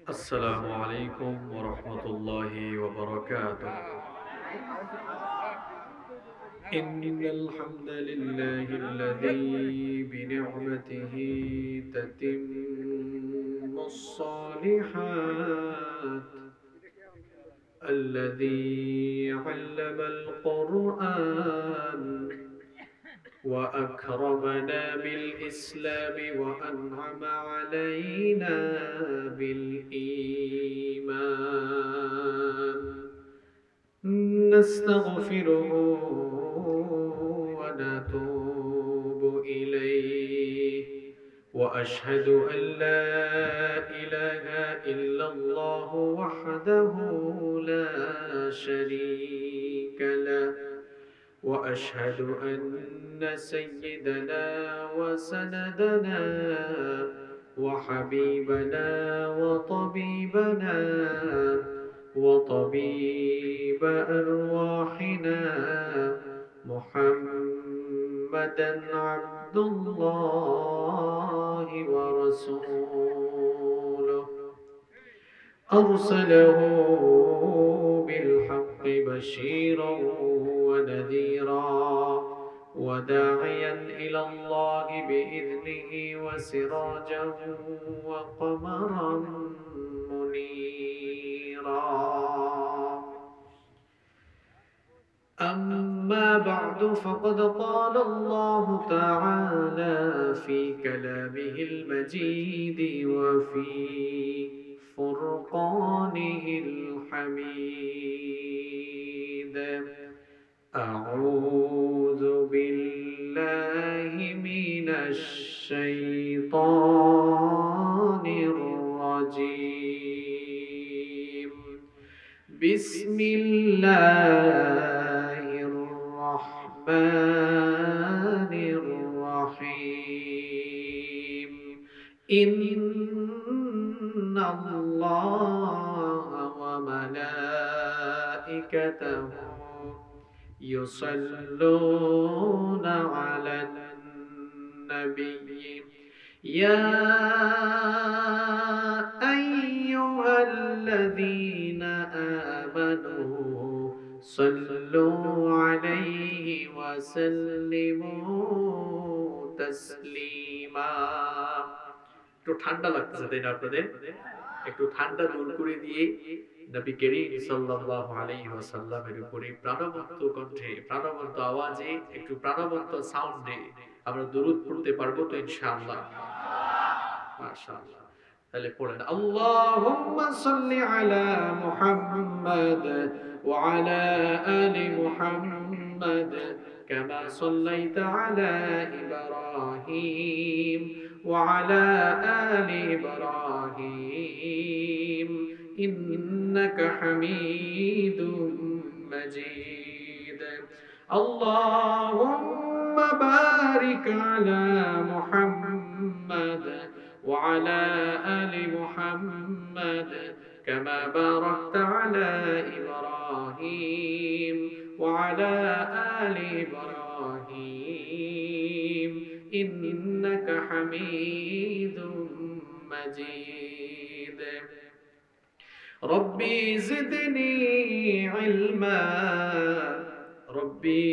السلام عليكم ورحمة الله وبركاته. إن الحمد لله الذي بنعمته تتم الصالحات، الذي علم القرآن وأكرمنا بالإسلام وأنعم علينا بالإيمان. نستغفره ونتوب إليه، وأشهد أن لا إله إلا الله وحده لا شريك له، وأشهد أن سيدنا وسندنا وحبيبنا وطبيبنا وطبيب أرواحنا محمدا عبد الله ورسوله، أرسله بالحق بشيرا ونذيرا وداعيا إلى الله بإذنه وسراجا وقمرا منيرا. أما بعد، فقد قال الله تعالى في كلامه المجيد وفي فرقانه الحميد: أعوذ بالله من الشيطان الرجيم. بسم الله الرحمن الرحيم. إن الله وملائكته يصلون على النبي، يا أيها الذين آمنوا صلوا عليه وسلموا تسليما। একটু ঠান্ডা লাগতেছে তাই না আপনাদের? একটু ঠান্ডা দূর করে দিয়ে নবী করিম সাল্লাল্লাহু আলাইহি ওয়াসাল্লামের উপরে প্রাণবন্ত কণ্ঠে, প্রাণবন্ত আওয়াজে, একটু প্রাণবন্ত সাউন্ডে আমরা দরুদ পড়তে পারবো তো ইনশাআল্লাহ? মাশাআল্লাহ। তাহলে পড়েন, আল্লাহুম্মা সাল্লি আলা মুহাম্মাদ ওয়া আলা আলি মুহাম্মাদ কামা সাল্লাইতা আলা ইব্রাহিম ওয়া আলা আলি ইব্রাহিম ইন্নাকা হামিদুম মাজিদ। আল্লাহুম্মা বারিক আলা মুহাম্মাদ وعلى آل محمد كما باركت على إبراهيم وعلى آل إبراهيم إنك حميد مجيد. ربي زدني علما، ربي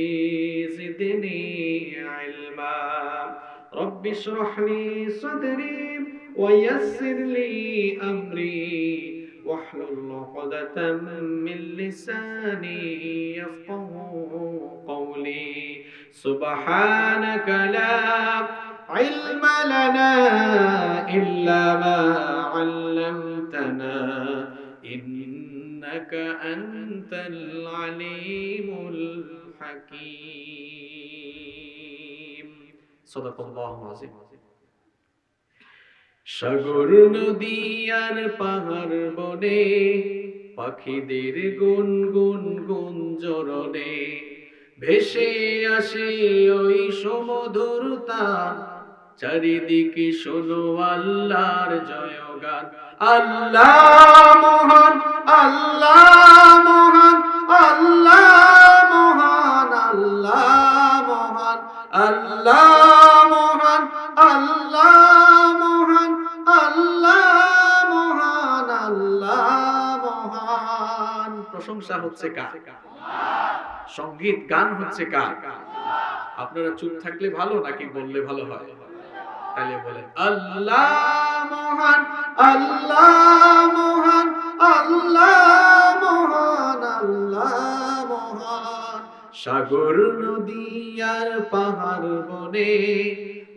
زدني علما، رب اشرح لي صدري ويسر لي أمري واحلل عقدة من لساني يفقه قولي. سبحانك لا علم لنا إلا ما علمتنا إنك أنت العليم الحكيم. صدق الله العظيم. সাগর নদী আর পাহাড় বনে পাখিদের গুনগুন গুঞ্জরণে ভেসে আসে ওই সমুদর তান, চারিদিকে শোনো আল্লাহর জয়গান। আল্লাহ মহান, আল্লাহ মহান, আল্লাহ মহান, আল্লাহ মহান, আল্লাহ মহান, আল্লাহ মহান। প্রশংসা হচ্ছে কার? সঙ্গীত গান হচ্ছে কার? আপনারা চুপ থাকলে ভালো নাকি বললে ভালো হয়? তাহলে বলেন আল্লাহ মহান, আল্লাহ মহান, আল্লাহ মহান, আল্লাহ মহান। সাগর নদী আর পাহাড় বনে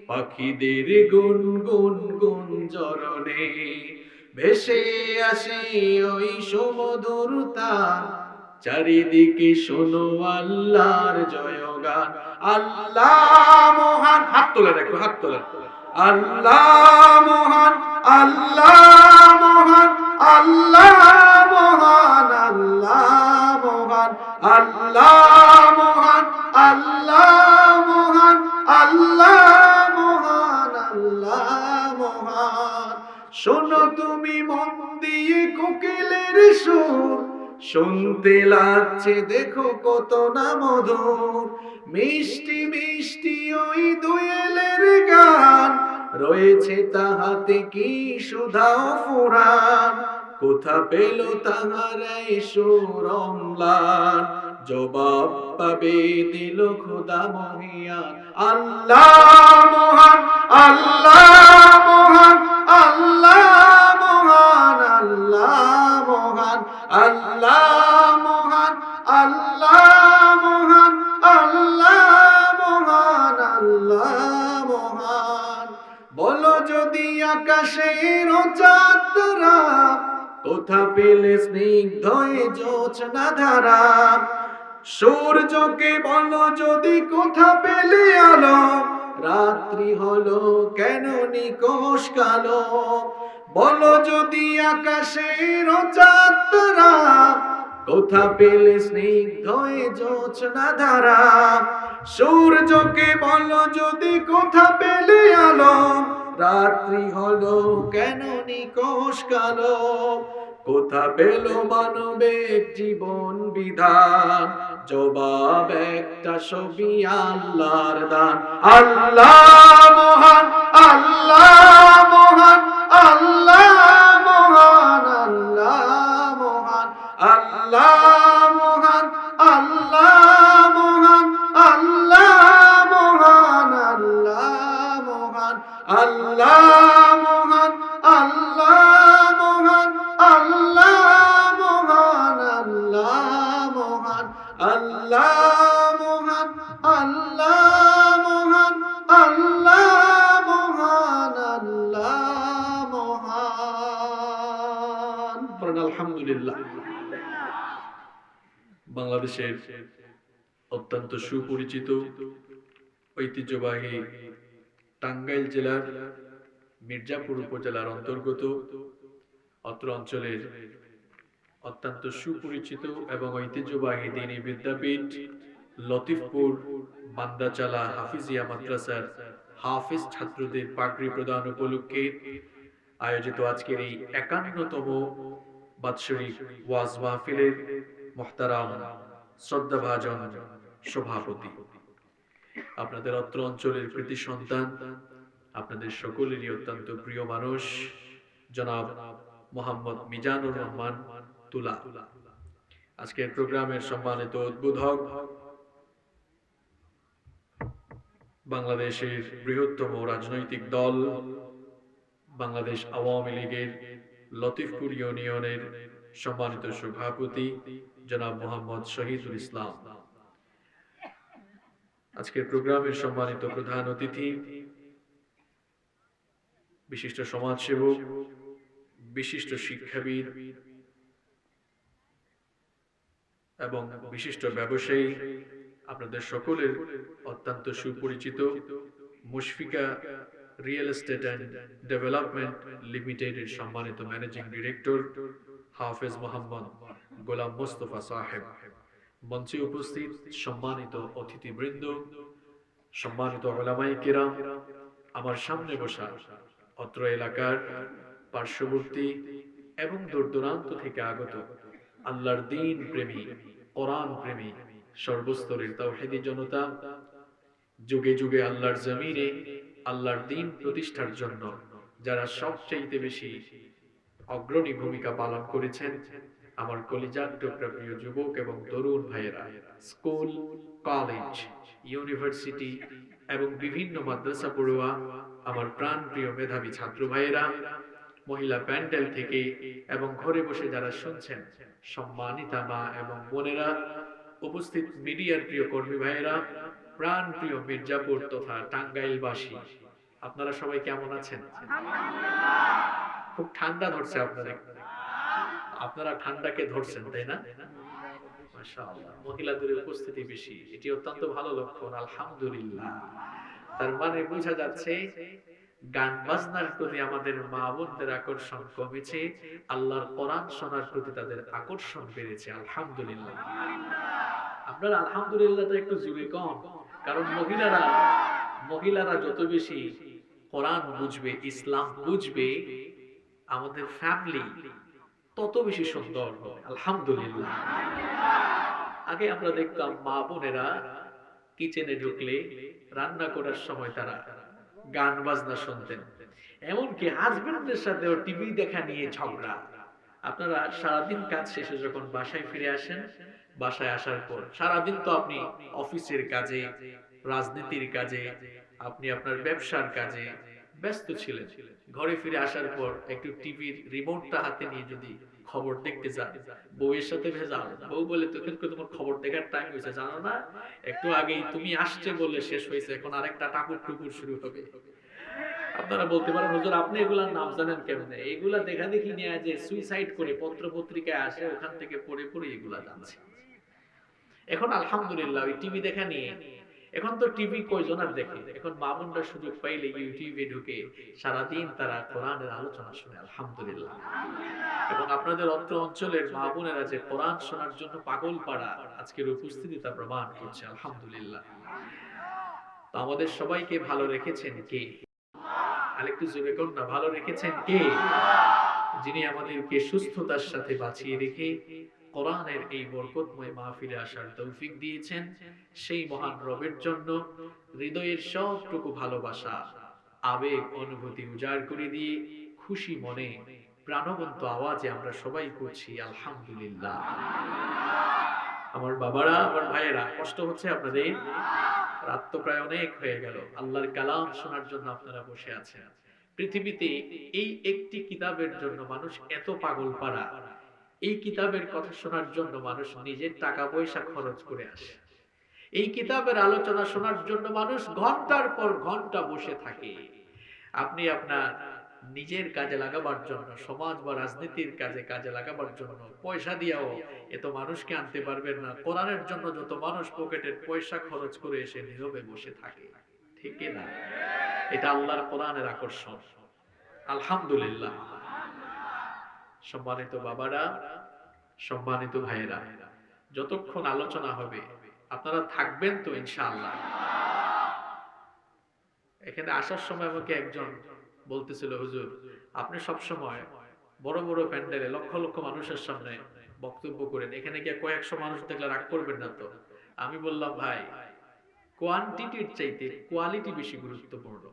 পাখিদের গুনগুন গুঞ্জরণে ভেসে আসে ওই সুমধুর তান, চারিদিকে শোনো আল্লাহর জয়গান। আল্লাহ মহান, হাত তোলেন, একটু হাত তোলেন। আল্লাহ মহান, আল্লাহ মহান, আল্লাহ মহান, আল্লাহ মহান, আল্লাহ মহান, আল্লাহ মহান, আল্লাহ মহান, আল্লাহ মহান। শোনো তুমি মন দিয়ে কোকিলের সুর, শুনতে লাগছে দেখো কত না মধুর। মিষ্টি মিষ্টি ওই দোয়েলের গান, রয়েছে তাহাতে কি সুধা ফুরান। কোথা পেল তাহারাই সুর অম্লান, জবাব পাবে দিল খোদা মহিয়ান। আল্লাহ মহান, আল্লাহ মহান, আল্লাহ মহান, আল্লাহ মহান, আল্লাহ মহান, আল্লাহ মহান, আল্লাহ মহান, আল্লাহ মহান। বলো যদি আকাশের চাঁদরা, কোথা পেলে স্নিগ্ধ জোছনা ধারা। সূর্যকে বলো যদি কোথা পেলে আলো, রাত্রি হলো কেন নিকষ কালো। বলো যদি আকাশের চাঁদরা, কোথা পেলে স্নিগ্ধ জোছনা ধারা। সূর্যকে বলো যদি কোথা পেলে আলো, রাত্রি হলো কেন নিকষ কালো। কোথা পেল মানবের জীবন বিধান, জবাব একটা ছবি আল্লাহর দান। আল্লাহ মহান, আল্লাহ মহান, আল্লাহ মহান, আল্লাহ মহান, আল্লাহ মহান, আল্লাহ মহান, আল্লাহ মহান, আল্লাহ মহান, আল্লাহ মহান, আল্লাহ মহান, আল্লাহ মহান, আল্লাহ মহান, আল্লাহ মহান, আল্লাহ মহান, আল্লাহ মহান, আল্লাহ মহান। আলহামদুলিল্লাহ। বাংলাদেশের অত্যন্ত সুপরিচিত ঐতিহ্যবাহী টাঙ্গাইল জেলার মির্জাপুর উপজেলার অন্তর্গত অত্র অঞ্চলের অত্যন্ত সুপরিচিত এবং ঐতিহ্যবাহী দ্বীনি বিদ্যাপীঠ লতিফপুর বান্দাচালা হাফিজিয়া মাদ্রাসার হাফিজ ছাত্রদের পাগড়ি প্রদান উপলক্ষে আয়োজিত আজকের এই ৫১তম বাৎসরিক ওয়াজ মাহফিলের মুহতারাম শ্রদ্ধাভাজন সভাপতি, আপনাদের অত্র অঞ্চলের কৃতি সন্তান, আপনাদের সকলেরই অত্যন্ত প্রিয় মানুষ জনাব মোহাম্মদ মিজানুর রহমান তুলা। আজকের প্রোগ্রামের সম্মানিত উদ্বোধক, বাংলাদেশের বৃহত্তম রাজনৈতিক দল বাংলাদেশ আওয়ামী লীগের লতিফপুর ইউনিয়নের সম্মানিত সভাপতি জনাব মোহাম্মদ শহীদুল ইসলাম। আজকের প্রোগ্রামের সম্মানিত প্রধান অতিথি, বিশিষ্ট সমাজসেবক, বিশিষ্ট শিক্ষাবিদ এবং বিশিষ্ট ব্যবসায়ী, আপনাদের সকলের অত্যন্ত সুপরিচিত Mushfika real estate and development লিমিটেডের সম্মানিত ম্যানেজিং ডিরেক্টর হাফেজ মোহাম্মদ গোলাম মোস্তফা সাহেব, মঞ্চে উপস্থিত সম্মানিত অতিথিবৃন্দ, সম্মানিত উলামায়ে কিরাম, আমার সামনে বসা অত্র এলাকার পার্শ্ববর্তী এবং দূর দূরান্ত থেকে আগত আল্লাহর দ্বীন প্রেমী, কোরআন প্রেমী, সর্বস্তরের তাওহীদি জনতা, যুগে যুগে আল্লাহর জমিনে আল্লাহর দ্বীন প্রতিষ্ঠার জন্য যারা সবচেয়ে বেশি অগ্রণী ভূমিকা পালন করেছেন, আমার কলিজার টুকরা প্রিয় যুবক এবং তরুণ ভাইয়েরা, স্কুল, কলেজ, ইউনিভার্সিটি এবং বিভিন্ন মাদ্রাসা পড়ুয়া আমার প্রাণ প্রিয় মেধাবী ছাত্র ভাইয়েরা, মহিলা প্যান্ডেল থেকে এবং ঘরে বসে যারা শুনছেন, সম্মানিতা মা এবং বোনেরা, উপস্থিত মিডিয়ার প্রিয় কর্মী ভাইয়েরা, প্রাণ প্রিয় মির্জাপুর তথা টাঙ্গাইলবাসী, আপনারা সবাই কেমন আছেন? খুব ঠান্ডা ধরছে আপনাদের, আপনারা ঠান্ডাকে ধরছেন তাই না? মাশাআল্লাহ, মহিলাদের উপস্থিতি বেশি, এটি অত্যন্ত ভালো লক্ষণ, আলহামদুলিল্লাহ। তার মানে বোঝা যাচ্ছে গান বাজনার প্রতি আমাদের মা বোনদের আকর্ষণ কমেছে, আল্লাহর কোরআন শোনার প্রতি তাদের আকর্ষণ বেড়েছে, আলহামদুলিল্লাহ। আপনারা আলহামদুলিল্লাহটা একটু জোরে কম, কারণ মহিলারা যত বেশি কোরআন বুঝবে, ইসলাম বুঝবে, আমাদের ফ্যামিলি তত বেশি সুন্দর হবে, আলহামদুলিল্লাহ। আগে আমরা দেখতাম মা বোনেরা কিচেনে ঢুকলে রান্না করার সময় তারা গান বাজনা শুনতেন, এমনকি হাজবেন্ডদের সাথেও টিভি দেখা নিয়ে ঝগড়া। আপনারা সারাদিন কাজ শেষে যখন বাসায় ফিরে আসেন, বাসায় আসার পর সারাদিন তো আপনি অফিসের কাজে, রাজনীতির কাজে, আপনি আপনার ব্যবসার কাজে ব্যস্ত ছিলেন। ঘরে ফিরে আসার পর একটু টিভির রিমোটটা হাতে নিয়ে যদি খবর দেখতে যান, বউয়ের সাথে ভেজাল, বউ বলে তোকে তোমার খবর দেখার টাইম হয়েছে, জানো না একটু আগেই তুমি আসছে বলে শেষ হয়েছে, এখন আরেকটা টাকুর টুকুর শুরু হবে। আপনারা বলতে পারেন হুজুর আপনি এগুলার নাম জানেন কেমনে? এগুলা দেখা দেখি নিয়ে যে সুইসাইড করে পত্র পত্রিকায় আসে, ওখান থেকে পড়ে পড়ে এগুলা জানছে। এখন আলহামদুলিল্লাহ ওই টিভি দেখা নিয়ে, এখন তো টিভি কয়জন আর দেখে, এখন মা বোনরা সুযোগ পাইলে ইউটিউবে ঢুকে সারাদিন তারা কোরআনের আলোচনা শুনে, আলহামদুলিল্লাহ। এবং আপনাদের অত্র অঞ্চলের মা বোনেরা যে কোরআন শোনার জন্য পাগল পাড়া, আজকের উপস্থিতি তা প্রমাণ করছে, আলহামদুলিল্লাহ। তো আমাদের সবাইকে ভালো রেখেছেন কে? আরেকটু জোরে করুন না, ভালো রেখেছেন কে? যিনি আমাদেরকে সুস্থতার সাথে বাঁচিয়ে রেখে কোরআনের এই বরকতময় মাহফিলে আসার তৌফিক দিয়েছেন, সেই মহান রবের জন্য হৃদয়ের সবটুকু ভালোবাসা, আবেগ, অনুভূতি উজাড় করে দিয়ে খুশি মনে প্রাণবন্ত আওয়াজে আমরা সবাই করছি আলহামদুলিল্লাহ। আমার বাবারা, আমার ভাইয়েরা, কষ্ট হচ্ছে আপনাদের? রাত তো প্রায় অনেক হয়ে গেল, আল্লাহর কালাম শোনার জন্য আপনারা বসে আছেন। পৃথিবীতে এই একটি কিতাবের জন্য মানুষ এত পাগল পাড়া, এই কিতাবের কথা শোনার জন্য মানুষ নিজের টাকা পয়সা খরচ করে আসে, এই কিতাবের আলোচনা শোনার জন্য মানুষ ঘন্টার পর ঘন্টা বসে থাকে। আপনি আপনার নিজের কাজে লাগাবার জন্য, সমাজ বা রাজনীতির কাজে লাগাবার জন্য পয়সা দিয়েও এত মানুষকে আনতে পারবেন না। কোরআনের জন্য যত মানুষ পকেটের পয়সা খরচ করে এসে নীরবে বসে থাকে, ঠিক না? এটা আল্লাহর কোরআনের আকর্ষণ, আলহামদুলিল্লাহ। সম্মানিত বাবারা, সম্মানিত ভাইয়েরা, যতক্ষণ আলোচনা হবে আপনারা থাকবেন তো ইনশাআল্লাহ? এখানে আসার সময় আমাকে একজন বলতেছিল, হুজুর আপনি সব সময় বড় বড় প্যান্ডেলে লক্ষ লক্ষ মানুষের সামনে বক্তব্য করেন, এখানে গিয়ে কয়েকশো মানুষ দেখলে রাগ করবেন না তো? আমি বললাম, ভাই কোয়ান্টিটির চাইতে কোয়ালিটি বেশি গুরুত্বপূর্ণ।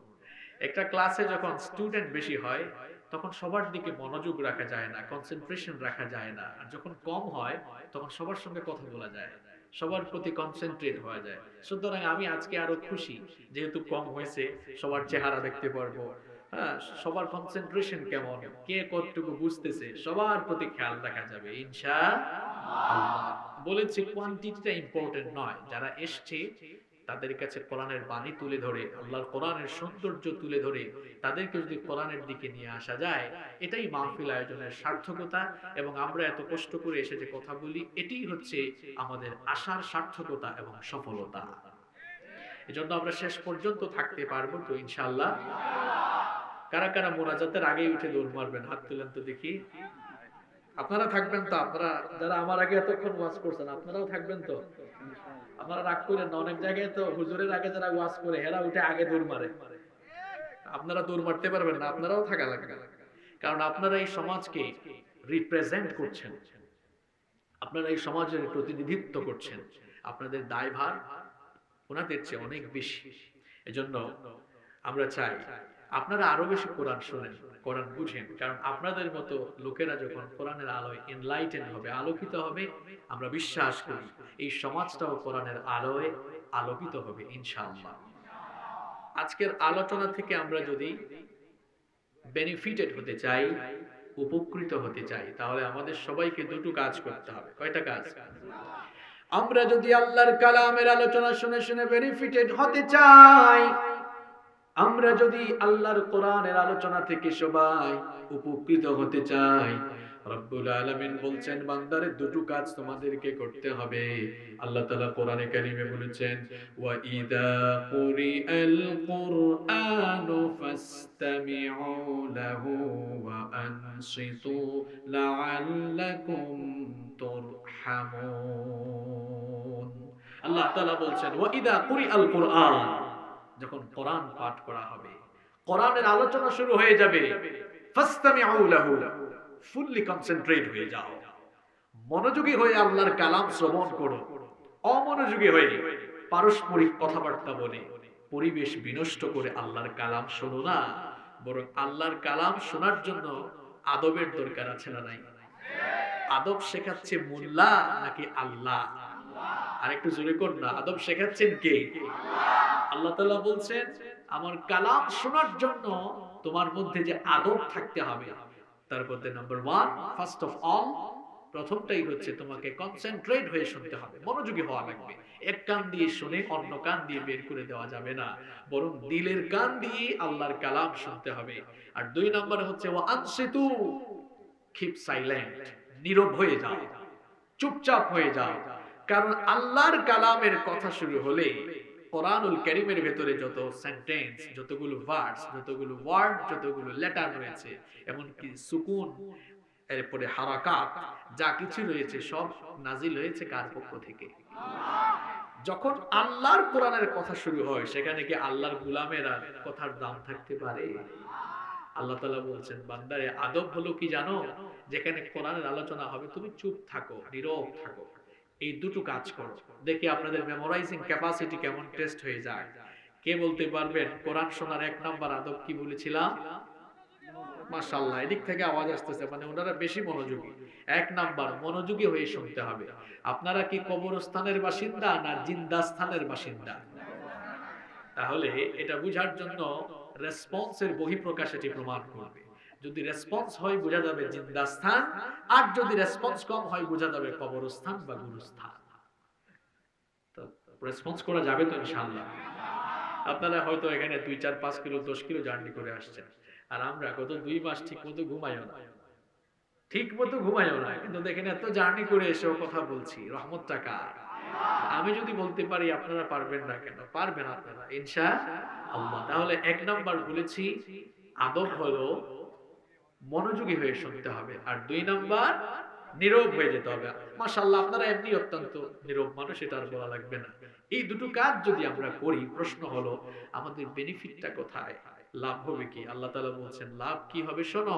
একটা ক্লাসে যখন স্টুডেন্ট বেশি হয় তখন সবার দিকে মনোযোগ রাখা যায় না, কনসেন্ট্রেশন রাখা যায় না। আর যখন কম হয় তখন সবার সঙ্গে কথা বলা যায়, সবার প্রতি কনসেন্ট্রেট হওয়া যায়। সুতরাং আমি আজকে আরো খুশি, যেহেতু কম হয়েছে, সবার চেহারা দেখতে পারবো, হ্যাঁ, সবার কনসেন্ট্রেশন কেমন, কে কতটুকু বুঝতেছে, সবার প্রতি খেয়াল রাখা যাবে ইনশাআল্লাহ। বলেছি কোয়ান্টিটিটা ইম্পর্টেন্ট নয়, যারা এসছে তাদের কাছে কোরআনের বাণী তুলে ধরে, আল্লাহর কোরআনের সৌন্দর্য তুলে ধরে তাদেরকে যদি কোরআনের দিকে নিয়ে আসা যায়, এটাই মাহফিল আয়োজনের সার্থকতা। এবং আমরা এত কষ্ট করে এসে যে কথা বলি, এটাই হচ্ছে আমাদের আশার সার্থকতা এবং সফলতা। এজন্য আমরা শেষ পর্যন্ত থাকতে পারবো তো ইনশাআল্লাহ? কারা কারা মোনাজাতের আগেই উঠে দৌড় মারবেন, হাত তুলেন তো দেখি। আপনারা থাকবেন তো? আপনারা যারা আমার আগে এতক্ষণ ওয়াজ করছেন আপনারাও থাকবেন তো? আপনারা রাগ করেন না, অনেক জায়গায় তো হুজুরের আগে যারা ওয়াজ করে হেরা উঠে আগে দৌড় মারে, আপনারা দৌড় মারতে পারবেন না, আপনারাও থাকা লাগবে। কারণ আপনারা এই সমাজকে রিপ্রেজেন্ট করছেন, আপনারা এই সমাজের প্রতিনিধিত্ব করছেন, আপনাদের দায়ভার ওনাদের চেয়ে অনেক বেশি। এজন্য আমরা চাই আপনারা আরো বেশি কোরআন শোনেন, কোরআন বুঝেন, কারণ আপনাদের মতো লোকেরা যখন কোরআনের আলোয় এনলাইটেন হবে, আলোকিত হবে, আমরা বিশ্বাস করি এই সমাজটাও কোরআনের আলোয় আলোকিত হবে ইনশাআল্লাহ। আজকের আলোচনা থেকে আমরা যদি বেনিফিটেড হতে চাই, উপকৃত হতে চাই, তাহলে আমাদের সবাইকে দুটো কাজ করতে হবে। কয়টা কাজ? আমরা যদি আল্লাহর কালামের আলোচনা শুনে শুনে বেনিফিটেড হতে চাই, আমরা যদি আল্লাহর কোরআনের আলোচনা থেকে সবাই উপকৃত হতে চাই, রব্বুল আলামিন বলছেন বান্দারে দুটো কাজ তোমাদেরকে করতে হবে। আল্লাহ তাআলা কোরআনে কারীমে বলেছেন, ওয়া ইযা কুরিআল কুরআনু ফাসতামিউ লাহু ওয়া আনসিতু লাআল্লাকুম তুরহামুন। আল্লাহ তাআলা বলছেন, ওয়া ইযা কুরিআল কুরআন, যখন কোরআন পাঠ করা হবে, কোরআনের আলোচনা শুরু হয়ে যাবে, ফাসতামিউ লাহু, ফুললি কনসেন্ট্রেট হয়ে যাও, মনোযোগী হয়ে আল্লাহর কালাম শ্রবণ করো। অমনোযোগী হয়ে পারস্পরিক কথাবার্তা বলে পরিবেশ বিনষ্ট করে আল্লাহর কালাম শোনো না, বরং আল্লাহর কালাম শোনার জন্য আদবের দরকার আছে না নাই? আদব শেখাচ্ছে মোল্লা নাকি আল্লাহ? আর একটু জোরে কর না, আদব শেখাচ্ছেন কে? আল্লাহ তাআলা বলছেন আমার কালাম শোনার জন্য তোমার মধ্যে যে আদব থাকতে হবে, তার মধ্যে নাম্বার 1, ফার্স্ট অফ অল, প্রথমটাই হচ্ছে তোমাকে কনসেন্ট্রেট হয়ে শুনতে হবে, মনোযোগী হওয়া লাগবে। এক কান দিয়ে শুনে অন্য কান দিয়ে বের করে দেওয়া যাবে না, বরং দিলের কান দিয়ে আল্লাহর কালাম শুনতে হবে। আর 2 নাম্বার হচ্ছে ওয়া আনসিতু, কিপ সাইলেন্ট, নীরব হয়ে যাও, চুপচাপ হয়ে যাও। কারণ আল্লাহর কালামের কথা শুরু হলে কোরআনুল কারীমের ভেতরে যত সেন্টেন্স, যতগুলো ভার্স, যতগুলো ওয়ার্ড, যতগুলো লেটার রয়েছে, এমনকি সুকুন, এরপরে হারাকাত, যা কিছু রয়েছে সব নাজিল হয়েছে কার পক্ষ থেকে? যখন আল্লাহর কোরআনের কথা শুরু হয়, সেখানে কি আল্লাহর গোলামেরা কথার দাম থাকতে পারে? আল্লাহ তাআলা বলছেন বান্দারে আদব হলো কি জানো? যেখানে কোরআনের আলোচনা হবে তুমি চুপ থাকো, নীরব থাকো, এই দুটো কাজ করো, দেখি আপনাদের মেমোরাইজিং ক্যাপাসিটি কেমন টেস্ট হয়ে যায়। কে বলতে পারবেন কোরআন শোনার 1 নাম্বার আদব কি বলেছিলাম? মাশাআল্লাহ, এদিক থেকে আওয়াজ আসতেছে, মানে ওনারা বেশি মনোযোগী। 1 নাম্বার মনোযোগী হয়ে শুনতে হবে। আপনারা কি কবরস্থানের বাসিন্দা না জিন্দাস্থানের বাসিন্দা? তাহলে এটা বুঝার জন্য রেসপন্সের বহিঃপ্রকাশ এটি প্রমাণ করবে। যদি রেসপন্স হয় বোঝা যাবে জিন্দাস্থান, আর যদি রেসপন্স কম হয় বোঝা যাবে কবরস্থান বা গুরুস্থান। তো রেসপন্স করা যাবে তো ইনশাআল্লাহ? আপনারা হয়তো এখানে 2, 4, 5 কিলো 10 কিলো জার্নি করে আসছেন, আর আমরা গত 2 মাস ঠিক মতো ঘুমাইও না, কিন্তু দেখেন এত জার্নি করে এসেও কথা বলছি, রহমতটা কার? আমি যদি বলতে পারি আপনারা পারবেন না কেন? পারবেন আপনারা ইনশাআল্লাহ। তাহলে 1 নাম্বার বলেছি আদব হলো মনোযোগী হয়ে শুনতে হবে, আর 2 নাম্বার নীরব হয়ে যেতে হবে। মাশাআল্লাহ, আপনারা এমনি অত্যন্ত নীরব মানুষ, এটা আর বলা লাগবে না। এই দুটো কাজ যদি আমরা করি, প্রশ্ন হলো আমাদের বেনিফিটটা কোথায়? লাভ হবে কি? আল্লাহ তাআলা বলছেন লাভ কি হবে শোনো।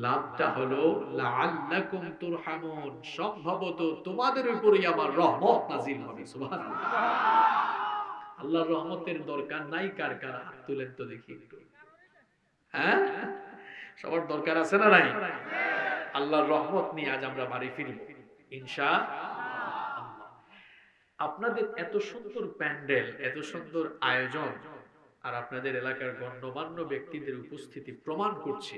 লাভটা হলো লাআল্লাকুম তুরহামুন, সম্ভবত তোমাদের উপরে আমার রহমত নাযিল হবে। সুবহানাল্লাহ। আল্লাহর রহমতের দরকার নাই কার কার? হাত তুলেন তো দেখি একটু। হ্যাঁ, সবার দরকার আছে না নাই? আল্লাহর রহমত নিয়ে আজ আমরা বাড়ি ফিরব ইনশাআল্লাহ। আপনাদের এত সুন্দর প্যান্ডেল, এত সুন্দর আয়োজন, আর আপনাদের এলাকার গণ্যমান্য ব্যক্তিদের উপস্থিতি প্রমাণ করছে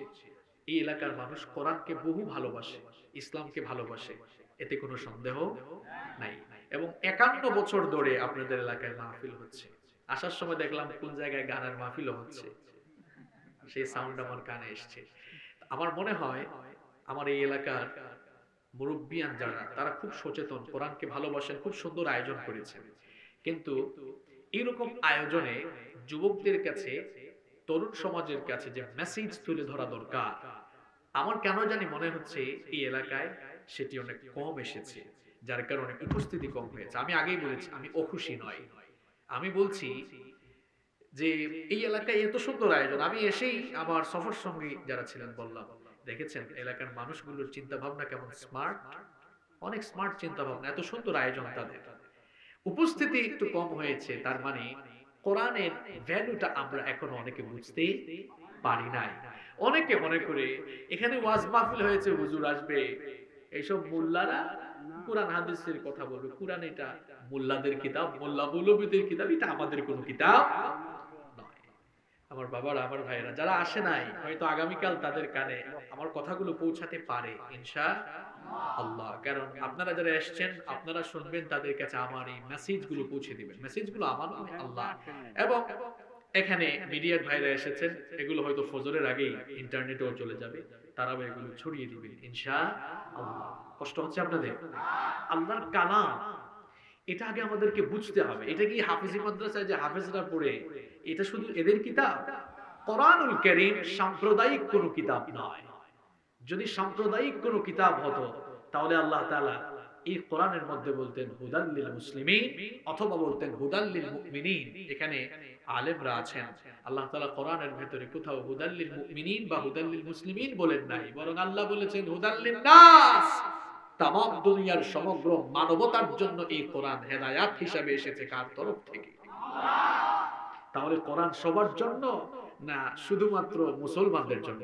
এই এলাকার মানুষ কোরআনকে বহু ভালোবাসে, ইসলামকে ভালোবাসে, এতে কোনো সন্দেহ নাই। এবং 51 বছর ধরে আপনাদের এলাকায় মাহফিল হচ্ছে। আসার সময় দেখলাম কোন জায়গায় গানের মাহফিলও হচ্ছে, সেই সাউন্ড আমার কানে এসছে। আমার মনে হয় আমার এই এলাকার মুরব্বিয়ান যারা, তারা খুব সচেতন, কোরআনকে ভালোবাসেন, খুব সুন্দর আয়োজন করেছেন। কিন্তু এরকম আয়োজনে যুবকদের কাছে, তরুণ সমাজের কাছে যে মেসেজ তুলে ধরা দরকার, আমার কেন জানি মনে হচ্ছে এই এলাকায় সেটি অনেক কম এসেছে, যার কারণে উপস্থিতি কম হয়েছে। আমি আগেই বলেছি আমি অখুশি নয়, আমি বলছি যে এই এলাকায় এত সুন্দর আয়োজন, আমি এসেই আমার সফর সঙ্গী যারা ছিলেন বললাম, দেখেছেন এলাকার মানুষগুলোর চিন্তা ভাবনা কেমন স্মার্ট, অনেক স্মার্ট চিন্তা ভাবনা, এত সুন্দর আয়োজন, তাদের উপস্থিতি একটু কম হয়েছে, তার মানে কোরআনের ভ্যালুটা আমরা এখন অনেকে বুঝতে পারি নাই। অনেকে মনে করে এখানে ওয়াজ মাহফিল হয়েছে, হুজুর আসবে, এইসব মোল্লারা কোরআন হাদিসের কথা বলবে। কোরআন এটা মোল্লাদের কিতাব, মোল্লা মৌলবীদের কিতাব, এটা আমাদের কোনো কিতাব নয়। আমার বাবারা, আমার ভাইয়েরা, যারা আসে নাই হয়তো আগামীকাল তাদের কানে আমার কথাগুলো পৌঁছাতে পারে ইনশাআল্লাহ। কারণ আপনারা যারা এসেছেন, আপনারা শুনবেন, তাদের কাছে আমার এই মেসেজগুলো পৌঁছে দিবেন। মেসেজগুলো আমার নয়, আল্লাহ। এবং এখানে মিডিয়ার ভাইরা এসেছেন, এগুলো হয়তো ফজরের আগেই ইন্টারনেটেও চলে যাবে, তারাও এগুলো ছড়িয়ে দিবেন ইনশাআল্লাহ। কষ্ট হচ্ছে আপনাদের? আল্লাহর কালাম, এটা আগে আমাদেরকে বুঝতে হবে। এটা কি হাফেজি মাদ্রাসায় যে হাফেজরা পড়ে, এটা শুধু এদের কিতাব? কোরআনুল কারীম সাম্প্রদায়িক কোনো কিতাব নয়। যদি সাম্প্রদায়িক কোনো কিতাব হতো তাহলে আল্লাহ তাআলা এই কোরআনের মধ্যে বলতেন হুদাল লিল মুসলিমিন, অথবা বলতেন হুদাল লিল মুমিনিন। এখানে আলেমরা আছেন, আল্লাহ তাআলা কোরআনের ভেতরে কোথাও হুদাল লিল মুমিনিন বা হুদাল লিল মুসলিমিন বলেন নাই, বরং আল্লাহ বলেছেন হুদাল লিন নাস। তামাম দুনিয়ার সমগ্র মানবতার জন্য এই কোরআন হেদায়াত হিসেবে এসেছে। কার তরফ থেকে? তাহলে কোরআন সবার জন্য না শুধুমাত্র মুসলমানদের জন্য?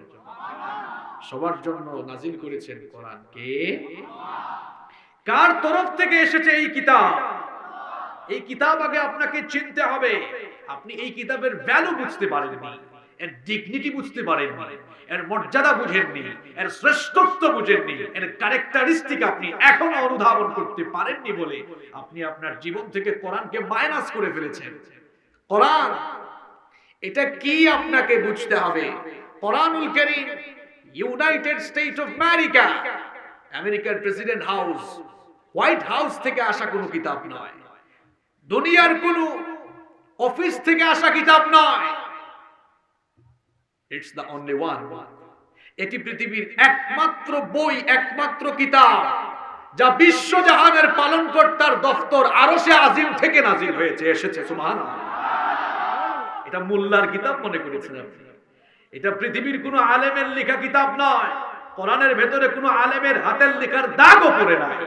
সবার জন্য নাজিল করেছেন কোরআন কে? কার তরফ থেকে এসেছে এই কিতাব? এই কিতাব আগে আপনাকে চিনতে হবে। আপনি এই কিতাবের ভ্যালু বুঝতে পারেননি, এর ডিগনিটি বুঝতে পারেননি, এর মর্যাদা বুঝেননি, এর শ্রেষ্ঠত্ব বুঝেননি, এর ক্যারেক্টারিস্টিক আপনি এখনো অনুধাবন করতে পারেননি বলে আপনি আপনার জীবন থেকে কোরআনকে মাইনাস করে ফেলেছেন। কোরআন এটা কি আপনাকে বুঝতে হবে। কোরআনুল কারীম ইউনাইটেড স্টেট অফ আমেরিকা, আমেরিকার প্রেসিডেন্ট হাউস, হোয়াইট হাউস থেকে আসা কোনো কিতাব নয়। দুনিয়ার কোনো অফিস থেকে আসা কিতাব নয়। It's the only one. এটি পৃথিবীর একমাত্র বই, একমাত্র কিতাব যা বিশ্বজাহানের পালনকর্তার দফতর আরশে আজিম থেকে নাজিল হয়েছে, এসেছে। সুবহানাল্লাহ। এটা মোল্লার কিতাব মনে করেছেন আপনি? এটা পৃথিবীর কোনো আলেমের লেখা কিতাব নয়। কোরআনের ভেতরে কোনো আলেমের হাতের লেখার দাগও পড়ে নাই।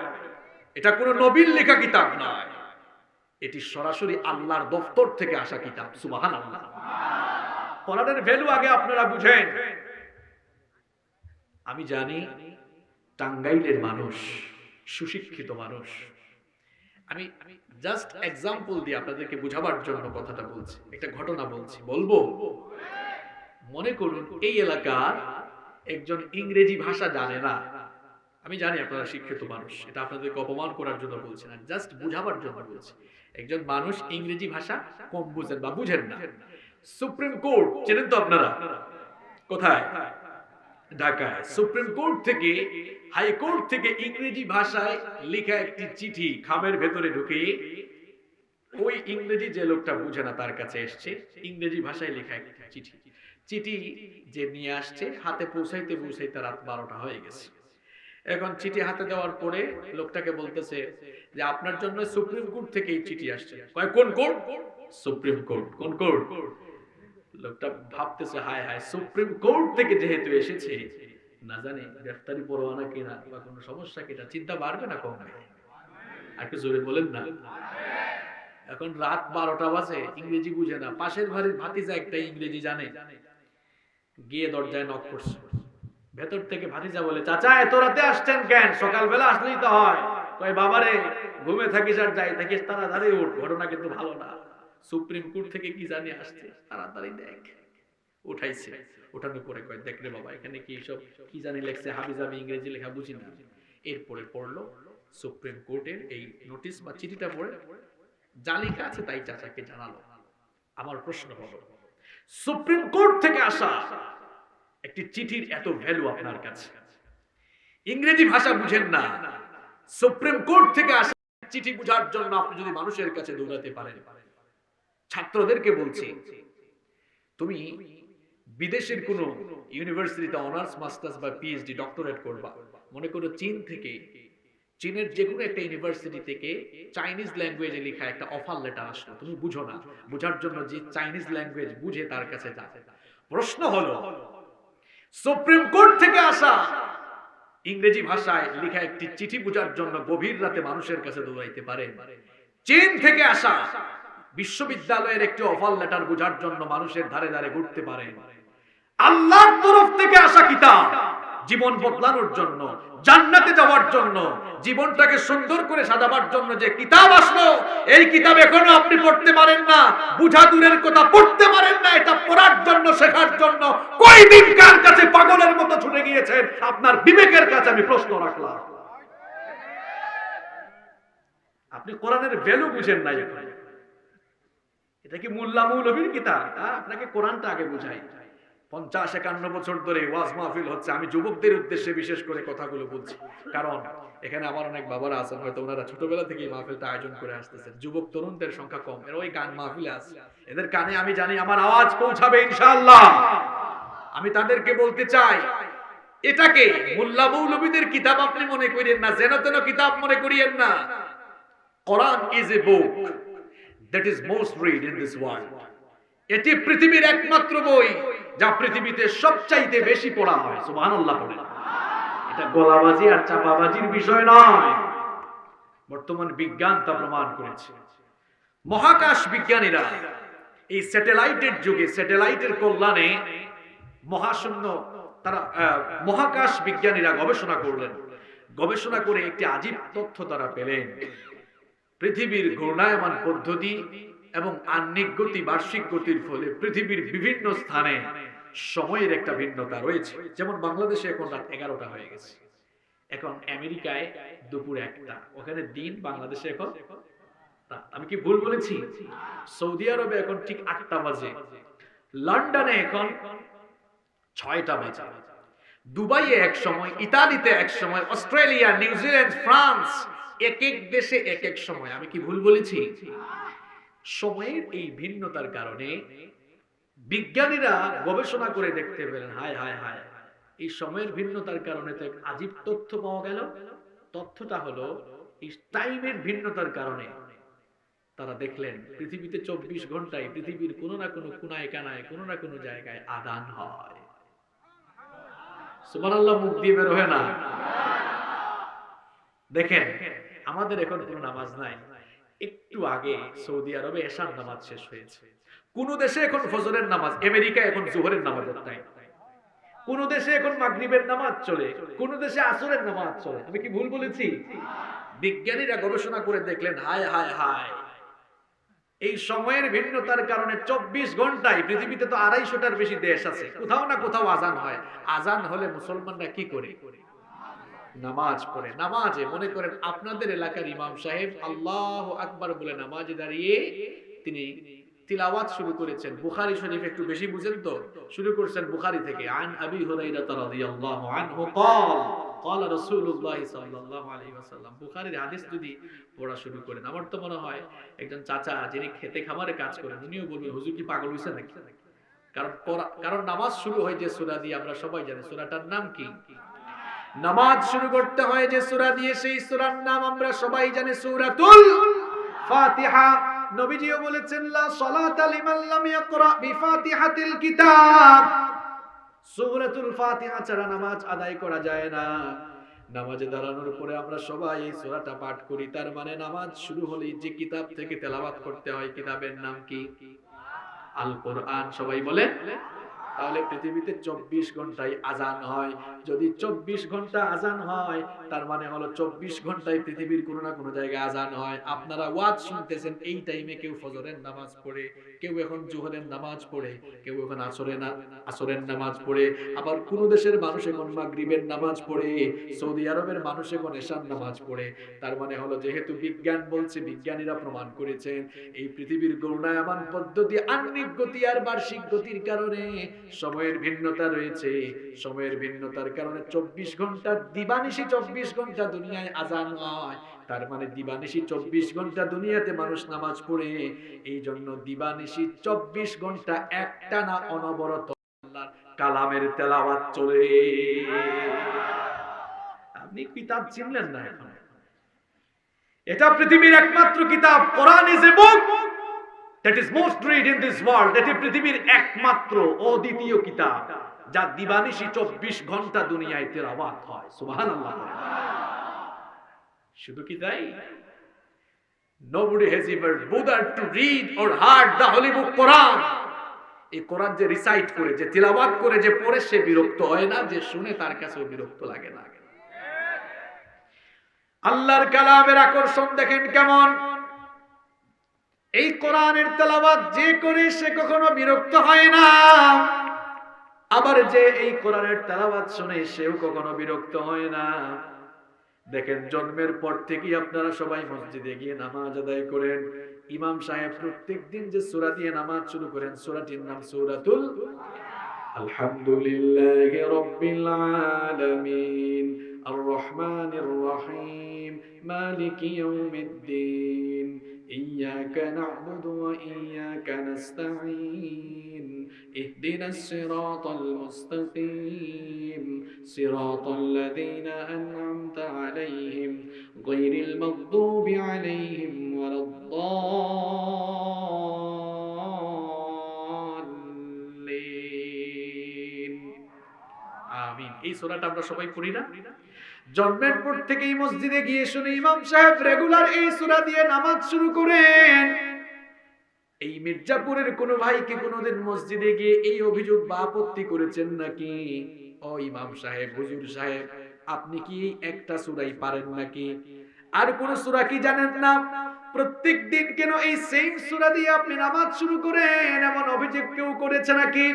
এটা কোনো নবীর লেখা কিতাব নয়। এটি সরাসরি আল্লাহর দফতর থেকে আসা কিতাব। সুবহানাল্লাহ। কোরআনের ভ্যালু আগে আপনারা বুঝেন। আমি জানি টাঙ্গাইলের মানুষ সুশিক্ষিত মানুষ। আমি জাস্ট এক্সাম্পল দিয়ে আপনাদেরকে বোঝাবার জন্য কথাটা বলছি, একটা ঘটনা বলছি, বলবো। মনে করুন এই এলাকার একজন ইংরেজি ভাষা জানে না। আমি জানি আপনারা শিক্ষিত মানুষ, এটা আপনাদেরকে অপমান করার জন্য বলছি না, জাস্ট বুঝাবার জন্য বলছি। একজন মানুষ ইংরেজি ভাষা কম বুঝেন বা বুঝেন না। সুপ্রিম কোর্ট চেনেন তো আপনারা? কোথায়? ঢাকায়। সুপ্রিম কোর্ট থেকে, হাইকোর্ট থেকে ইংরেজি ভাষায় লেখা একটি চিঠি খামের ভেতরে ঢুকে ওই ইংরেজি যে লোকটা বুঝে না তার কাছে এসছে, ইংরেজি ভাষায় লেখা একটি চিঠি। চিঠি যে নিয়ে আসছে, হাতে পৌঁছাইতে পৌঁছাইতে রাত 12টা হয়ে গেছে। এখন চিঠি হাতে দেওয়ার পরে লোকটাকে বলতেছে যে আপনার জন্য সুপ্রিম কোর্ট থেকে এই চিঠি আসছে। কয় কোন কোর্ট? Supreme court. কোন কোর্ট? লোকটা ভাবতেছে হায় হায়, সুপ্রিম কোর্ট থেকে যেহেতু এসেছে, না জানি গ্রেফতারি পরোয়ানা কিনা বা কোনো সমস্যা কিনা, চিন্তা বাড়বে না কমবে? আর একটু জোরে বলেন না। এখন রাত 12টা বাজে, ইংরেজি বুঝে না। পাশের বাড়ির ভাতিজা একটা ইংরেজি জানে, গিয়ে দরজায় নক করছে। ভেতর থেকে ভাতিজা বলে, চাচা এত রাতে আসছেন কেন? সকালবেলা আসলেই তো হয়। কয় বাবারে, ঘুমে থাকিস আর যাই থাকিস, তাড়াতাড়ি উঠ, ঘটনা কিন্তু ভালো না। সুপ্রিম কোর্ট থেকে কি জানি আসছে, তাড়াতাড়ি দেখ। উঠাইছে, ওঠানোর পরে কয় দেখ রে বাবা, এখানে কি সব কি জানি লেখছে, হাবিজাবি ইংরেজি লেখা বুঝি না। এরপরে পড়লো সুপ্রিম কোর্টের এই নোটিশ বা চিঠিটা, পড়ে যা লেখা আছে তাই চাচাকে জানালো। আমার প্রশ্ন হলো, সুপ্রিম কোর্ট থেকে আসা একটি চিঠির এত ভ্যালু আপনার কাছে, ইংরেজি ভাষা বুঝেন না, সুপ্রিম কোর্ট থেকে আসা চিঠি বুঝার জন্য আপনি যদি মানুষের কাছে দৌড়াতে পারেন। ছাত্রদেরকে বলছি, তুমি বিদেশের কোন ইউনিভার্সিটিতে অনার্স, মাস্টার্স বা পিএইচডি, ডক্টরেট করবা। মনে করো চীন থেকে, চীনের যে কোনো একটা ইউনিভার্সিটি থেকে চাইনিজ ল্যাঙ্গুয়েজে লেখা একটা অফার লেটার আসলো, তুমি বুঝো না, বুঝার জন্য যে চাইনিজ ল্যাঙ্গুয়েজ বুঝে তার কাছে যাবে। প্রশ্ন হলো, সুপ্রিম কোর্ট থেকে আসা ইংরেজি ভাষায় লেখা একটি চিঠি বুঝার জন্য গভীর রাতে মানুষের কাছে দৌড়াইতে পারেন? চীন থেকে আসা বিশ্ববিদ্যালয়ের একটি অফার লেটার বোঝার জন্য মানুষের ধারে ধারে ঘুরতে পারেন। আল্লাহর তরফ থেকে আসা কিতাব, জীবন বদলানোর জন্য, জান্নাতে যাওয়ার জন্য, জীবনটাকে সুন্দর করে সাজাবার জন্য যে কিতাব আসলো, এই কিতাব এখনো আপনি পড়তে পারেন না, বুঝা দূরের কথা পড়তে পারেন না। এটা পড়ার জন্য, শেখার জন্য কয়দিন কার কাছে পাগলের মতো ছুটে গিয়েছেন? আপনার বিবেকের কাছে আমি প্রশ্ন রাখলাম। আপনি কোরআনের ভ্যালু বুঝেন না। এটা কি মোল্লা মৌলভীর কিতাব? আপনাকে কোরআনটা আগে বুঝাই। 50-51 বছর ধরে ওয়াজ মাহফিল হচ্ছে। আমি যুবকদের উদ্দেশ্যে বিশেষ করে কথাগুলো বলছি, কারণ এখানে আমার অনেক বাবারা আছেন, হয়তো ওনারা ছোটবেলা থেকে এই মাহফিলটা আয়োজন করে আসতেছেন। যুবক তরুণদের সংখ্যা কম, এরা ওই গান মাহফিলে আছে। এদের কানে আমি জানি আমার আওয়াজ পৌঁছাবে ইনশাআল্লাহ। আমি তাদেরকে বলতে চাই, এটাকে মোল্লা মৌলভীদের কিতাব আপনি মনে করিয়েন না, যেন তেন কিতাব মনে করিয়েন না। Quran is a book that is most read in this world. এটি পৃথিবীর একমাত্র বই যা পৃথিবীতে সবচাইতে বেশি পড়া হয়। সুবহানাল্লাহ বলেন। এটা গলাবাজি আর চাপাবাজির বিষয় নয়, বর্তমান বিজ্ঞান তা প্রমাণ করেছে। মহাকাশ বিজ্ঞানীরা এই স্যাটেলাইটের যুগে, স্যাটেলাইটের কল্যাণে মহাশূন্য, তারা মহাকাশ বিজ্ঞানীরা গবেষণা করলেন। গবেষণা করে একটি আজীব তথ্য তারা পেলেন। পৃথিবীর ঘূর্ণায়মান পদ্ধতি এবং আহ্নিক গতি, বার্ষিক গতির ফলে পৃথিবীর বিভিন্ন স্থানে সময়ের একটা ভিন্নতা রয়েছে। যেমন বাংলাদেশে এখন রাত 11টা হয়ে গেছে, এখন আমেরিকায় দুপুর 1টা, ওখানে দিন, বাংলাদেশে এখন রাত। আমি কি ভুল বলেছি? সৌদি আরবে এখন ঠিক 8টা বাজে, লন্ডনে এখন 6টা বাজে, দুবাইয়ে এক সময়, ইতালিতে এক সময়, অস্ট্রেলিয়া, নিউজিল্যান্ড, ফ্রান্স, এক এক দেশে এক এক সময়। আমি কি ভুল বলেছি? সময়ের এই ভিন্নতার কারণে বিজ্ঞানীরা গবেষণা করে দেখতে পেলেন, হায় হায় হায়, এই সময়ের ভিন্নতার কারণে তো এক আজীব তথ্য পাওয়া গেল। তথ্যটা হলো এই টাইমের ভিন্নতার কারণে তারা দেখলেন পৃথিবীতে 24 ঘন্টায় পৃথিবীর কোনো না কোনো কোনায় কানায়, কোনো না কোনো জায়গায় আযান হয়। সুবহানাল্লাহ, মুখ দিয়ে বের হয় না। দেখেন, আমাদের এখন কোনো নামাজ নাই। একটু আগে সৌদি আরবে এশার নামাজ শেষ হয়েছে। কোন দেশে এখন ফজরের নামাজ, আমেরিকা এখন জোহরের নামাজের টাইম। কোন দেশে এখন মাগরিবের নামাজ চলে, কোন দেশে আসরের নামাজ চলে। আমি কি ভুল বলেছি? বিজ্ঞানীরা গবেষণা করে দেখলেন, হায় হায় হায়, এই সময়ের ভিন্নতার কারণে 24 ঘন্টায়, পৃথিবীতে তো 250টার বেশি দেশ আছে, কোথাও না কোথাও আযান হয়। আযান হলে মুসলমানরা কি করে? নামাজ পড়ে। নামাজে মনে করেন আপনাদের এলাকার ইমাম সাহেব আল্লাহু আকবার বলে নামাজে দাঁড়িয়ে তিনি তিলাওয়াত শুরু করেছেন। বুখারী শরীফ একটু বেশি বুঝেন তো, শুরু করেছেন বুখারী থেকে। আন আবি হুরায়রা রাদিয়াল্লাহু আনহু قال قال رسول الله সাল্লাল্লাহু আলাইহি ওয়াসাল্লাম। বুখারীর হাদিস যদি পড়া শুরু করেন, আমার তো মনে হয় একজন চাচা যিনি খেতে খামারে কাজ করেন, উনিও বলবেন, হুজুর কি পাগল হইছে নাকি? কারণ নামাজ শুরু হয় যে সূরা দিয়ে, আমরা সবাই জানি সূরাটার নাম কি। নামাজ শুরু করতে হয় যে সূরা দিয়ে, সেই সূরার নাম আমরা সবাই জানি, সূরাতুল ফাতিহা। নবীজিও বলেছেন, লা সালাতা লিমান লাম ইয়াকরা বিফাতিহাতিল কিতাব। সূরাতুল ফাতিহা ছাড়া নামাজ আদায় করা যায় না। নামাজে দাঁড়ানোর পরে আমরা সবাই এই সূরাটা পাঠ করি, তার মানে নামাজ শুরু হলেই যে কিতাব থেকে তেলাওয়াত করতে হয়, কিতাবের নাম কি? আল কোরআন। সবাই বলেন। তাহলে পৃথিবীতে 24 ঘন্টায় আযান হয়। যদি 24 ঘন্টা আযান হয়, তার মানে হলো 24 ঘন্টায় পৃথিবীর কোনো না কোনো জায়গায় আযান হয়। আপনারা ওয়াজ শুনতেছেন, এই টাইমে কেউ ফজরের নামাজ পড়ে, কেউ এখন জোহরের নামাজ পড়ে, কেউ এখন আসরের নামাজ পড়ে, আবার কোন দেশের মানুষ এখন মাগরিবের নামাজ পড়ে, সৌদি আরবের মানুষ এখন এশার নামাজ পড়ে। তার মানে হলো, যেহেতু বিজ্ঞান বলছে, বিজ্ঞানীরা প্রমাণ করেছেন, এই পৃথিবীর ঘূর্ণায়মান পদ্ধতি, আহ্নিক গতি আর বার্ষিক গতির কারণে সময়ের ভিন্নতা রয়েছে। সময়ের ভিন্নতার কারণে 24 ঘন্টা, দিবানিশি 24 ঘন্টা দুনিয়ায় আযান হয়। তার মানে দিবানিশি 24 ঘন্টা দুনিয়াতে মানুষ নামাজ পড়ে। এই জন্য দিবানিশি 24 ঘন্টা একটানা অনবরত আল্লাহর কালামের তেলাওয়াত চলে। আপনি কিতাব চিনলেন না এখন? এটা পৃথিবীর একমাত্র কিতাব। Quran is a book that is most read in this world. এটি পৃথিবীর একমাত্র অদ্বিতীয় কিতাব যা দিবানিশি 24 ঘন্টা দুনিয়ায় তেলাওয়াত হয়। সুবহানাল্লাহ। শুধু কি তাই? Nobody has ever bothered to read or heard the holy book Quran. এই কোরআন যে রিসাইট করে, যে তিলাওয়াত করে, যে পড়ে সে বিরক্ত হয় না, যে শুনে তার কাছেও বিরক্ত লাগে না। আল্লাহর কালামের আকর্ষণ দেখেন কেমন। এই কোরআনের তেলাওয়াত যে করে সে কখনো বিরক্ত হয় না, আবার যে এই কোরআনের তেলাওয়াত শুনে সেও কখনো বিরক্ত হয় না। দেখেন জন্মের পর থেকেই আপনারা সবাই মসজিদে গিয়ে নামাজ আদায় করেন। ইমাম সাহেব প্রত্যেকদিন যে সূরা দিয়ে নামাজ শুরু করেন, সূরাটির নাম সূরাতুল আলহামদুলিল্লাহি রাব্বিল আলামিন আর রহমানির রহিম মালিকি ইয়াউমিদ্দিন ইয়্যাকা না'বুদু ওয়া ইয়্যাকা নাস্তাঈন ইহদিনাস সিরাতাল মুস্তাকিম সিরাতাল লাযীনা আন'আমতা আলাইহিম গায়রিল মাগদুবি আলাইহিম ওয়ালাদ-দাল্লিন। আমিন। এই সূরাটা আমরা সবাই পড়ি না? জন্মের পর থেকেই মসজিদে গিয়ে শুনে ইমাম সাহেব রেগুলার এই সূরা দিয়ে নামাজ শুরু করেন। এই মির্জাপুরের কোন ভাইকে কোনদিন মসজিদে গিয়ে এই অভিযোগ বা আপত্তি করেছেন নাকি? ও ইমাম সাহেব, হুজুর সাহেব, আপনি কি একটা সূরাই পারেন নাকি? আর কোন সূরা কি জানেন না? প্রত্যেক দিন কেন এই সেম সূরা দিয়ে আপনি নামাজ শুরু করেন, এমন অভিযোগ কেউ করেছে নাকি?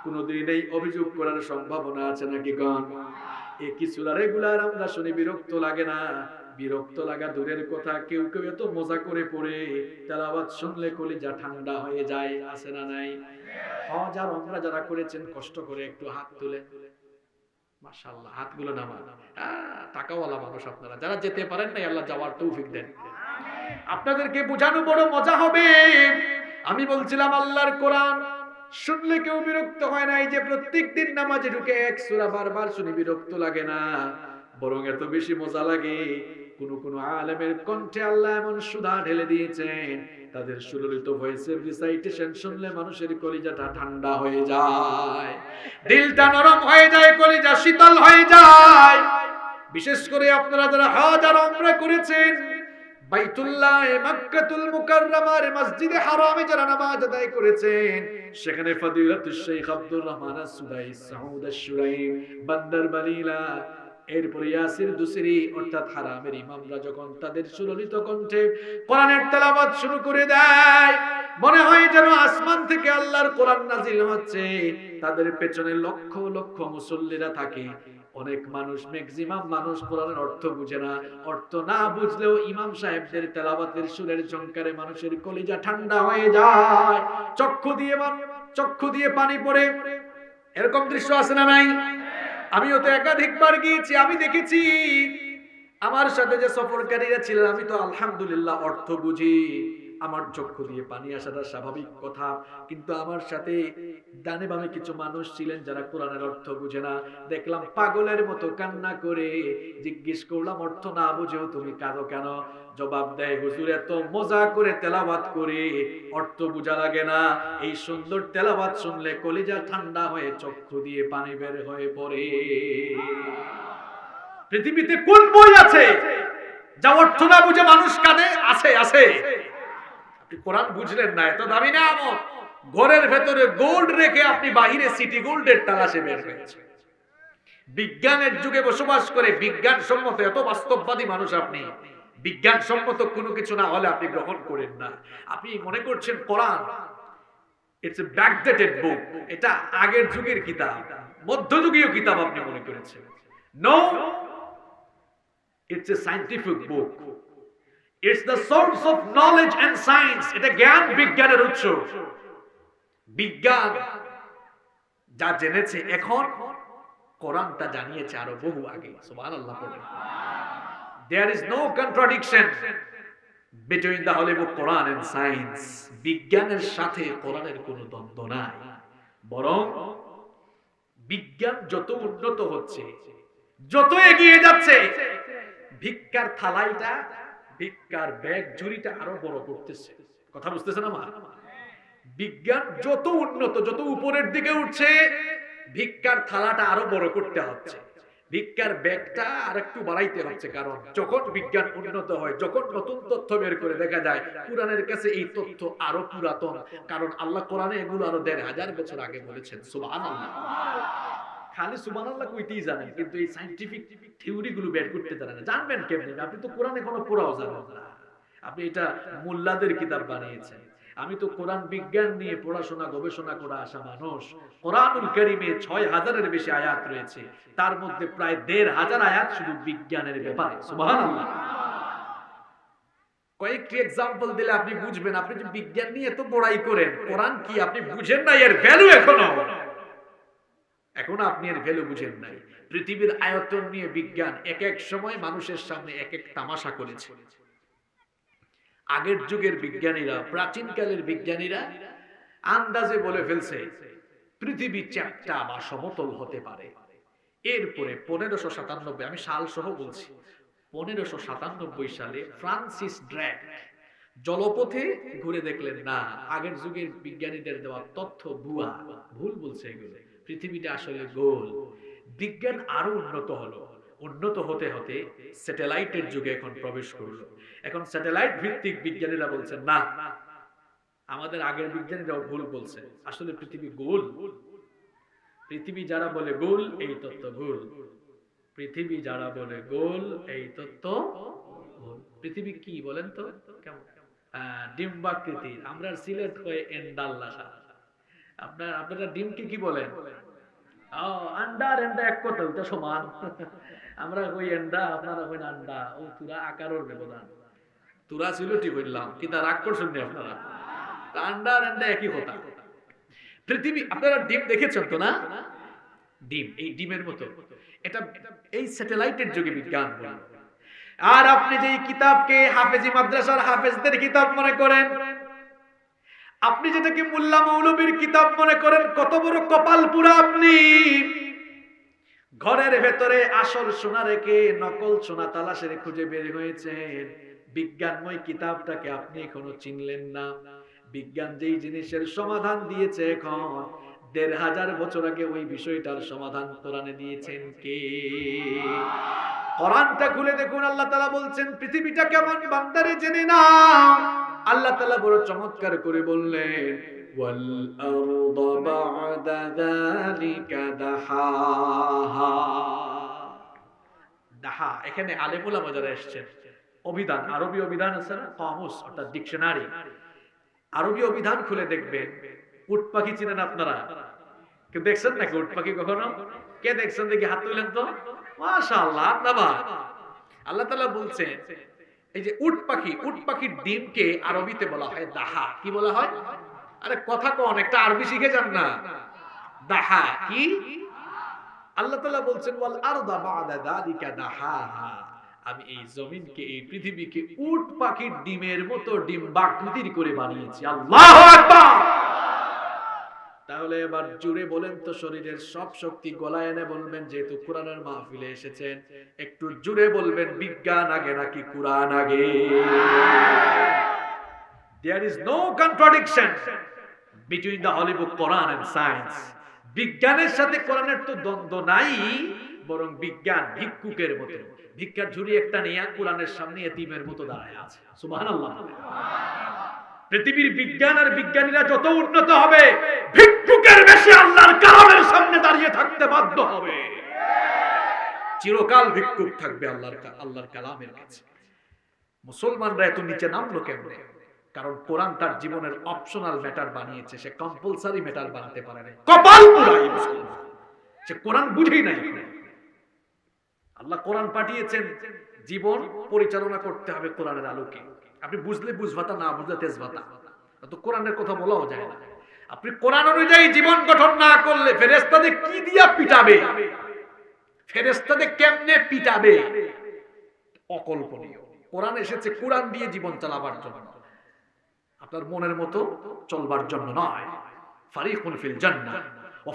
কোনদিন এই অভিযোগ করার সম্ভাবনা আছে নাকি? কোন একই সূরা রেগুলার আমরা শুনে বিরক্ত লাগে না? বিরক্ত লাগা দূরের কথা, কেউ কেউ এত মজা করে পড়ে তেলাওয়াত শুনলে কলিজা ঠান্ডা হয়ে যায়, আছে না নাই? হজ আর উমরা যারা করেছেন কষ্ট করে একটু হাত তুলে, মাশাআল্লাহ, হাতগুলো নামান। টাকাওয়ালা মানুষ আপনারা, যারা যেতে পারেন নাই আল্লাহ যাওয়ার তৌফিক দেন। আপনাদেরকে বোঝানো বড় মজা হবে। আমি বলছিলাম আল্লাহর কোরআন শুনলে কেউ বিরক্ত হয় না। এই যে প্রত্যেকদিন নামাজে ঢুকে এক সূরা বারবার শুনে বিরক্ত লাগে না, বরং এত বেশি মজা লাগে। কোন আলেমের কণ্ঠে আল্লাহ এমন সুধা ঢেলে দিয়েছেন, তাদের সুললিত ভয়েসের রিসাইটেশন শুনলে মানুষের কলিজাটা ঠান্ডা হয়ে যায়, দিলটা নরম হয়ে যায়, কলিজা শীতল হয়ে যায়। বিশেষ করে আপনারা যারা হজ আর উমরা করেছেন, বাইতুল্লাহ মক্কাতুল মুকাররমার মসজিদে হারামে যারা নামাজ আদায় করেছেন, সেখানে ফজিলাতুল শেখ আব্দুর রহমান আস-সুদাইস সাউদ আশ-শুরাইম বান্দারবালিলা, এরপর ইয়াসির দুসরি, অর্থাৎ হারামের ইমামরা যখন তাদের সুললিত কণ্ঠে কোরআনের তেলাওয়াত শুরু করে দেয়, মনে হয় যেন আসমান থেকে আল্লাহর কোরআন নাজিল হচ্ছে। তাদের পেছনে লক্ষ লক্ষ মুসল্লিরা থাকে। অনেক মানুষ, ম্যাক্সিমাম মানুষ কোরআনের অর্থ বুঝে না। অর্থ না বুঝলেও ইমাম সাহেবদের তেলাওয়াতের সুরের ঝংকারে মানুষের কলিজা ঠান্ডা হয়ে যায়, চক্ষু দিয়ে পানি পড়ে। এরকম দৃশ্য আছে না নাই? আমিও তো একাধিকবার গিয়েছি, আমি দেখেছি। আমার সাথে যে সফরকারীরা ছিলেন, আমি তো আলহামদুলিল্লাহ অর্থ বুঝি, আমার চক্ষু দিয়ে পানি আসাটা স্বাভাবিক কথা। কিন্তু আমার সাথে ডানে বামে কিছু মানুষ ছিলেন যারা কোরআনের অর্থ বুঝে না। দেখলাম পাগলের মতো কান্না করে। জিজ্ঞেস করলাম, অর্থ না বুঝেও তুমি কাঁদো কেন? জবাব দেয়, হুজুর এত মজা করে তেলাওয়াত করে অর্থ বুঝা লাগে না, এই সুন্দর তেলাওয়াত শুনলে কলিজা ঠান্ডা হয়ে চক্ষু দিয়ে পানি বের হয়ে পড়ে। পৃথিবীতে কোন বই আছে যা অর্থ না বুঝে মানুষ কাঁদে? আছে, আছে। আপনি কোরআন বুঝলেন না, এত দামি নিয়ামত, ঘরের ভেতরে গোল্ড রেখে আপনি বাহিরে সিটি গোল্ডের তালাশে বের হয়েছে। বিজ্ঞানের যুগে বসবাস করে বিজ্ঞানসম্মত এত বাস্তববাদী মানুষ আপনি, বিজ্ঞানসম্মত কোনো কিছু না হলে আপনি গ্রহণ করেন না। আপনি মনে করছেন কোরআন ইটস এ ব্যাকডেটেড বুক, এটা আগের যুগের কিতাব, মধ্যযুগীয় কিতাব আপনি মনে করেছেন। No, it's a scientific book, it's the source of knowledge and science. এটা জ্ঞান বিজ্ঞানের উৎস। বিজ্ঞান যা জেনেছে এখন, কোরআনটা জানিয়েছে আরো বহু আগে। সুবহানাল্লাহ পড়েন। There is no contradiction between the Holy Book, Quran and science. বিজ্ঞানের সাথে কোরআনের কোনো দ্বন্দ্ব নাই, বরং বিজ্ঞান যত উন্নত হচ্ছে, যত এগিয়ে যাচ্ছে, ভিক্ষার থালাইটা, ভিক্ষার ব্যাগ ঝুড়িটা আরো বড় করতেছে। কথা বুঝতেছেন আমার? বিজ্ঞান যত উন্নত, যত উপরের দিকে উঠছে, ভিক্ষার থালাটা আরো বড় করতে হচ্ছে। ভিক্ষার ব্যাগটা আর একটু বাড়াইতে হচ্ছে, কারণ যখন বিজ্ঞান উন্নত হয়, যখন নতুন তথ্য বের করে দেখা যায় কোরআনের কাছে এই তথ্য আরো পুরাতন, কারণ আল্লাহ কোরআনে এগুলো আরো ১৫০০ বছর আগে বলেছেন। সুবহানাল্লাহ। খালি সুবহানাল্লাহ কইতেই জানেন, কিন্তু এই সায়েন্টিফিক থিওরি গুলো বের করতে জানেন না। জানবেন কেমনে? আপনি তো কোরআনে কোনো পুরাও জানেন না, আপনি এটা মোল্লাদের কিতাব বানিয়েছেন। আমি তো কোরআন বিজ্ঞান নিয়ে পড়াশোনা গবেষণা করে আসা মানুষ। কোরআনুল কারীমে ৬০০০-এর বেশি আয়াত রয়েছে, তার মধ্যে প্রায় ১৫০০ আয়াত শুধু বিজ্ঞানের ব্যাপারে। সুবহানাল্লাহ। কয়েকটি एग्जांपल দিলে আপনি বুঝবেন। আপনি যে বিজ্ঞান নিয়ে এত বড়াই করেন, কোরআন কি আপনি বুঝেন না? এর ভ্যালু এখনো আপনি এর ভ্যালু বুঝেন নাই। পৃথিবীর আয়তন নিয়ে বিজ্ঞান এক এক সময় মানুষের সামনে এক এক তামাশা করেছে। আগের যুগের বিজ্ঞানীরা, প্রাচীনকালের বিজ্ঞানীরা আন্দাজে বলে ফেলছে পৃথিবী চ্যাপ্টা বা সমতল হতে পারে। এরপরে 1597, আমি সাল সহ বলছি, 1597 সালে ফ্রান্সিস ড্রেক জলপথে ঘুরে দেখলেন না, আগের যুগের বিজ্ঞানীদের দেওয়া তথ্য ভুয়া, ভুল বলছে এগুলো, পৃথিবীটা আসলে গোল। বিজ্ঞান আরো উন্নত হলো, উন্নত হতে হতে স্যাটেলাইটের যুগে এখন প্রবেশ করলো। এখন স্যাটেলাইট ভিত্তিক বিজ্ঞানীরা বলছেন না, আমাদের আগের বিজ্ঞানীরাও ভুল বলছে, আসলে পৃথিবী গোল। পৃথিবী যারা বলে গোল, এই তত্ত্ব ভুল। পৃথিবী যারা বলে গোল, এই তত্ত্ব ভুল। পৃথিবী কি বলেন তো? কেমন? ডিম্বাকৃতির। আমরা সিলেট হয়ে এন্ডাল্লাহা। আপনারা ডিমকে কি বলেন? আন্ডার এন্ডা এক কথা, ওটা সমান। আমরা কই এন্ডা, আপনারা কই আন্ডা। ও তুরা আকারের ব্যবধান। তুরা সিলেটি বললাম, কিন্তু রাগ করছেন না আপনারা? আন্ডার এন্ডা একই কথা। পৃথিবী, আপনারা ডিম দেখেছেন তো না? ডিম, এই ডিমের মতো। এটা এই স্যাটেলাইটের যুগে বিজ্ঞান বলে। আর আপনি যে কিতাবকে হাফেজি মাদ্রাসার হাফেজদের কিতাব মনে করেন, আপনি যেটাকে মোল্লা মৌলবীর কিতাব মনে করেন, কত বড় কপাল পুরা আপনি। ঘরের ভেতরে আসল সোনা রেখে নকল সোনা তালাশের খুঁজে বের হয়েছেন। বিজ্ঞানময় কিতাবটাকে আপনি এখনো চিনলেন না। বিজ্ঞান যেই জিনিসের সমাধান দিয়েছে এখন ১৫০০ বছর আগে, ওই বিষয়টার সমাধান কোরআনে দিয়েছেন কে? কোরআনটা খুলে দেখুন, আল্লাহ তাআলা বলছেন পৃথিবীটা কেমন বান্দারে জেনে নাও। আল্লাহ তাআলা বড় চমৎকার করে বললেন, ওয়াল আরদা বা'দা যালিকা দাহাহা। দাহা, এখানে আলেমুল আমা যারা এসেছেন, অভিধান, আরবি অভিধান আছে না, কামুস অর্থাৎ ডিকশনারি, আরবি অভিধান খুলে দেখবেন। উট পাখি চিনেন আপনারা? কেউ দেখছেন নাকি উট পাখি কখনো? কে দেখছেন দেখি হাত তুলেন তো। মাশাআল্লাহ, আপনারা। আল্লাহ তাআলা বলছেন এই যে উট পাখি, উট পাখির ডিমকে আরবিতে বলা হয় দাহা। কি বলা হয়? আরে কথা কোন, একটা আরবি শিখে যান না। দাহা কি? আল্লাহ তাআলা বলছেন ওয়াল আরদা বা'দা যালিকা দাহাহা। আমি এই জমিনকে, এই পৃথিবীকে উট পাখির ডিমের মতো ডিম্বাকৃতির করে বানিয়েছি। আল্লাহু আকবার। তাহলে এবার জোরে বলেন তো, শরীরের সব শক্তি গলায় এনে বলবেন, যেহেতু কোরআনের মাহফিলে এসেছেন, একটু জোরে বলবেন, বিজ্ঞান আগে নাকি কোরআন আগে? There is no contradiction between the holy book Quran and science. বিজ্ঞানের সাথে কোরআনের তো দ্বন্দ্ব নাই, বরং বিজ্ঞান ভিক্ষুকের মতো, ভিক্ষার ঝুড়ি একটা নিয়ে কোরআনের সামনে এতিমের মতো দাঁড়ায় আছে। সুবহানাল্লাহ। পৃথিবীর বিজ্ঞান আর বিজ্ঞানীরা যত উন্নত হবে, ভিক্ষুকের বেশি আল্লাহর কালামের সামনে দাঁড়িয়ে থাকতে বাধ্য হবে। চিরকাল ভিক্ষুক থাকবে আল্লাহর কালামের কাছে। মুসলমানরা এত নিচে নামলো কেমনে? কারণ কোরআন তার জীবনের অপশনাল ম্যাটার বানিয়েছে, সে কম্পালসারি ম্যাটার বানাতে পারে না। কপাল পুরাই মুসলমান, সে কোরআন বুঝেই নাই। আল্লাহ কোরআন পাঠিয়েছেন, জীবন পরিচালনা করতে হবে কোরআনের আলোকে। আপনি বুঝলে বুঝবাতা, না বুঝলে তেজবাতা। তো কোরআনের কথা বলাও যায় না। আপনি কোরআন অনুযায়ী জীবন গঠন না করলে ফেরেশতাদের কি দিয়া পিটাবে, ফেরেশতাদের কেমনে পিটাবে, অকল্পনীয়। কোরআন এসেছে কোরআন দিয়ে জীবন চালাবার জন্য, আপনার মনের মতো চলবার জন্য নয়। ফারিকুন ফিল জান্নাহ ওয়া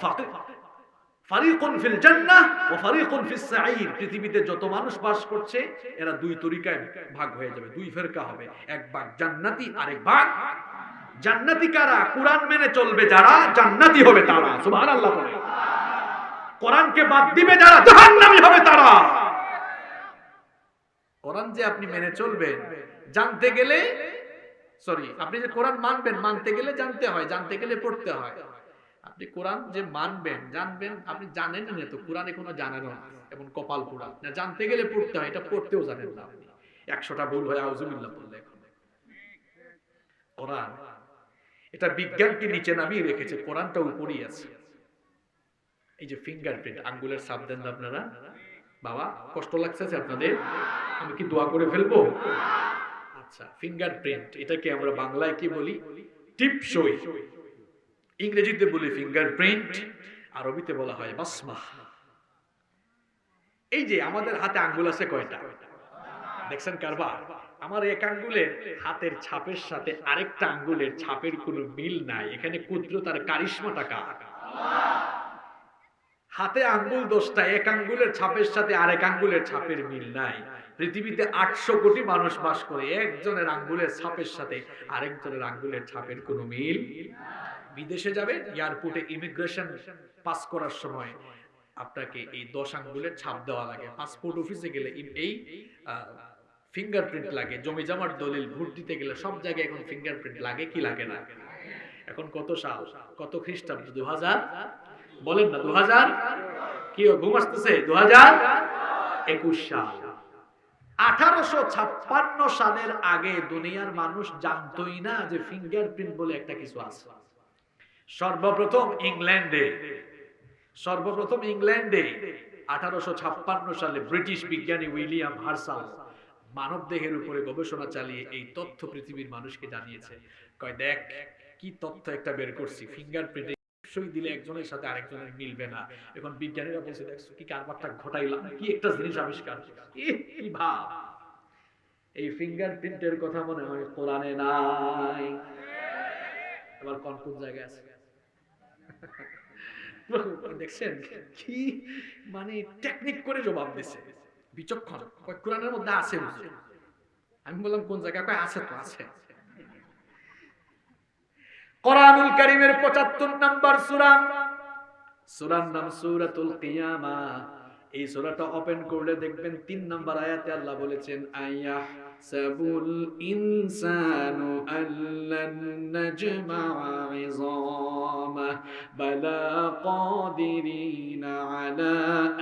ফারিকুন ফিল জান্নাহ ওয়া ফারিকুন ফিস সাঈর। পৃথিবীতে যত মানুষ বাস করছে, এরা দুই তরিকায় ভাগ হয়ে যাবে, দুই ফেরকা হবে। এক ভাগ জান্নাতি, আরেক ভাগ জান্নাতি কারা? কোরআন মেনে চলবে যারা, জান্নাতি হবে তারা। সুবহানাল্লাহ বলে। কোরআনকে বাদ দিবে যারা জাহান্নামী হবে তারা। কোরআন যে আপনি মেনে চলবেন জানতে গেলে, আপনি যে কোরআন মানবেন মানতে গেলে জানতে হয়, জানতে গেলে পড়তে হয়। আপনি কোরআন যে মানবেন জানবেন, আপনি জানেন না তো কোরআনে কোনো জানেন না, এবং কপাল পোড়া না, জানতে গেলে পড়তে হয়, এটা পড়তেও জানেন না আপনি। 100টা ভুল হয় আউযুবিল্লাহ বললে। এখন কোরআন এটা বিজ্ঞানকে নিচে নামিয়ে রেখেছে, কোরআনটা উপরেই আছে। এই যে ফিঙ্গারপ্রিন্ট, আঙ্গুলের ছাপ দেন না আপনারা, বাবা কষ্ট লাগছে আপনাদের, আমি কি দোয়া করে ফেলবো? আচ্ছা, ফিঙ্গারপ্রিন্ট এটাকে আমরা বাংলায় কি বলি? টিপসই। ইংরেজিতে বলি ফিঙ্গারপ্রিন্ট, আরবিতে বলা হয় বাসমা। এই যে আমাদের হাতে আঙ্গুল আছে কয়টা দেখছেন কারবার? আমার এক আঙ্গুলের হাতের ছাপের সাথে আরেকটা আঙ্গুলের ছাপের কোনো মিল নাই। এখানে কুদরত আর কারিশমাটা কার? হাতে আঙ্গুল 10টা, এক আঙ্গুলের ছাপের সাথে আরেক আঙ্গুলের ছাপের মিল নাই। পৃথিবীতে 800 কোটি মানুষ বাস করে, একজনের আঙ্গুলের ছাপের সাথে আরেকজনের আঙ্গুলের ছাপের কোনো মিল। বিদেশে যাবেন, এয়ারপোর্টে ইমিগ্রেশন পাস করার সময় আপনাকে এই 10 আঙ্গুলের ছাপ দেওয়া লাগে। পাসপোর্ট অফিসে গেলে এই ফিঙ্গারপ্রিন্ট লাগে। জমি জমার দলিল, ভোট দিতে গেলে সব জায়গায় এখন ফিঙ্গারপ্রিন্ট লাগে কি লাগে না? এখন কত সাল, কত খ্রিস্টাব্দ? 2000 বলেন না, 2000 কি ঘুম আসতেছে? 2021 সাল। 1856 সালের আগে দুনিয়ার মানুষ জানতোই না যে ফিঙ্গারপ্রিন্ট বলে একটা কিছু আছে। সর্বপ্রথম ইংল্যান্ডে 1856 সালে ব্রিটিশ বিজ্ঞানী উইলিয়াম হার্সাল মানব দেহের উপরে গবেষণা চালিয়ে এই তথ্য পৃথিবীর মানুষকে জানিয়েছে। কয় দেখ কি তথ্য একটা বের করছি, ফিঙ্গারপ্রিন্ট সই দিলে একজনের সাথে আরেকজনের মিলবে না। এখন বিজ্ঞানীরা বলছে দেখছো কি কারবারটা ঘটাইলাম, কি একটা জিনিস আবিষ্কার, কি ভাব। এই ফিঙ্গারপ্রিন্টের কথা মনে হয় কোরআনে নাই। এবার কোন কোন জায়গায় আছে দেখছেন? কি মানে টেকনিক করে জবাব দিছে, বিচক্ষণ। কোরআনের মধ্যে আছে। আমি বললাম কোন জায়গায়? কয় আছে তো, আছে। কোরআনুল কারীমের 75 নম্বর সূরা, সূরার নাম সূরাতুল কিয়ামা। এই সূরাটা ওপেন করলে দেখবেন 3 নম্বর আয়াতে আল্লাহ বলেছেন, আয়াহসাবুল ইনসানু আল্লান নাজমা'a 'ইযামা বালা কাদিরিনা আলা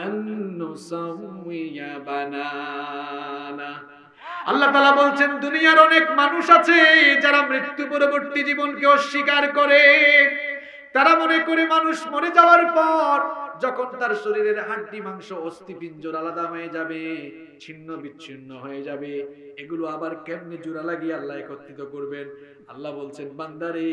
আন নুসাউইয়া বানানা। আল্লাহ তাআলা বলছেন দুনিয়ার অনেক মানুষ আছে যারা মৃত্যু পরবর্তী জীবনকে অস্বীকার করে। তারা মনে করে মানুষ মরে যাওয়ার পর যখন তার শরীরের হাড্ডি মাংস অস্থি পিঞ্জর আলাদা হয়ে যাবে, ছিন্ন বিচ্ছিন্ন হয়ে যাবে, এগুলো আবার কেমনে জোড়া লাগিয়ে আল্লাহ একত্রিত করবেন। আল্লাহ বলছেন বান্দারে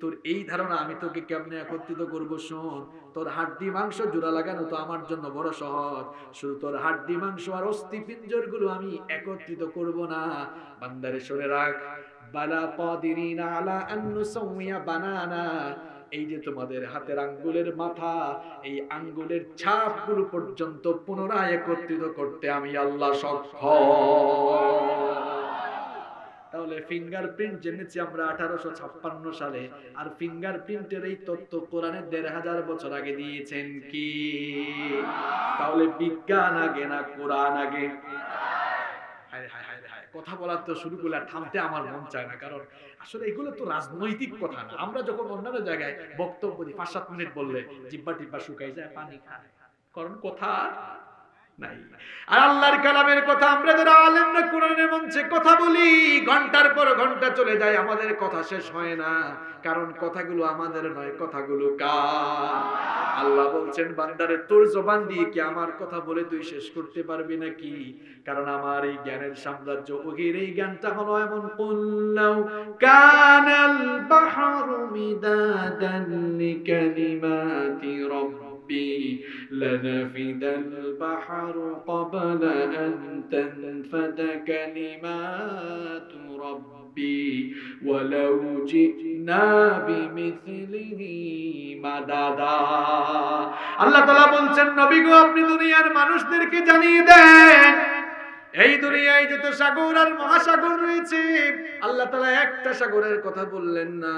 তোর এই ধারণা আমি তোকে কেমনে একত্রিত করব, শোন, তোর হাড্ডি মাংস জোড়া লাগানো তো আমার জন্য বড় সহজ। শুধু তোর হাড্ডি মাংস আর অস্থি পিঞ্জর গুলো আমি একত্রিত করব না। বান্দারে শুনে রাখ, বালা কাদিরিনা আলা আন নুসাউইয়া বানানা। এই যে তোমাদের হাতের আঙ্গুলের মাথা, এই আঙ্গুলের ছাপগুলো পর্যন্ত পুনরায় একত্রিত করতে আমি আল্লাহ সক্ষম। তাহলে ফিঙ্গারপ্রিন্ট জেনেছি আমরা 1856 সালে, আর ফিঙ্গারপ্রিন্টের এই তথ্য কোরআনে 1500 বছর আগে দিয়েছেন কি? তাহলে বিজ্ঞান আগে না কোরআন আগে? কথা বলার তো শুরু করলে থামতে আমার মন চায় না, কারণ আসলে এগুলো তো রাজনৈতিক কথা না। আমরা যখন অন্যান্য জায়গায় বক্তব্য দিই 5-7 মিনিট বললে জিব্বা টিব্বা শুকাই যায়, পানি খায়, কারণ কথা নাই। আর আল্লাহর কালামের কথা আমরা যারা আলেমরা কোরআনের মঞ্চে কথা বলি, ঘন্টার পর ঘন্টা চলে যায়, আমাদের কথা শেষ হয় না, কারণ কথাগুলো আমাদের নয়, কথাগুলো কার? আল্লাহ বলছেন বান্দারে তোর জবান দিয়ে কি আমার কথা বলে তুই শেষ করতে পারবি নাকি? কারণ আমার এই জ্ঞানের সাম্রাজ্য, ওহির এই জ্ঞানটা হলো এমন, কুল্লাউ কানাল বাহরু মিদাদান লিকালিমাতি রাব্বি লানাফিদাল বাহরু ক্বাবলা আন তানফাদা কালিমাতু রাব্বি ওয়ালাউ জিনা বিমিসলিহি মাদাদা। আল্লাহ তাআলা বলছেন নবী গো আপনি দুনিয়ার মানুষদেরকে জানিয়ে দেন, এই দুনিয়ায় যত সাগর আর মহাসাগর রয়েছে, আল্লাহ তাআলা একটা সাগরের কথা বললেন না।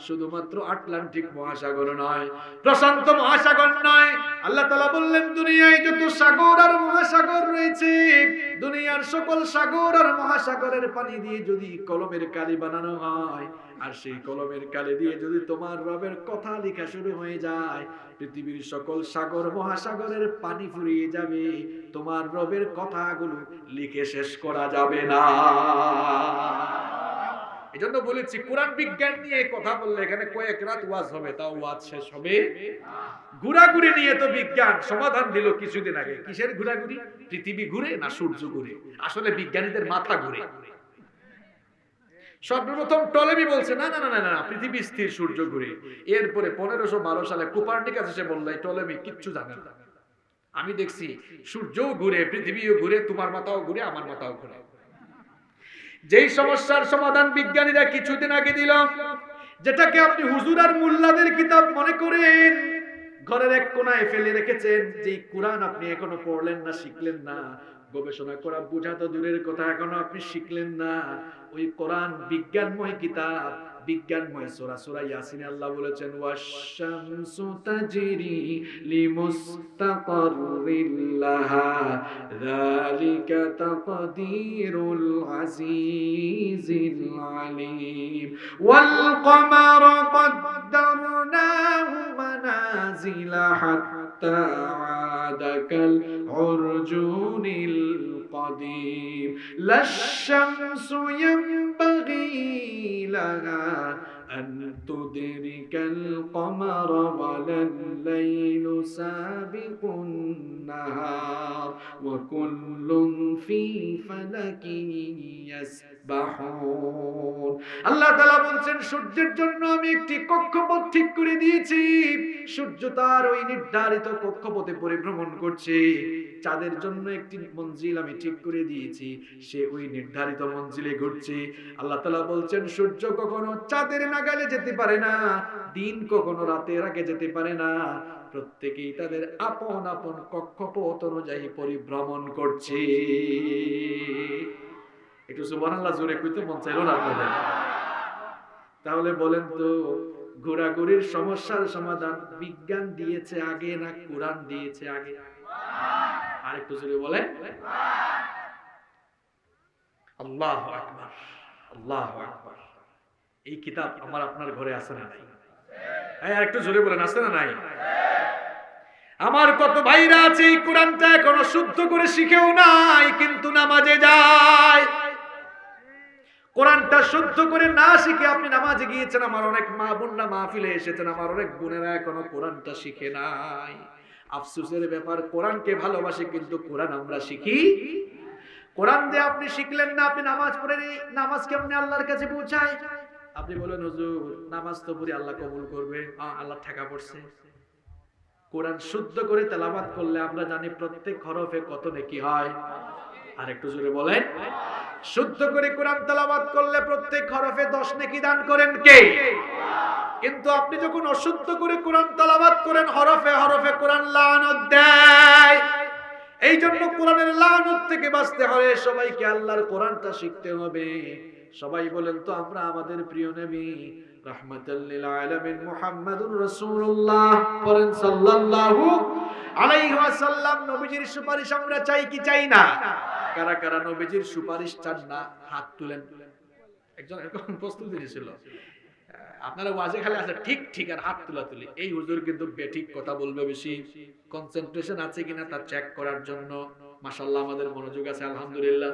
শুধুমাত্র আটলান্টিক মহাসাগর নয়, প্রশান্ত মহাসাগর নয়, আল্লাহ তাআলা বললেন দুনিয়ায় যত সাগর আর মহাসাগর রয়েছে, দুনিয়ার সকল সাগর আর মহাসাগরের পানি দিয়ে যদি কলমের কালি বানানো হয়, আর সেই কলমের কালি দিয়ে যদি তোমার রবের কথা লেখা শুরু হয়ে যায়, পৃথিবীর সকল সাগর মহাসাগরের পানি ফুরিয়ে যাবে, তোমার রবের কথাগুলো লিখে শেষ করা যাবে না। এজন্য বলেছি কোরআন বিজ্ঞান নিয়ে কথা বললে এখানে কয়েক রাত ওয়াজ হবে, তাও ওয়াজ শেষ হবে। ঘোরাঘুরি নিয়ে তো বিজ্ঞান সমাধান দিল কিছুদিন আগে। কিসের ঘোরাঘুরি? পৃথিবী ঘুরে না সূর্য ঘুরে? আসলে বিজ্ঞানীদের মাথা ঘুরে। সর্বপ্রথম টলেমি বলছে না না না না না, পৃথিবী স্থির, সূর্য ঘুরে। এরপরে 1512 সালে কোপার্নিকাস এসে বলল এই টলেমি কিচ্ছু জানে না, আমি দেখছি সূর্যও ঘুরে, পৃথিবীও ঘুরে, তোমার মাথাও ঘুরে, আমার মাথাও ঘুরে। যেই সমস্যার সমাধান বিজ্ঞানীরা কিছুদিন আগে দিল, যেটাকে আপনি হুজুর আর মুল্লাদের কিতাব মনে করেন, ঘরের এক কোনায় ফেলে রেখেছেন, যেই কোরআন আপনি এখনো পড়লেন না, শিখলেন না, গবেষণা করা বোঝা তো দূরের কথা, এখনো আপনি শিখলেন না, ওই কোরআন বিজ্ঞানময় কিতাব, বিজ্ঞানময় সূরা সূরা ইয়াসিনে আল্লাহ বলেছেন ওয়াশ-শামসু তাজরি লিমুস্তাকাররিল লাহা যালিকা তাকদীরুল আজিজিল আলীম ওয়াল কমারা কদ্দারনাহু মানাজিলা হাত্তা আদাকাল উরজুনিল قديم لا الشمس ينبغي لها أن تدرك القمر ولا الليل سابق النهار وكل في فلك يسبحون আল্লাহ তাআলা বলছেন সূর্যের জন্য আমি একটি কক্ষপথ ঠিক করে দিয়েছি, সূর্য তার ওই নির্ধারিত কক্ষপথে পরিভ্রমণ করছে। চাঁদের জন্য একটি মঞ্জিল আমি ঠিক করে দিয়েছি, সে ওই নির্ধারিত মঞ্জিলে ঘুরছে। আল্লাহ তাআলা বলছেন সূর্য কখনো চাঁদের নাগালে যেতে পারে না, দিন কখনো রাতের আগে যেতে পারে না, প্রত্যেকেই তাদের আপন আপন কক্ষপথ অনুযায়ী পরিভ্রমণ করছে। একটু সুবহানাল্লাহ জোরে কইতে মন চাইলো না আপনাদের? তাহলে বলেন তো ঘোরাঘুরির সমস্যার সমাধান বিজ্ঞান দিয়েছে আগে না কোরআন দিয়েছে আগে? আরেকটু জোরে বলেন আল্লাহু আকবার, আল্লাহু আকবার। এই কিতাব আমার আপনার ঘরে আছে না নাই? হ্যাঁ, আরেকটু জোরে বলেন আছে না নাই? আমার কত ভাইরা আছে এই কোরআনটা এখনো শুদ্ধ করে শিখেও নাই, কিন্তু নামাজে যায়। কোরআনটা শুদ্ধ করে না শিখে আপনি নামাজে গিয়েছেন। আমার অনেক মা বোনরা মাহফিলে এসেছেন, আমার অনেক বোনেরা এখনো কোরআনটা শিখে নাই। আফসোসের ব্যাপার, কোরআনকে ভালোবাসি কিন্তু কোরআন আমরা শিখি। কোরআন দিয়ে আপনি শিখলেন না, আপনি নামাজ পড়ে নেই, নামাজ কেমনে আল্লাহর কাছে পৌঁছায়? আপনি বলেন হুজুর নামাজ তো পড়ি আল্লাহ কবুল করবে, আল্লাহ ঠেকা পড়ছে। কোরআন শুদ্ধ করে তেলাওয়াত করলে আমরা জানি প্রত্যেক হরফে কত নেকি হয়। আর একটু জোরে বলেন শুদ্ধ করে কোরআন তেলাওয়াত করলে প্রত্যেক হরফে 10 নেকি দান করেন কে? কিন্তু আপনি যখন অশুদ্ধ করে কোরআন তেলাওয়াত করেন, হরফে হরফে কোরআন লানত দেয়। এই জন্য কোরআনের লানত থেকে বাঁচতে হলে সবাইকে আল্লাহর কোরআনটা শিখতে হবে। সবাই বলেন তো আমরা আমাদের প্রিয় নবী রাহমাতাল লিল আলামিন মুহাম্মাদুর রাসূলুল্লাহ বলেন সাল্লাল্লাহু আলাইহি ওয়াসাল্লাম, নবীজির সুপারিশ আমরা চাই কি চাই না? কারা কারা নবীজির সুপারিশ চান না হাত তুলেন। একজন এরকম প্রস্তুতি দিয়েছিল, আপনারা ওয়াজে খালি আছে ঠিক ঠিক আর হাত তোলা তুলি। এই হুজুর কিন্তু বেঠিক কথা বলবে বেশি, কনসেন্ট্রেশন আছে কিনা তা চেক করার জন্য মাশাআল্লাহ আমাদের মনোযোগ আছে আলহামদুলিল্লাহ।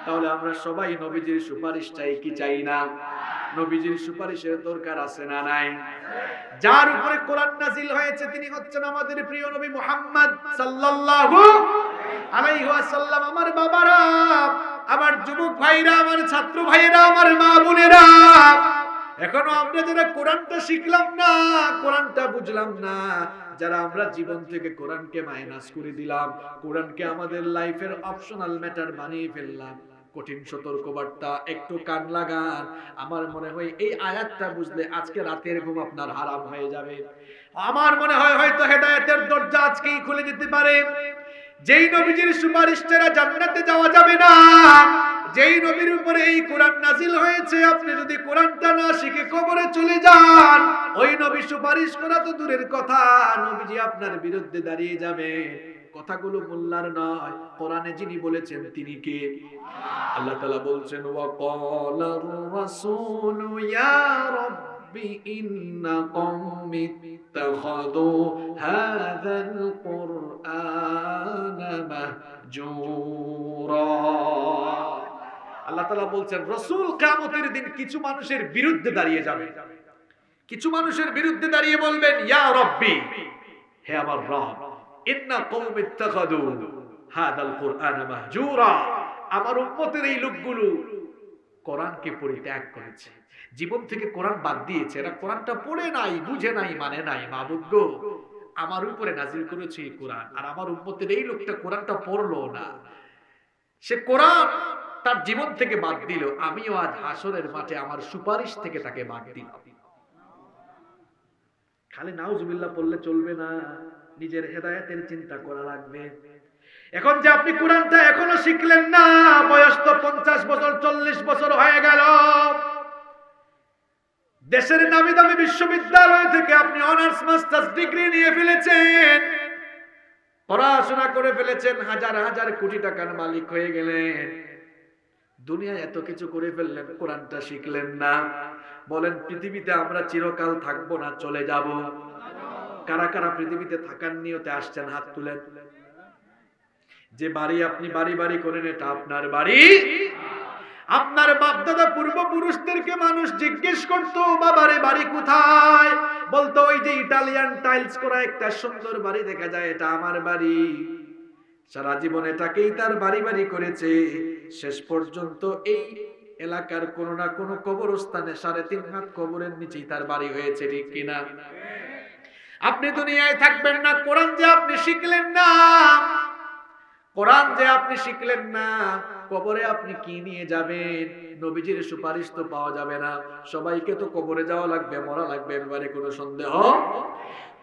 তাহলে আমরা সবাই নবীজির সুপারিশ চাই কি চাই না? নবীজির সুপারিশের দরকার আছে না নাই? যার উপরে কোরআন নাযিল হয়েছে তিনি হচ্ছেন আমাদের প্রিয় নবী মুহাম্মদ সাল্লাল্লাহু আলাইহি ওয়াসাল্লাম। আমার বাবারা, আমার যুবক ভাইরা, আমার ছাত্র ভাইরা, আমার মা বোনেরা, এখনো আমরা যারা কোরআনটা শিখলাম না, কোরআনটা বুঝলাম না, যারা আমরা জীবন থেকে কোরআনকে মাইনাস করে দিলাম, কোরআনকে আমাদের লাইফের অপশনাল ম্যাটার বানিয়ে ফেললাম, কঠিন সতর্কবার্তা একটু কান লাগান। আমার মনে হয় এই আয়াতটা বুঝলে আজকে রাতের ঘুম আপনার হারাম হয়ে যাবে। আমার মনে হয় হয়তো হেদায়েতের দরজা আজকেই খুলে যেতে পারে। যেই নবীজির সুপারিশ ছাড়া জান্নাতে যাওয়া যাবে না, যেই নবীর উপরে এই কোরআন নাজিল হয়েছে, আপনি যদি কোরআনটা না শিখে কবরে চলে যান, ওই নবী সুপারিশ করা তো দূরের কথা, নবীজি আপনার বিরুদ্ধে দাঁড়িয়ে যাবে। কথাগুলো মোল্লার নয়, কোরআনে যিনি বলেছেন তিনি কে? আল্লাহ তাআলা বলছেন ওয়াকালার রাসূলু ইয়া রাব্বি ইন্না কওমি ইত্তাখাযু হাযাল কুরআনা মাহজুরা। আল্লাহ তাআলা বলছেন রাসূল কিয়ামতের দিন কিছু মানুষের বিরুদ্ধে দাঁড়িয়ে যাবে, কিছু মানুষের বিরুদ্ধে দাঁড়িয়ে বলবেন ইয়া রাব্বি, হে আমার রব, ইন্না কওমি ইত্তাখাযু হাযাল কুরআনা মাহজুরা, আমার উম্মতের এই লোকগুলো কোরআনকে পরিত্যাগ করেছে, জীবন থেকে কোরআন বাদ দিয়েছে, এরা কোরআনটা পড়ে নাই, বুঝে নাই, মানে নাই। মাবুদ গো, আমার উপরে নাজিল করেছে এই কোরআন, আর আমার উম্মতের এই লোকটা কোরআনটা পড়লো না, সে কোরআন তার জীবন থেকে বাদ দিল, আমিও আজ হাসরের মাঠে আমার সুপারিশ থেকে তাকে বাদ দিলাম। খালি নাউজুবিল্লাহ পড়লে চলবে না, নিজের হেদায়েতের চিন্তা করা লাগবে। এখন যে আপনি কোরআনটা এখনো শিখলেন না, বয়স তো 50 বছর 40 বছর হয়ে গেল, দেশের নামি দামি বিশ্ববিদ্যালয় থেকে আপনি অনার্স মাস্টার্স ডিগ্রি নিয়ে ফেলেছেন, পড়াশোনা করে ফেলেছেন, হাজার হাজার কোটি টাকার মালিক হয়ে গেলেন, দুনিয়ায় এত কিছু করে ফেললেন, কোরআনটা শিখলেন না। বলেন পৃথিবীতে আমরা চিরকাল থাকবো না, চলে যাব? কারা কারা পৃথিবীতে থাকার নিয়তে আসছেন হাত তুলেন। যে বাড়ি আপনি বাড়ি বাড়ি করেন, এটা আপনার বাড়ি। আপনার বাপদাদা পূর্বপুরুষদেরকে মানুষ জিজ্ঞেস করতো বাবারে বাড়ি কোথায়, বলতো ওই যে ইটালিয়ান টাইলস করা একটা সুন্দর বাড়ি দেখা যায়, এটা আমার বাড়ি। সারা জীবন এটাকেই তার বাড়ি বাড়ি করেছে, শেষ পর্যন্ত এই এলাকার কোনো না কোনো কবরস্থানে 3.5 হাত কবরের নিচেই তার বাড়ি হয়েছে, ঠিক কিনা? আপনি দুনিয়ায় থাকবেন না, কোরআন যে আপনি শিখলেন না, কোরআন যে আপনি শিখলেন না, কবরে আপনি কি নিয়ে যাবেন? নবীজির সুপারিশ তো পাওয়া যাবে না, সবাইকে তো কবরে যাওয়া লাগবে, মরা লাগবে, এবারে কোনো সন্দেহ?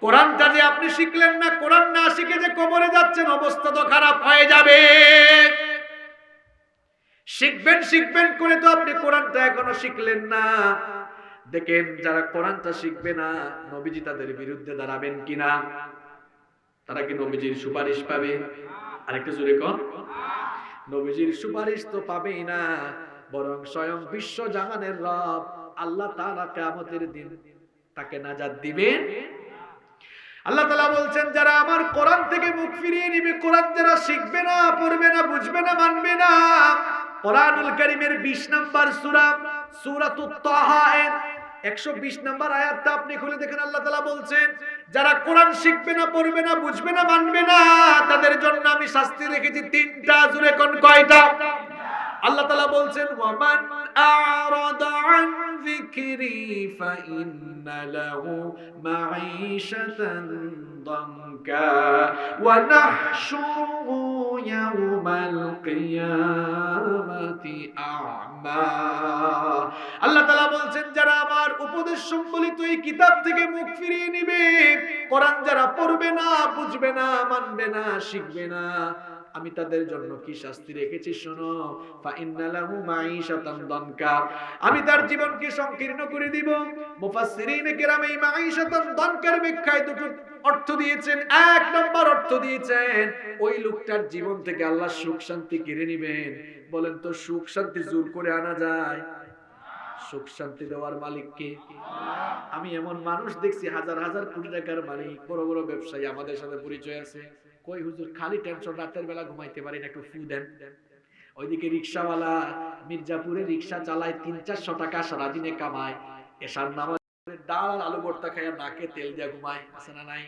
কোরআনটা যে আপনি শিখলেন না, কোরআন না শিখে যে কবরে যাচ্ছেন, অবস্থা তো খারাপ হয়ে যাবে। শিখবেন শিখবেন করে তো আপনি কোরআনটা এখনো শিখলেন না। দেখেন যারা কোরআনটা শিখবে না, নবীজি তাদের বিরুদ্ধে দাঁড়াবেন কিনা? তারা কি নবীজির সুপারিশ পাবে? আরেকটু জোরে কোন? নবীজির সুপারিশ তো পাবেই না, বরং স্বয়ং বিশ্ব জাহানের রব আল্লাহ তাআলা কিয়ামতের দিন তাকে নাজাত দিবেন। আল্লাহ তাআলা বলছেন যারা আমার কোরআন থেকে মুখ ফিরিয়ে নিবে, কোরআন যারা শিখবে না, পড়বে না, বুঝবে না, মানবে না, কোরআনুল কারীমের 20 নম্বর সূরা সূরাতুত তাহা 120 নম্বর আয়াতটা আপনি খুলে দেখেন, আল্লাহ তাআলা বলছেন যারা কোরআন শিখবে না, পড়বে না, বুঝবে না, মানবে না, তাদের জন্য আমি শাস্তি রেখেছি 3টা। জোরে কোন কয়টা? আল্লাহ তাআলা বলছেন ওয়ামান আ'রাদা আন যিকরি ফাইন্না লাহু মাঈশাতান দানকা ওয়া নাহশুরুহু ইয়াওমাল কিয়ামাতি আ'মা। আল্লাহ তাআলা বলছেন যারা আমার উপদেশ সম্বলিত এই কিতাব থেকে মুখ ফিরিয়ে নিবে, কোরআন যারা পড়বে না, বুঝবে না, মানবে না, শিখবে না, আমি তাদের জন্য কি শাস্তি রেখেছি শোনো, ফাইন্নালাহু মাঈশাতান দানকা, আমি তার জীবনকে সংকীর্ণ করে দিব। মুফাসসিরিনে কেরাম এই মাঈশাতান দানকার ব্যাখ্যায় দুটো অর্থ দিয়েছেন। 1 নম্বর অর্থ দিয়েছেন ওই লোকটার জীবন থেকে আল্লাহ সুখ শান্তি কেড়ে নেবেন। বলেন তো সুখ শান্তি জোর করে আনা যায়? সুখ শান্তি দেওয়ার মালিক কে? আমি এমন মানুষ দেখছি হাজার হাজার কোটি টাকার মালিক, বড় বড় ব্যবসায়ী, আমাদের সাথে পরিচয় আছে, কই হুজুর খালি টেনশন, রাতের বেলা ঘুমাইতে পারি না, একটু ফু দেন। ওইদিকে রিকশাওয়ালা মির্জাপুরে রিকশা চালায়, 300-400 টাকা সারাদিনে কামায়, এশার নামাজ ডাল আলু ভর্তা খায়, নাকে তেল দিয়ে ঘুমায়, আছে না নাই?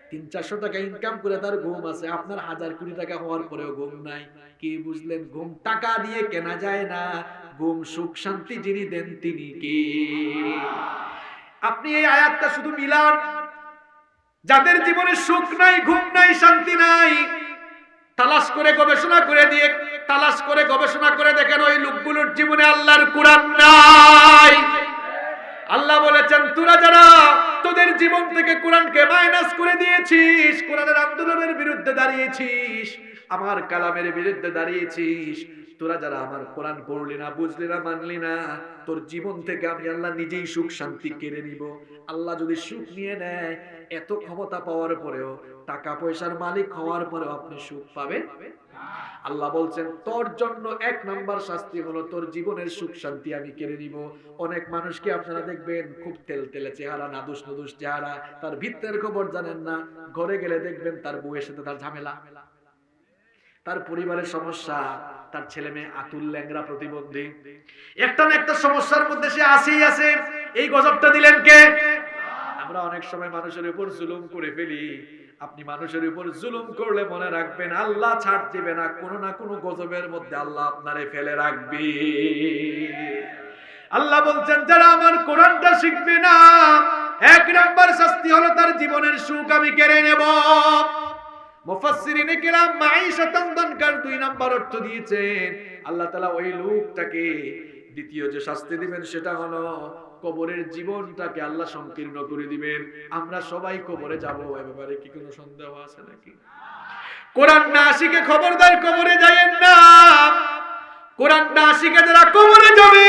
300-400 টাকা ইনকাম করে তার ঘুম আছে, আপনার হাজার কোটি টাকা হওয়ার পরেও ঘুম নাই। কি বুঝলেন? ঘুম টাকা দিয়ে কেনা যায় না, ঘুম সুখ শান্তি যিনি দেন তিনি কে? আপনি এই আয়াতটা শুধু মিলান, যাদের জীবনে সুখ নাই, ঘুম নাই, শান্তি নাই, তালাশ করে গবেষণা করে দিয়ে তালাশ করে গবেষণা করে দেখেন ওই লোকগুলোর জীবনে আল্লাহর কোরআন নাই। আল্লাহ বলেছেন তোরা যারা তোদের জীবন থেকে কোরআনকে মাইনাস করে দিয়েছিস, কোরআনের আন্দোলনের বিরুদ্ধে বিরুদ্ধে দাঁড়িয়েছিস, আমার কালামের বিরুদ্ধে দাঁড়িয়েছিস, তোরা যারা আমার কোরআন পড়লি না, বুঝলি না, মানলি না, তোর জীবন থেকে আমি আল্লাহ নিজেই সুখ শান্তি কেড়ে নিব। আল্লাহ যদি সুখ নিয়ে নেয়, এত ক্ষমতা পাওয়ার পরেও, টাকা পয়সার মালিক হওয়ার পরেও আপনি সুখ পাবেন? আল্লাহ বলছেন তোর জন্য 1 নাম্বার শাস্তি হলো তোর জীবনের সুখ শান্তি আমি কেড়ে নিব। অনেক মানুষকে আপনারা দেখবেন খুব তেলতেলে চেহারা, নাদুস নুদুস চেহারা, তার ভিতরের খবর জানেন না, ঘরে গেলে দেখবেন তার বউয়ের সাথে তার ঝামেলা, তার পরিবারের সমস্যা, তার ছেলে মেয়ে আতুল ল্যাংরা প্রতিবন্ধী, একটা না একটা সমস্যার মধ্যে সে আসেই আছে। এই গজবটা দিলেন কে? আমরা অনেক সময় মানুষের উপর জুলুম করে ফেলি। আপনি মানুষের উপর জুলুম করলে মনে রাখবেন আল্লাহ ছাড় দিবে না, কোনো না কোনো গজবের মধ্যে আল্লাহ আপনারে ফেলে রাখবে। আল্লাহ বলছেন যারা আমার কোরআনটা শিখবে না, 1 নাম্বার শাস্তি হলো তার জীবনের সুখ আমি কেড়ে নেব। মুফাসসিরিনে কিরাম মাঈশাতান দানকার 2 নাম্বার অর্থ দিয়েছেন। আল্লাহ তাআলা ওই লোকটাকে দ্বিতীয় যে শাস্তি দিবেন সেটা হলো কবরের জীবনটাকে আল্লাহ সংকীর্ণ করে দিবেন। আমরা সবাই কবরে যাব, এ ব্যাপারে কি কোনো সন্দেহ আছে নাকি? কোরআন না শিখে খবরদার কবরে যাবেন না। কোরআন না শিখে যারা কবরে যাবে,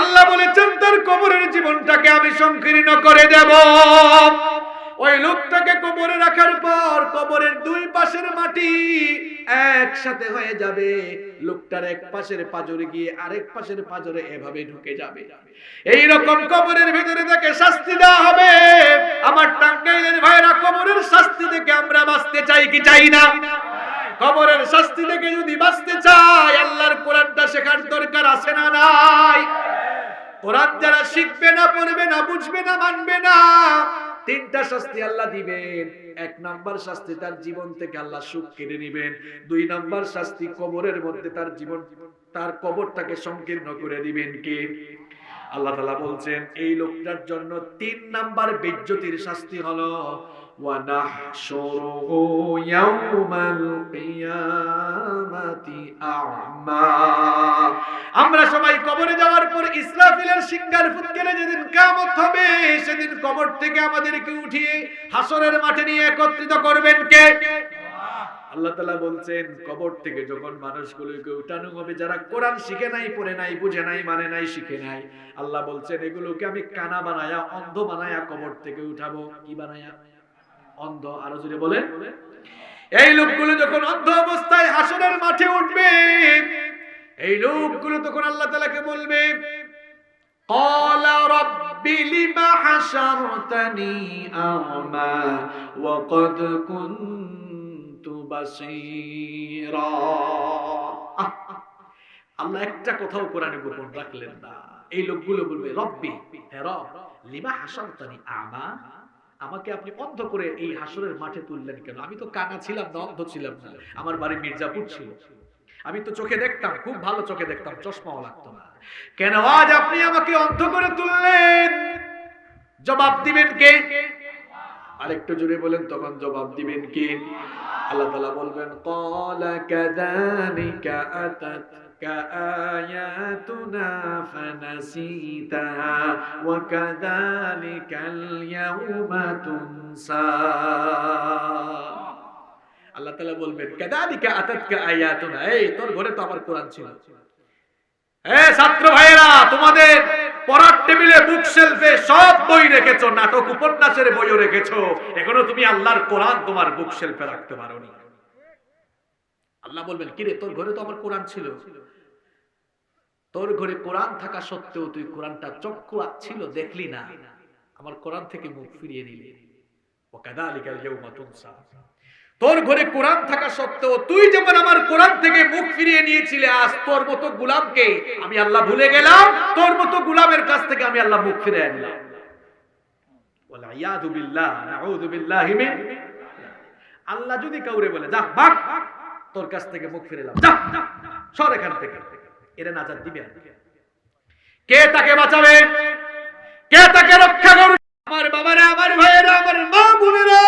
আল্লাহ বলেছেন তার কবরের জীবনটাকে আমি সংকীর্ণ করে দেব। ওই লোকটাকে কবরে রাখার পর কবরের 2 পাশের মাটি একসাথে হয়ে যাবে। লোকটার এক পাশের পাজরে গিয়ে আরেক পাশের পাজরে এভাবে ঢুকে যাবে। এই রকম কবরের ভিতরে তাকে শাস্তি দেওয়া হবে। আমার টাঙ্গাইলের ভাইরা, কবরের শাস্তি থেকে আমরা বাঁচতে চাই কি চাই না? কবরের শাস্তি থেকে যদি বাঁচতে চাই, আল্লাহর কোরআনটা শেখার দরকার আছে না নাই? কোরআন যারা শিখবে না, পড়বে না, বুঝবে না, মানবে না, 3টা শাস্তি আল্লাহ দিবেন। 1 নাম্বার শাস্তি তার জীবন থেকে আল্লাহ সুখ কেড়ে নেবেন। 2 নাম্বার শাস্তি কবরের মধ্যে তার জীবন, তার কবরটাকে সংকীর্ণ করে দিবেন কে? আল্লাহ তাআলা বলছেন এই লোকটার জন্য 3 নাম্বার বেজ্জতির শাস্তি হলো ওয়া নাহশুরুহু ইয়াউমাল কিয়ামাতি আ'মা। আমরা সবাই কবরে যাওয়ার পর ইসরাফিলের সিংহার ফুৎকারে যেদিন কিয়ামত হবে, সেদিন কবর থেকে আমাদেরকে উঠিয়ে হাসরের মাঠে নিয়ে একত্রিত করবেন কে? আল্লাহ তাআলা বলছেন কবর থেকে যখন মানুষগুলোকে উঠানো হবে, যারা কোরআন শিখে নাই, পড়ে নাই, বুঝে নাই, মানে নাই, শিখে নাই, আল্লাহ বলছেন এগুলোকে আমি কানা বানায়া, অন্ধ বানায়া কবর থেকে উঠাবো। কি বানায়া? অন্ধ। আরো জোরে বলেন। এই লোকগুলো যখন অন্ধ অবস্থায় হাসরের মাঠে উঠবে, এই লোকগুলো তখন আল্লাহ তাআলাকে বলবে ক্বালা রাব্বি লিমা হাশারতানি আ'মা ওয়া ক্বাদ কুনতু বাসীরা। আল্লাহ একটা কথাও কোরআনে গোপন রাখলেন না। এই লোকগুলো বলবে রব্বি, হে রব, লিমা হাশারতানি আ'মা, আমাকে আপনি অন্ধ করে এই হাসরের মাঠে তুললেন কেন? আমি তো কানা ছিলাম না, অন্ধ ছিলাম না, আমার বাড়ি মির্জাপুর ছিল, আমি তো চোখে দেখতাম, খুব ভালো চোখে দেখতাম, চশমাও লাগতো না, কেন আজ আপনি আমাকে অন্ধ করে তুললেন? জবাব দিবেন কে? আরেকটু জোরে বলেন, তখন জবাব দিবেন কে? আল্লাহ তাআলা বলবেন ক্বালা কাযালিকা আতাতকা আয়াতুনা ফানাসিতাহা ওয়া কাযালিকাল ইয়াউমা তুনসা। আল্লাহ তাআলা বলবেন কাযালিকা আতাতকা আয়াতুনা, এই তোর ঘরে তো আমার কোরআন ছিল। ছাত্র ভাইয়েরা, তোমাদের পড়ার টেবিলে, বুক শেলফে সব বই রেখেছো, নাটক উপন্যাসের বইও রেখেছো, এখনো তুমি আল্লাহর কোরআন তোমার বুক শেলফে রাখতে পারোনি। আল্লাহ বলবেন কিরে, তোর ঘরে তো আমার কোরআন ছিল, তোর ঘরে কোরআন থাকা সত্ত্বেও তুই কোরআনটা চক্ষু ছিল দেখলি না, আমার কোরআন থেকে মুখ ফিরিয়ে নিলি। ওয়া কাযালিকাল ইয়াউমা তুনসা, তোর ঘরে কোরআন থাকা সত্ত্বেও তুই যেমন আমার কোরআন থেকে মুখ ফিরিয়ে নিয়েছিলে, আজ তোর মতো গোলামকে আমি আল্লাহ ভুলে গেলাম, তোর মতো গোলামের কাছ থেকে আমি আল্লাহ মুখ ফিরিয়ে নিলাম। ওয়াল ইয়াযু বিল্লাহ, নাউযু বিল্লাহি মিন। আল্লাহ যদি কাউরে বলে যা ভাগ, তোর কাছ থেকে মুখ ফিরে এলাম, যা সর এখান থেকে, এর নাজাত দিবে কে? তাকে বাঁচাবে কে? তাকে রক্ষা করবে? আমার বাবারা, আমার ভাইয়েরা, আমার মা বোনেরা,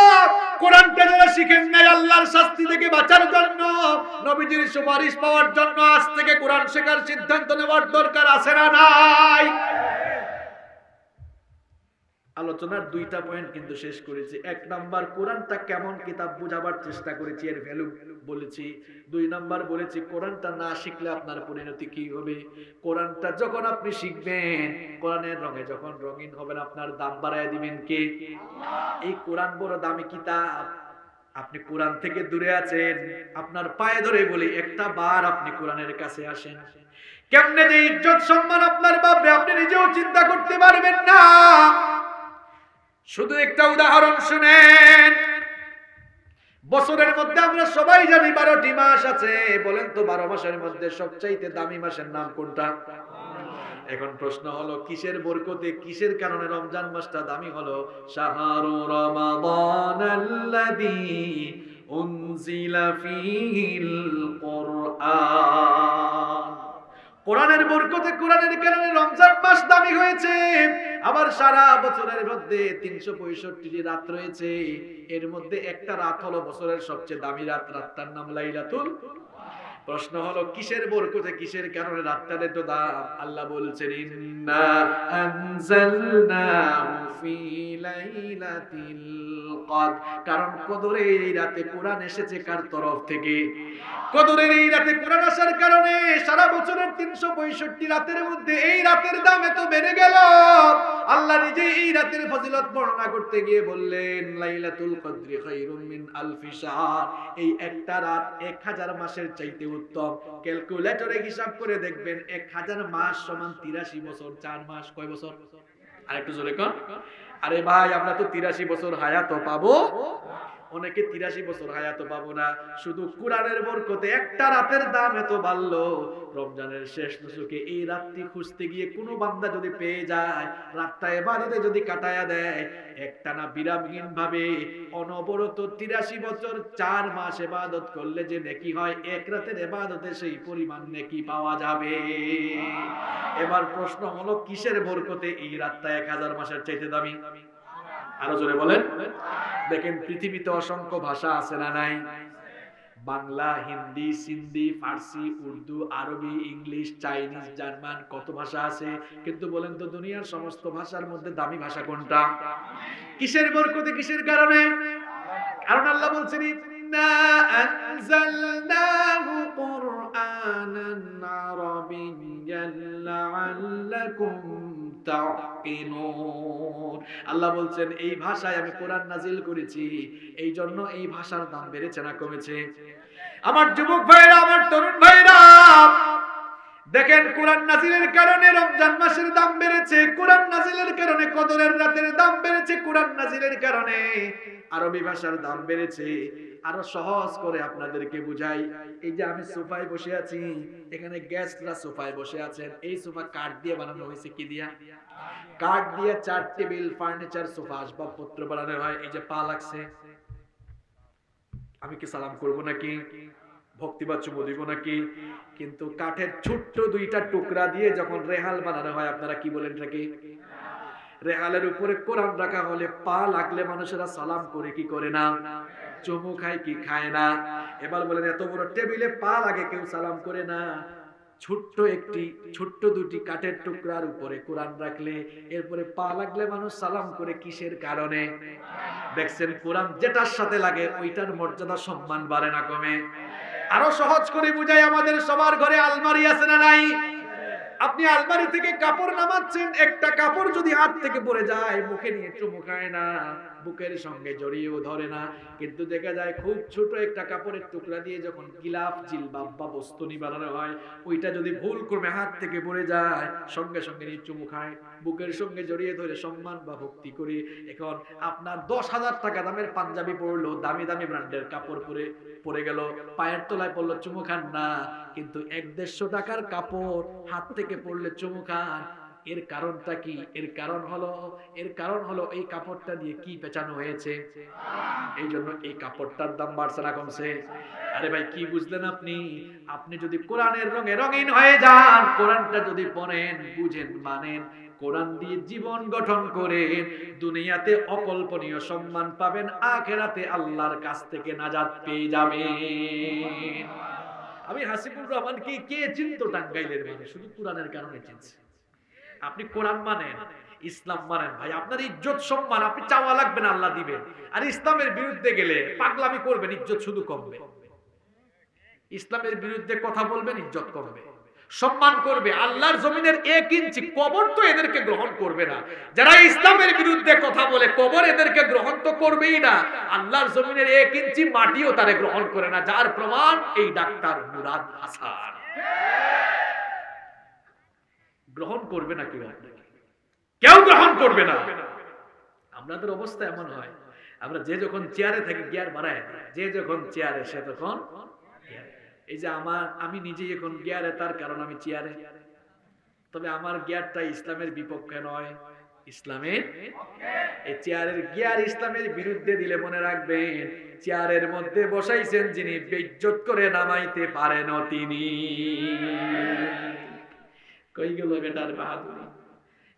কোরআনটা যারা শিখেন নাই আল্লাহর শাস্তি থেকে বাঁচার জন্য, নবীজির সুপারিশ পাওয়ার জন্য আজ থেকে কোরআন শেখার সিদ্ধান্ত নেওয়ার দরকার আছে না নাই? আলোচনার দুইটা পয়েন্ট কিন্তু শেষ করেছি। এক নাম্বার কোরআনটা কেমন কিতাব বুঝাবার চেষ্টা করেছি, এর ভ্যালু বলেছি। দুই নাম্বার বলেছি কোরআনটা না শিখলে আপনার পরিণতি কি হবে। কোরআনটা যখন আপনি শিখবেন, কোরআনের রঙে যখন রঙিন হবেন, আপনার দাম বাড়ায় দিবেন কে? এই কোরআন বড় দামি কিতাব। আপনি কোরআন থেকে দূরে আছেন, আপনার পায়ে ধরে বলি একটা বার আপনি কোরআনের কাছে আসেন। কেমনে যে ইজ্জত সম্মান আপনার বাপরে আপনি নিজেও চিন্তা করতে পারবেন না। শুধু একটা উদাহরণ শুনেন। বছরের মধ্যে আমরা সবাই জানি 12টি মাস আছে। বলেন তো 12 মাসের মধ্যে সবচাইতে দামি মাসের নাম কোনটা? এখন প্রশ্ন হলো কিসের বরকতে, কিসের কারণে রমজান মাসটা দামি হলো? শাহরু রমাদানাল্লাযী উনজিলা ফীহিল কুরআন। কোরআনের বরকতে, কোরআনের কারণে রমজান মাস দামি হয়েছে। আবার সারা বছরের মধ্যে 365টি রাত রয়েছে, এর মধ্যে একটা রাত হলো বছরের সবচেয়ে দামি রাত, রাতটার নাম লাইলাতুল। প্রশ্ন হলো কিসের বরকতে, কিসের কারণে রাতটার এত দাম? আল্লাহ বলছেন ইন্না আনজালনাহু ফি লাইলাতিল কদর। কারণ কদরের এই রাতে কোরআন এসেছে কার তরফ থেকে? কদরের এই রাতে কোরআন আসার কারণে সারা বছরের 365 রাতের মধ্যে এই রাতের দাম এত বেড়ে গেল। আল্লাহ নিজে এই রাতের ফজিলত বর্ণনা করতে গিয়ে বললেন লাইলাতুল কদরি খায়রুম মিন আলফি শাহর। এই একটা রাত 1000 মাসের চাইতে উত্তম। ক্যালকুলেটরে হিসাব করে দেখবেন 1000 মাস সমান 83 বছর। 4 মাস কয় বছর? আরেকটু জোরে কোন। আরে ভাই আমরা তো 83 বছর হায়াত পাবো, অনেকে 83 বছর হায়াত পাবো না। শুধু কোরআনের বরকতে একটা রাতের দাম এত বাড়লো। রমজানের শেষ দশকে এই রাতটি খুঁজতে গিয়ে কোনো বান্দা যদি পেয়ে যায়, রাতটা ইবাদতে যদি কাটায়া দেয়, একটানা বিরামহীন ভাবে অনবরত 83 বছর 4 মাস ইবাদত করলে যে নেকি হয়, এক রাতের ইবাদতে সেই পরিমাণ নেকি পাওয়া যাবে। এবার প্রশ্ন হলো কিসের বরকতে এই রাতটা 1000 মাসের চাইতে দামি? আরো জোরে বলেন। দেখেন পৃথিবীতে অসংখ্য ভাষা আছে না নাই? বাংলা, হিন্দি, সিন্ধি, ফার্সি, উর্দু, আরবি, ইংলিশ, চাইনিজ, জার্মান, কত ভাষা আছে। কিন্তু বলেন তো দুনিয়ার সমস্ত ভাষার মধ্যে দামি ভাষা কোনটা? কিসের বরকতে, কিসের কারণে? কারণ আল্লাহ বলছেন ইন্না আনজালনাহু কুরআনান আরাবিয়্যান লাআল্লাকুম তাকিলুন। আল্লাহ বলছেন এই ভাষায় আমি কোরআন নাজিল করেছি, এই জন্য এই ভাষার দাম বেড়েছে না কমেছে? আমার যুবক ভাইরা, আমার তরুণ ভাইরা, দেখেন কোরআন নাজিলের কারণে রমজান মাসের দাম বেড়েছে, কোরআন নাজিলের কারণে কদরের রাতের দাম বেড়েছে, কোরআন নাজিলের কারণে আরবি ভাষার দাম বেড়েছে। আরো সহজ করে আপনাদেরকে বুঝাই, এই যে আমি সোফায় বসে আছি, এখানে গেস্টরা সোফায় বসে আছেন। এই সোফা কাঠ দিয়ে বানানো হয়েছে, কি দিয়া? কাঠ দিয়ে। 4 টেবিল, ফার্নিচার, সোফা, আসবাবপত্র বানানো হয়। এই যে পা লাগছে, আমি কি সালাম করব নাকি? ভক্তি বা চুমু দিব নাকি? কিন্তু কাঠের ছোট্ট 2টা টুকরা দিয়ে যখন রেহাল বানানো হয়, আপনারা কি বলেন এটাকে? রেহালের উপরে কোরআন রাখা হলে পা লাগলে মানুষেরা সালাম করে কি করে না? চুমু খায় কি খায় না? এবার বলেন এত বড় টেবিলে পা লাগে, কেউ সালাম করে না। ছোট্ট 2টি কাঠের টুকরার উপরে কোরআন রাখলে এরপরে পা লাগলে মানুষ সালাম করে, কিসের কারণে? দেখছেন কোরআন যেটার সাথে লাগে ওইটার মর্যাদা সম্মান বাড়ে না কমে? আরো সহজ করে বুঝাই, আমাদের সবার ঘরে আলমারি আছে না নাই? আপনি আলমারি থেকে কাপড় নামাচ্ছেন, একটা কাপড় যদি হাত থেকে পড়ে যায়, মুখে নিয়ে চুমু খায় না, বুকের সঙ্গে জড়িয়েও ধরে না। কিন্তু দেখা যায় খুব ছোট একটা কাপড়ের টুকরা দিয়ে যখন গিলাফ, জিলবাব বা বস্তুনি বানানো হয়, ওইটা যদি ভুল করে হাত থেকে পড়ে যায়, সঙ্গে সঙ্গে নিয়ে চুমু খায়, বুকের সঙ্গে জড়িয়ে ধরে সম্মান বা ভক্তি করে। এখন আপনার 10,000 টাকা দামের পাঞ্জাবি পরলো, দামি দামি ব্র্যান্ডের কাপড় পরে গেল, পায়ের তলায় পড়লো, চুমু খান না। কিন্তু 100-150 টাকার কাপড় হাত থেকে পড়লে চুমু খান। এর কারণটা কি? এর কারণ হলো এই কাপড়টা দিয়ে কি পেঁচানো হয়েছে। এই জন্য এই কাপড়টার দাম বাড়ছে না কমছে? আরে ভাই কি বুঝলেন আপনি? আপনি যদি কোরআনের রঙে রঙিন হয়ে যান, কোরআনটা যদি পড়েন, বুঝেন, মানেন, কোরআন দিয়ে জীবন গঠন করে দুনিয়াতে অকল্পনীয় সম্মান পাবেন, আখিরাতে আল্লাহর কাছ থেকে নাজাত পেয়ে যাবেন। আমি হাসিবুর রহমানকে কে চিনতো টাঙ্গাইলের মানুষ? শুধু কোরআনের কারণে চিনছে। আপনি কোরআন মানেন, ইসলাম মানেন ভাই, আপনার ইজ্জত সম্মান আপনি চাওয়া লাগবে না, আল্লাহ দিবেন। আর ইসলামের বিরুদ্ধে গেলে পাগলামি করবেন, ইজ্জত শুধু কমবে। ইসলামের বিরুদ্ধে কথা বলবেন, ইজ্জত কমবে। সম্মান করবে, আল্লাহর জমিনের 1 ইঞ্চি কবর তো এদেরকে গ্রহণ করবে না। যারা ইসলামের বিরুদ্ধে কথা বলে কবর এদেরকে গ্রহণ তো করবেই না, আল্লাহর জমিনের 1 ইঞ্চি মাটিও তারে গ্রহণ করে না। যার প্রমাণ এই ডাক্তার মুরাদ হাসান। গ্রহণ করবে না কেউ, আপনাকে কেউ গ্রহণ করবে না। আমাদের অবস্থা এমন হয়, আমরা যে যখন চেয়ারে থাকি গিয়ার বাড়ায়, যে যখন চেয়ারে সে তখন। এই যে আমি নিজেই এখন গিয়ারে, তার কারণ আমি চেয়ারে। তবে আমার গিয়ারটা ইসলামের বিপক্ষে নয়, ইসলামের। এই চেয়ারের গিয়ার ইসলামের বিরুদ্ধে দিলে মনে রাখবেন, চেয়ারের মধ্যে বসাইছেন যিনি, বেইজ্জত করে নামাইতে পারেন তিনি। কই গেল বেটার বাহাদুরি?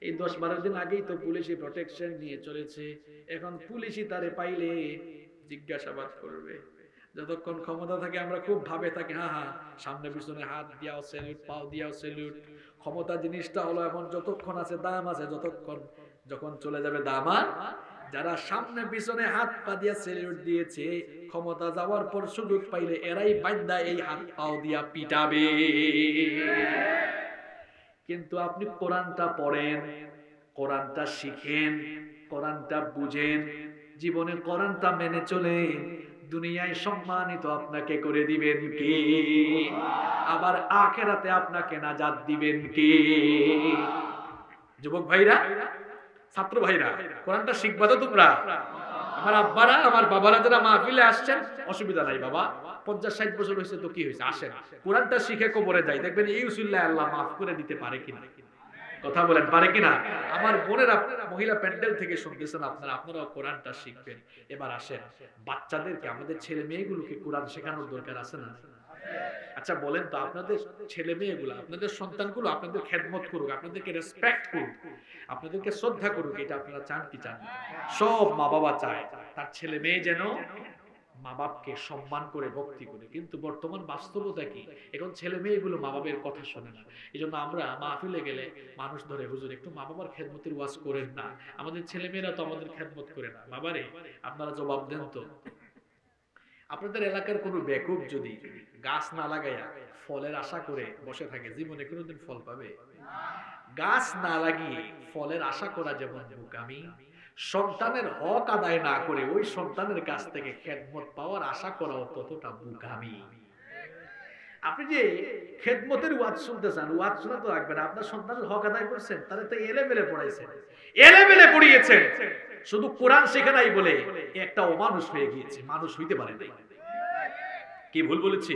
এই 10-12 দিন আগেই তো পুলিশি প্রোটেকশন নিয়ে চলেছে। এখন পুলিশই তারে পাইলে জিজ্ঞাসাবাদ করবে। যতক্ষণ ক্ষমতা থাকে আমরা খুব ভাবে থাকি, হ্যাঁ সামনে পিছনে হাত দিয়াও স্যালুট, পাও দিয়াও স্যালুট। ক্ষমতা জিনিসটা হলো এমন, যতক্ষণ আছে দাম আছে, যখন চলে যাবে দাম আর। যারা সামনে পিছনে হাত পা দিয়া স্যালুট দিয়েছে, ক্ষমতা যাওয়ার পর সুযোগ পাইলে এরাই বান্দা এই হাত পাও দিয়া পিটাবে। কিন্তু আপনি কোরআনটা পড়েন, কোরআনটা শিখেন, কোরআনটা বুঝেন, জীবনে কোরআনটা মেনে চলেন, দুনিয়ায় সম্মানিত আপনাকে করে দিবেন কে? আবার আখিরাতে আপনাকে নাজাত দিবেন কে? যুবক ভাইরা, ছাত্র ভাইরা, কোরআনটা শিখবা তো তোমরা? আমার আব্বারা, আমার বাবারা যারা মাহফিলে আসছেন, অসুবিধা নাই বাবা, 50-60 বছর হয়েছে তো কি হয়েছে, আসেন কোরআনটা শিখে কবরে যাই, দেখবেন এই উসিলায় আল্লাহ মাফ করে দিতে পারে কিনা। কথা বলেন, পারে কিনা? আমার বোনেরা মহিলা প্যান্ডেল থেকে শুনতেছেন, আপনারাও কোরআনটা শিখবেন। এবার আসেন, বাচ্চাদেরকে, আমাদের ছেলে মেয়েগুলোকে কোরআন শেখানোর দরকার আছে না? আচ্ছা বলেন তো, আপনাদের ছেলে মেয়েগুলো, আপনাদের সন্তানগুলো আপনাদের খেদমত করুক, আপনাদেরকে রেসপেক্ট করুক, আপনাদেরকে শ্রদ্ধা করুক, এটা আপনারা চান কি চান? সব মা বাবা চায় তার ছেলে মেয়ে যেন মা বাপকে সম্মান করে, ভক্তি করে। কিন্তু বর্তমান বাস্তবতা কি? এখন ছেলে মেয়েগুলো মা বাবার কথা শোনে না। এই জন্য আমরা মাহফিলে গেলে মানুষ ধরে, হুজুর একটু মা বাবার খেদমতের ওয়াজ করেন না, আমাদের ছেলে মেয়েরা তো আমাদের খেদমত করে না। বাবারে, আপনারা জবাব দেন তো, আপনাদের এলাকার কোনো বেকুব যদি গাছ না লাগাইয়া ফলের আশা করে বসে থাকে, জীবনে কোনোদিন ফল পাবে? গাছ না লাগিয়ে ফলের আশা করা যেমন বোকামি, সন্তানের হক আদায় না করে ওই সন্তানের কাছ থেকে খেদমত পাওয়ার আশা করাও ততটা বোকামি। আপনি যে খেদমতের ওয়াজ শুনতে চান, ওয়াজ শোনা তো রাখবেন, আপনার সন্তানের হক আদায় করছেন, তাহলে তো এলেবেলে পড়াইছেন, এলেবেলে পড়িয়েছেন, শুধু কোরআন শেখা নাই বলে একটা অমানুষ হয়ে গিয়েছে, মানুষ হইতে পারে নাই। কি ভুল বলেছি?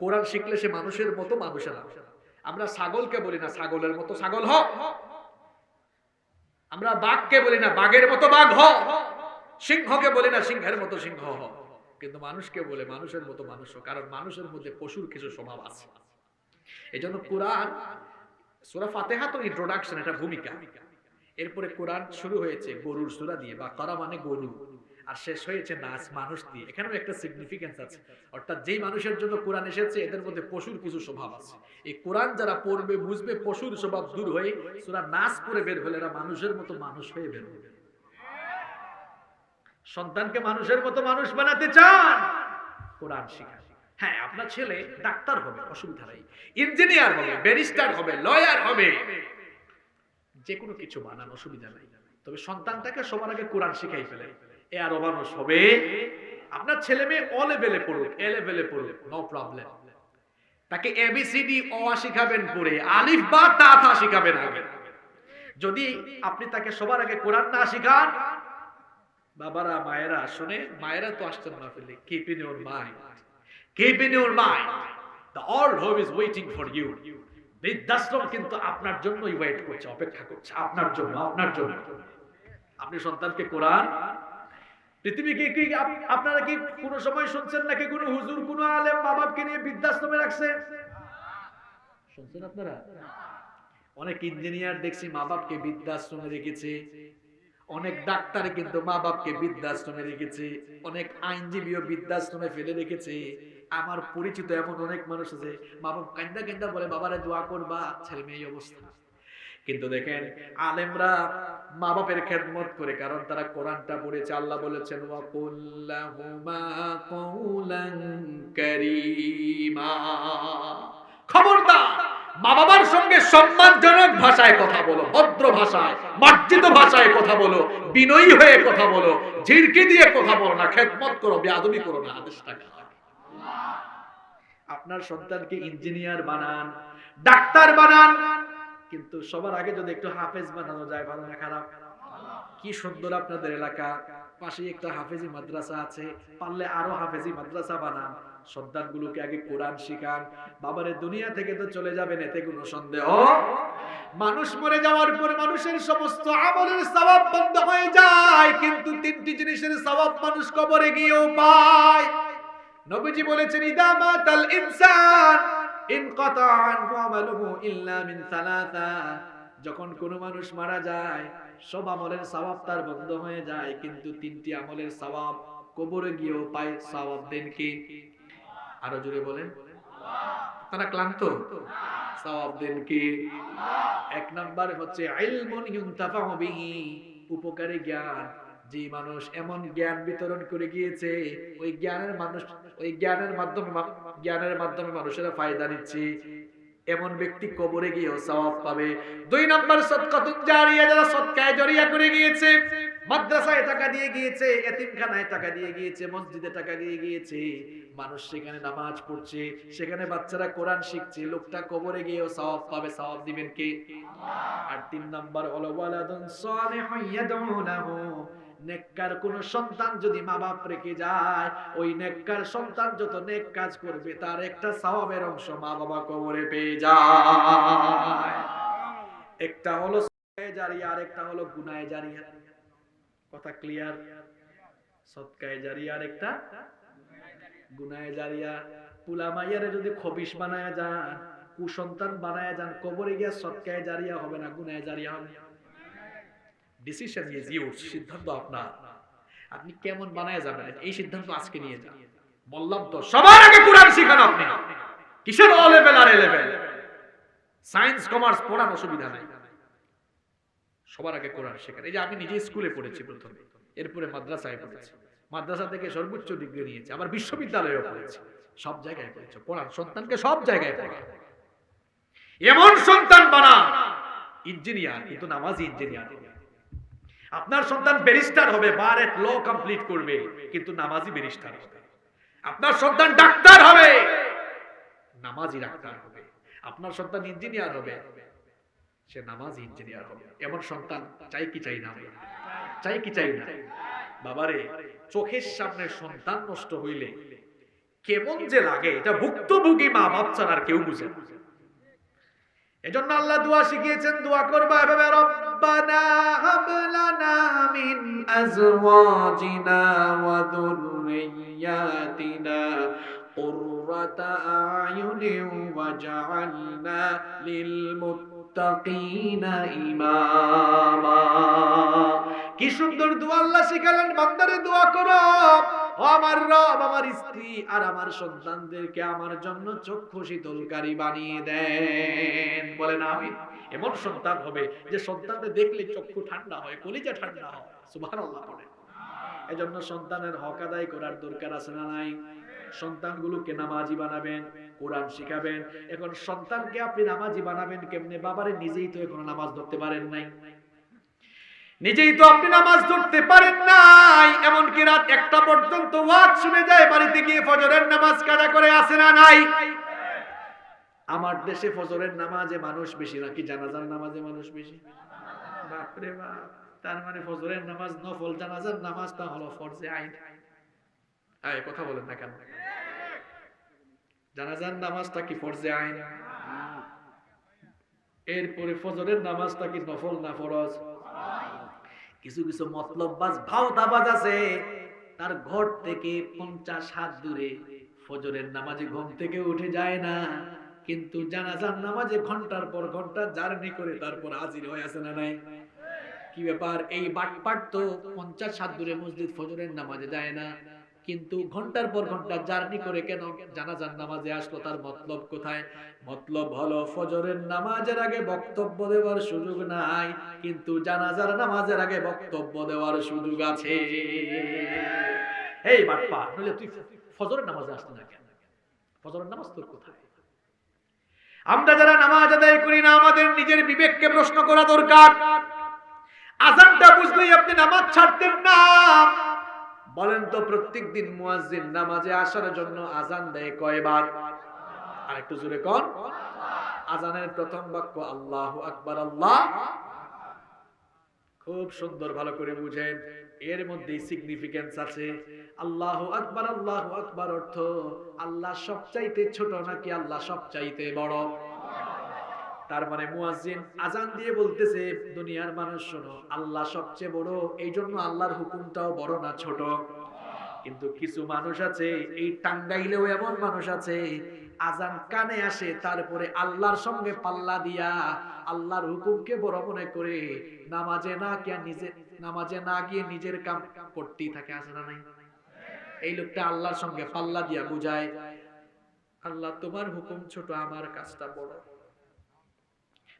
কোরআন শিখলে সে মানুষের মতো মানুষের না। আমরা ছাগলকে বলি না ছাগলের মতো ছাগল হ, আমরা বাঘকে বলি না বাঘের মতো বাঘ হ, সিংহকে বলি না সিংহের মতো সিংহ হ, কিন্তু মানুষকে বলে মানুষের মতো মানুষ হ, কারণ মানুষের মধ্যে পশুর কিছু স্বভাব আছে। এজন্য কোরআন, সূরা ফাতিহা তো ইন্ট্রোডাকশন, এটা ভূমিকা। এরপরে কোরআন শুরু হয়েছে গরুর সূরা দিয়ে, বাকারা মানে গরু, আর শেষ হয়েছে নাস, মানুষ দিয়ে। এখানেও একটা সিগনিফিকেন্স আছে, অর্থাৎ যেই মানুষের জন্য কোরআন এসেছে এদের মধ্যে পশুর কিছু স্বভাব আছে। এই কোরআন যারা পড়বে বুঝবে, পশুর স্বভাব দূর হয়ে সূরা নাস পড়ে বের হলে এরা মানুষের মতো মানুষ হয়ে বের হবে। সন্তানকে মানুষের মতো মানুষ বানাতে চান, কোরআন শিখা। হ্যাঁ, আপনার ছেলে ডাক্তার হবে, অসুবিধা নাই, ইঞ্জিনিয়ার হবে, ব্যারিস্টার হবে, লয়ার হবে, যে কোনো কিছু বানান, অসুবিধা নাই, তবে সন্তানটাকে সবার আগে কোরআন শিখাই ফেলে, এ আরো মানুষ হবে। আপনার ছেলে মেয়ে ও লেভেলে পড়ুক, এ লেভেলে পড়ুক, নো প্রবলেম। তাকে এবিসিডি অ শিখাবেন পড়ে, আলিফ বা তা থা শিখাবেন আগে। যদি আপনি তাকে সবার আগে কোরআন না শিখান, বাবারা মায়েরা শুনে, মায়েরা তো আসছেন না ফেলে, keep in your mind, keep in your mind, the world home is waiting for you. বৃদ্ধাশ্রম কিন্তু আপনার জন্যই ওয়েট করছে, অপেক্ষা করছে আপনার জন্য, আপনার জন্য। আপনি সন্তানকে কোরআন, পৃথিবীকে কি আপনারা কি কোনো সময় শুনছেন নাকি কোনো হুজুর কোনো আলেম মা বাপকে নিয়ে বৃদ্ধাশ্রমে রাখছে? শুনছেন আপনারা? অনেক ইঞ্জিনিয়ার দেখছি মা বাপকে বৃদ্ধাশ্রমে রেখেছে, অনেক ডাক্তার কিন্তু মা বাপকে বৃদ্ধাশ্রমে রেখেছে, অনেক আইনজীবীও বৃদ্ধাশ্রমে ফেলে রেখেছে। আমার পরিচিত এমন অনেক মানুষ আছে, মা বাপ কান্দা কান্দা বলে বাবারে দোয়া করবা, ছেলে মেয়ে অবস্থা। কিন্তু দেখেন আলেমরা মা বাপের খেদমত করে, কারণ তারা কোরআনটা পড়েছে। আল্লাহ বলেছেন ওয়াকুল লাহুমা কওলান কারীমা, খবরদার মা বাবার সঙ্গে সম্মানজনক ভাষায় কথা বলো, ভদ্র ভাষায়, মার্জিত ভাষায় কথা বলো, বিনয়ী হয়ে কথা বলো, ঝিড়কি দিয়ে কথা বলো না, খেদমত করো, বেয়াদবি করো না। আদেশটা কার? আপনার সন্তানকে ইঞ্জিনিয়ার বানান, ডাক্তার বানান, কিন্তু সবার আগে যদি একটু হাফেজ বানানো যায়, ভালো না খারাপ? কি সুন্দর আপনাদের এলাকা, পাশে একটা হাফেজি মাদ্রাসা আছে, পারলে আরো হাফেজি মাদ্রাসা বানান, সন্তানগুলোকে আগে কোরআন শিখান। বাবারে দুনিয়া থেকে তো চলে যাবেন, এতে কোনো সন্দেহ। মানুষ মরে যাওয়ার পর মানুষের সমস্ত আমলের সওয়াব বন্ধ হয়ে যায়, কিন্তু তিনটি জিনিসের সওয়াব মানুষ কবরে গিয়েও পায়। নবীজি বলেছেন ইদা মাতাল ইনসান ইনকাতা আনহু আমালুহু ইল্লা মিন সালাসা, যখন কোনো মানুষ মারা যায় সব আমলের সওয়াব তার বন্ধ হয়ে যায়, কিন্তু তিনটি আমলের সওয়াব কবরে গিয়েও পায়। সওয়াব দেন কি? আরো জোরে বলেন। আপনারা ক্লান্ত? সওয়াব দেন কি? এক নাম্বার হচ্ছে ইলমুন ইউনতাফাউ বিহি, উপকারী জ্ঞান। যে মানুষ এমন জ্ঞান বিতরণ করে গিয়েছে, ওই জ্ঞানের মাধ্যমে মানুষেরা ফায়দা নিচ্ছে, এমন ব্যক্তি কবরে গিয়েও সওয়াব পাবে। দুই নাম্বার সদকাতুন জারিয়া, যারা সদকায়ে জারিয়া করে গিয়েছে, মাদ্রাসায় টাকা দিয়ে গিয়েছে, এতিমখানায় টাকা দিয়ে গিয়েছে, মসজিদে টাকা দিয়ে গিয়েছে, মানুষ সেখানে নামাজ পড়ছে, সেখানে বাচ্চারা কোরআন শিখছে, লোকটা কবরে গিয়েও সওয়াব পাবে। সওয়াব দিবেন কে? আর তিন নাম্বার হলো ওয়ালাদুন সালিহুন ইয়াদউ লাহু, নেককার কোন সন্তান যদি মা বাপ রেখে যায়, ওই নেককার সন্তান যত নেক কাজ করবে তার একটা সওয়াবের অংশ মা বাবা কবরে পেয়ে যায়। একটা হলো সদকায়ে জারিয়া, আর একটা হলো গুনাহে জারিয়া। কথা ক্লিয়ার? সদকায়ে জারিয়া আর একটা গুনাহে জারিয়া। পুলা মাইয়ারে যদি খবিশ বানায়া যান, কুসন্তান বানায়া যান, কবরে গিয়ে সদকায়ে জারিয়া হবে না, গুনাহে জারিয়া হবে। ডিসিশন ইজ ইয়োরস, সিদ্ধান্ত আপনার। আপনি কেমন বানায়া যাবেন এই সিদ্ধান্ত আজকে নিয়ে যান। বললাম তো সবার আগে কোরআন শিখান। আপনি কিসের ও লেভেল আর এ লেভেল, সায়েন্স কমার্স পড়ার অসুবিধা নাই, সবার আগে কোরআন শেখান। এই যে আমি নিজে স্কুলে পড়েছি প্রথমে, এরপরে মাদ্রাসায় পড়েছি, মাদ্রাসা থেকে সর্বোচ্চ ডিগ্রি নিয়েছি, আবার বিশ্ববিদ্যালয়েও পড়েছি, সব জায়গায় পড়েছি। পড়ান সন্তানকে সব জায়গায় পড়ান। এমন সন্তান বানান ইঞ্জিনিয়ার, কিন্তু নামাজি ইঞ্জিনিয়ার। আপনার সন্তান ব্যারিস্টার হবে, বার এট ল কমপ্লিট করবে, কিন্তু নামাজি ব্যারিস্টার হবে। আপনার সন্তান ডাক্তার হবে, নামাজি ডাক্তার হবে। আপনার সন্তান ইঞ্জিনিয়ার হবে, সে নামাজি ইঞ্জিনিয়ার হবে। এমন সন্তান চাই কি চাই না? চাই কি চাই না? বাবারে, চোখের সামনে সন্তান নষ্ট হইলে কেমন যে লাগে, এটা ভুক্তভোগী মা বাপ ছাড়া আর কেউ বুঝে না। এজন্য আল্লাহ দোয়া শিখিয়েছেন, দোয়া করবা এভাবে, রব্বানা হাব লানা মিন আজওয়াজিনা ওয়া যুররিয়াতিনা কুররাতা আয়ুনিন ওয়াজআলনা লিল মুত্তাকিনা ইমামা। কি সুন্দর দোয়া আল্লাহ শিখালেন, বান্দারে দোয়া করো, ও আমার রব, আমার স্ত্রী আর আমার সন্তানদেরকে আমার জন্য চক্ষু শীতলকারী বানিয়ে দেন। বলেন আমিন। এমন সন্তান হবে যে সন্তানকে দেখলে চক্ষু ঠান্ডা হয়, কলিজা ঠান্ডা হয়। সুবহানাল্লাহ বলেন। এজন্য সন্তানের হক আদায় করার দরকার আছে না নাই? সন্তানগুলোকে নামাজি বানাবেন, কোরআন শিখাবেন। এখন সন্তানকে আপনি নামাজি বানাবেন কেমনে? বাবারে নিজেই তো এখনো নামাজ ধরতে পারেন নাই, নিজেই তো আপনি নামাজ ধরতে পারেন নাই, এমনকি রাত 1টা পর্যন্ত ওয়াজ শুনে যায়, বাড়িতে গিয়ে ফজরের নামাজ কাজা করে আসে না নাই? আমার দেশে ফজরের নামাজে মানুষ বেশি নাকি জানাজার নামাজে মানুষ বেশি? বাপরে বাপ, তার মানে ফজরের নামাজ নফল, জানাজার নামাজটা হলো ফরজে আইন। এই কথা বলেন না কেন? জানাজার নামাজটা কি ফরজে আইন? এরপরে ফজরের নামাজটা কি নফল না ফরজ? কিছু কিছু মতলববাজ ভাওতাবাজ আছে, তার ঘর থেকে 50 হাত দূরে, ফজরের নামাজে ঘুম থেকে উঠে যায় না, কিন্তু জানাজার নামাজে ঘন্টার পর ঘন্টা জার্নি করে তারপর হাজির হয়ে আসে না নাই? কি ব্যাপার? এই বাটপাট তো 50 হাত দূরে মসজিদ ফজরের নামাজে যায় না, কিন্তু ঘন্টার পর ঘন্টা জার্নি করে কেন জানাজার নামাজে আসলো? তার মতলব কোথায়? মতলব হলো ফজরের নামাজের আগে বক্তব্য দেওয়ার সুযোগ নাই, কিন্তু জানাজার নামাজের আগে বক্তব্য দেওয়ার সুযোগ আছে। এই বাটপা, নইলে তুই ফজরের নামাজে আসলি না কেন? ফজরের নামাজ তোর কোথায়? আমরা যারা নামাজ আদায় করি না, আমাদের নিজের বিবেককে প্রশ্ন করা দরকার। আযানটা বুঝলেই আপনি নামাজ ছাড়তেন না। বলেন তো, প্রত্যেকদিন মুয়াজ্জিন নামাজে আসার জন্য আযান দেয় কয়বার? আর একটু জোরে কোন। আযানের প্রথম বাক্য আল্লাহু আকবার। আল্লাহ, খুব সুন্দর, ভালো করে বুঝেন, এর মধ্যে সিগনিফিকেন্স আছে। আল্লাহু আকবার অর্থ আল্লাহ সবচাইতে ছোট নাকি আল্লাহ সবচাইতে বড়? তার মানে মুয়াজ্জিন আযান দিয়ে বলতেছে, দুনিয়ার মানুষ শোনো, আল্লাহ সবচেয়ে বড়, এই জন্য আল্লাহর হুকুমটাও বড় না ছোট। কিন্তু কিছু মানুষ আছে, এই টাঙ্গাইলেও এমন মানুষ আছে, আযান কানে আসে, তারপরে আল্লাহর সঙ্গে পাল্লা দিয়া আল্লাহর হুকুমকে বড় মনে করে নামাজে না গিয়ে নিজের কাম করতেই থাকে। আছে না নাই? এই লোকটা আল্লাহর সঙ্গে পাল্লা দিয়া বুঝায়, আল্লাহ তোমার হুকুম ছোট, আমার কাজটা বড়।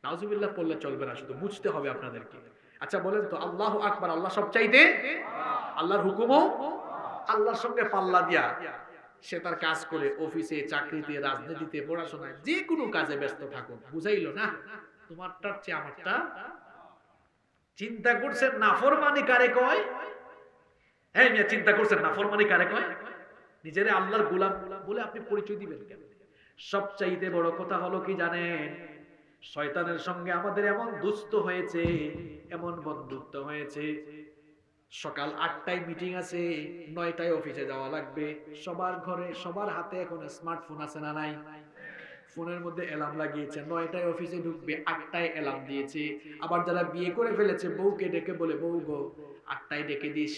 নাউজুবিল্লাহ পড়লে চলবে না, শুধু বুঝতে হবে আপনাদেরকে। আচ্ছা বলেন তো, আল্লাহু আকবার, আল্লাহ সবচাইতে, আল্লাহর হুকুমও আল্লাহর সঙ্গে পাল্লা দিয়া সে তার কাজ করে, অফিসে, চাকরিতে, রাজনীতিতে, পড়াশোনায়, যে কোনো কাজে ব্যস্ত থাকুক, বুঝাইলো না তোমারটার চেয়ে আমারটা। চিন্তা করছেন নাফরমানি কারে কয়? হ্যাঁ মিয়া, চিন্তা করছেন নাফরমানি কারে কয়? নিজেরে আল্লাহর গোলাম বলে আপনি পরিচয় দিবেন কেন? সবচাইতে বড় কথা হলো কি জানেন? শয়তানের সঙ্গে আমাদের এমন দুস্থ হয়েছে, এমন বন্ধুত্ব হয়েছে, সকাল 8টায় মিটিং আছে, 9টায় অফিসে যাওয়া লাগবে। সবার ঘরে, সবার হাতে এখন স্মার্টফোন আছে না নাই? ফোনের মধ্যে অ্যালার্ম লাগিয়েছে, 9টায় অফিসে ঢুকবে, 8টায় অ্যালার্ম দিয়েছে। আবার যারা বিয়ে করে ফেলেছে, বউকে ডেকে বলে, বউ গো 8টায় ডেকে দিস।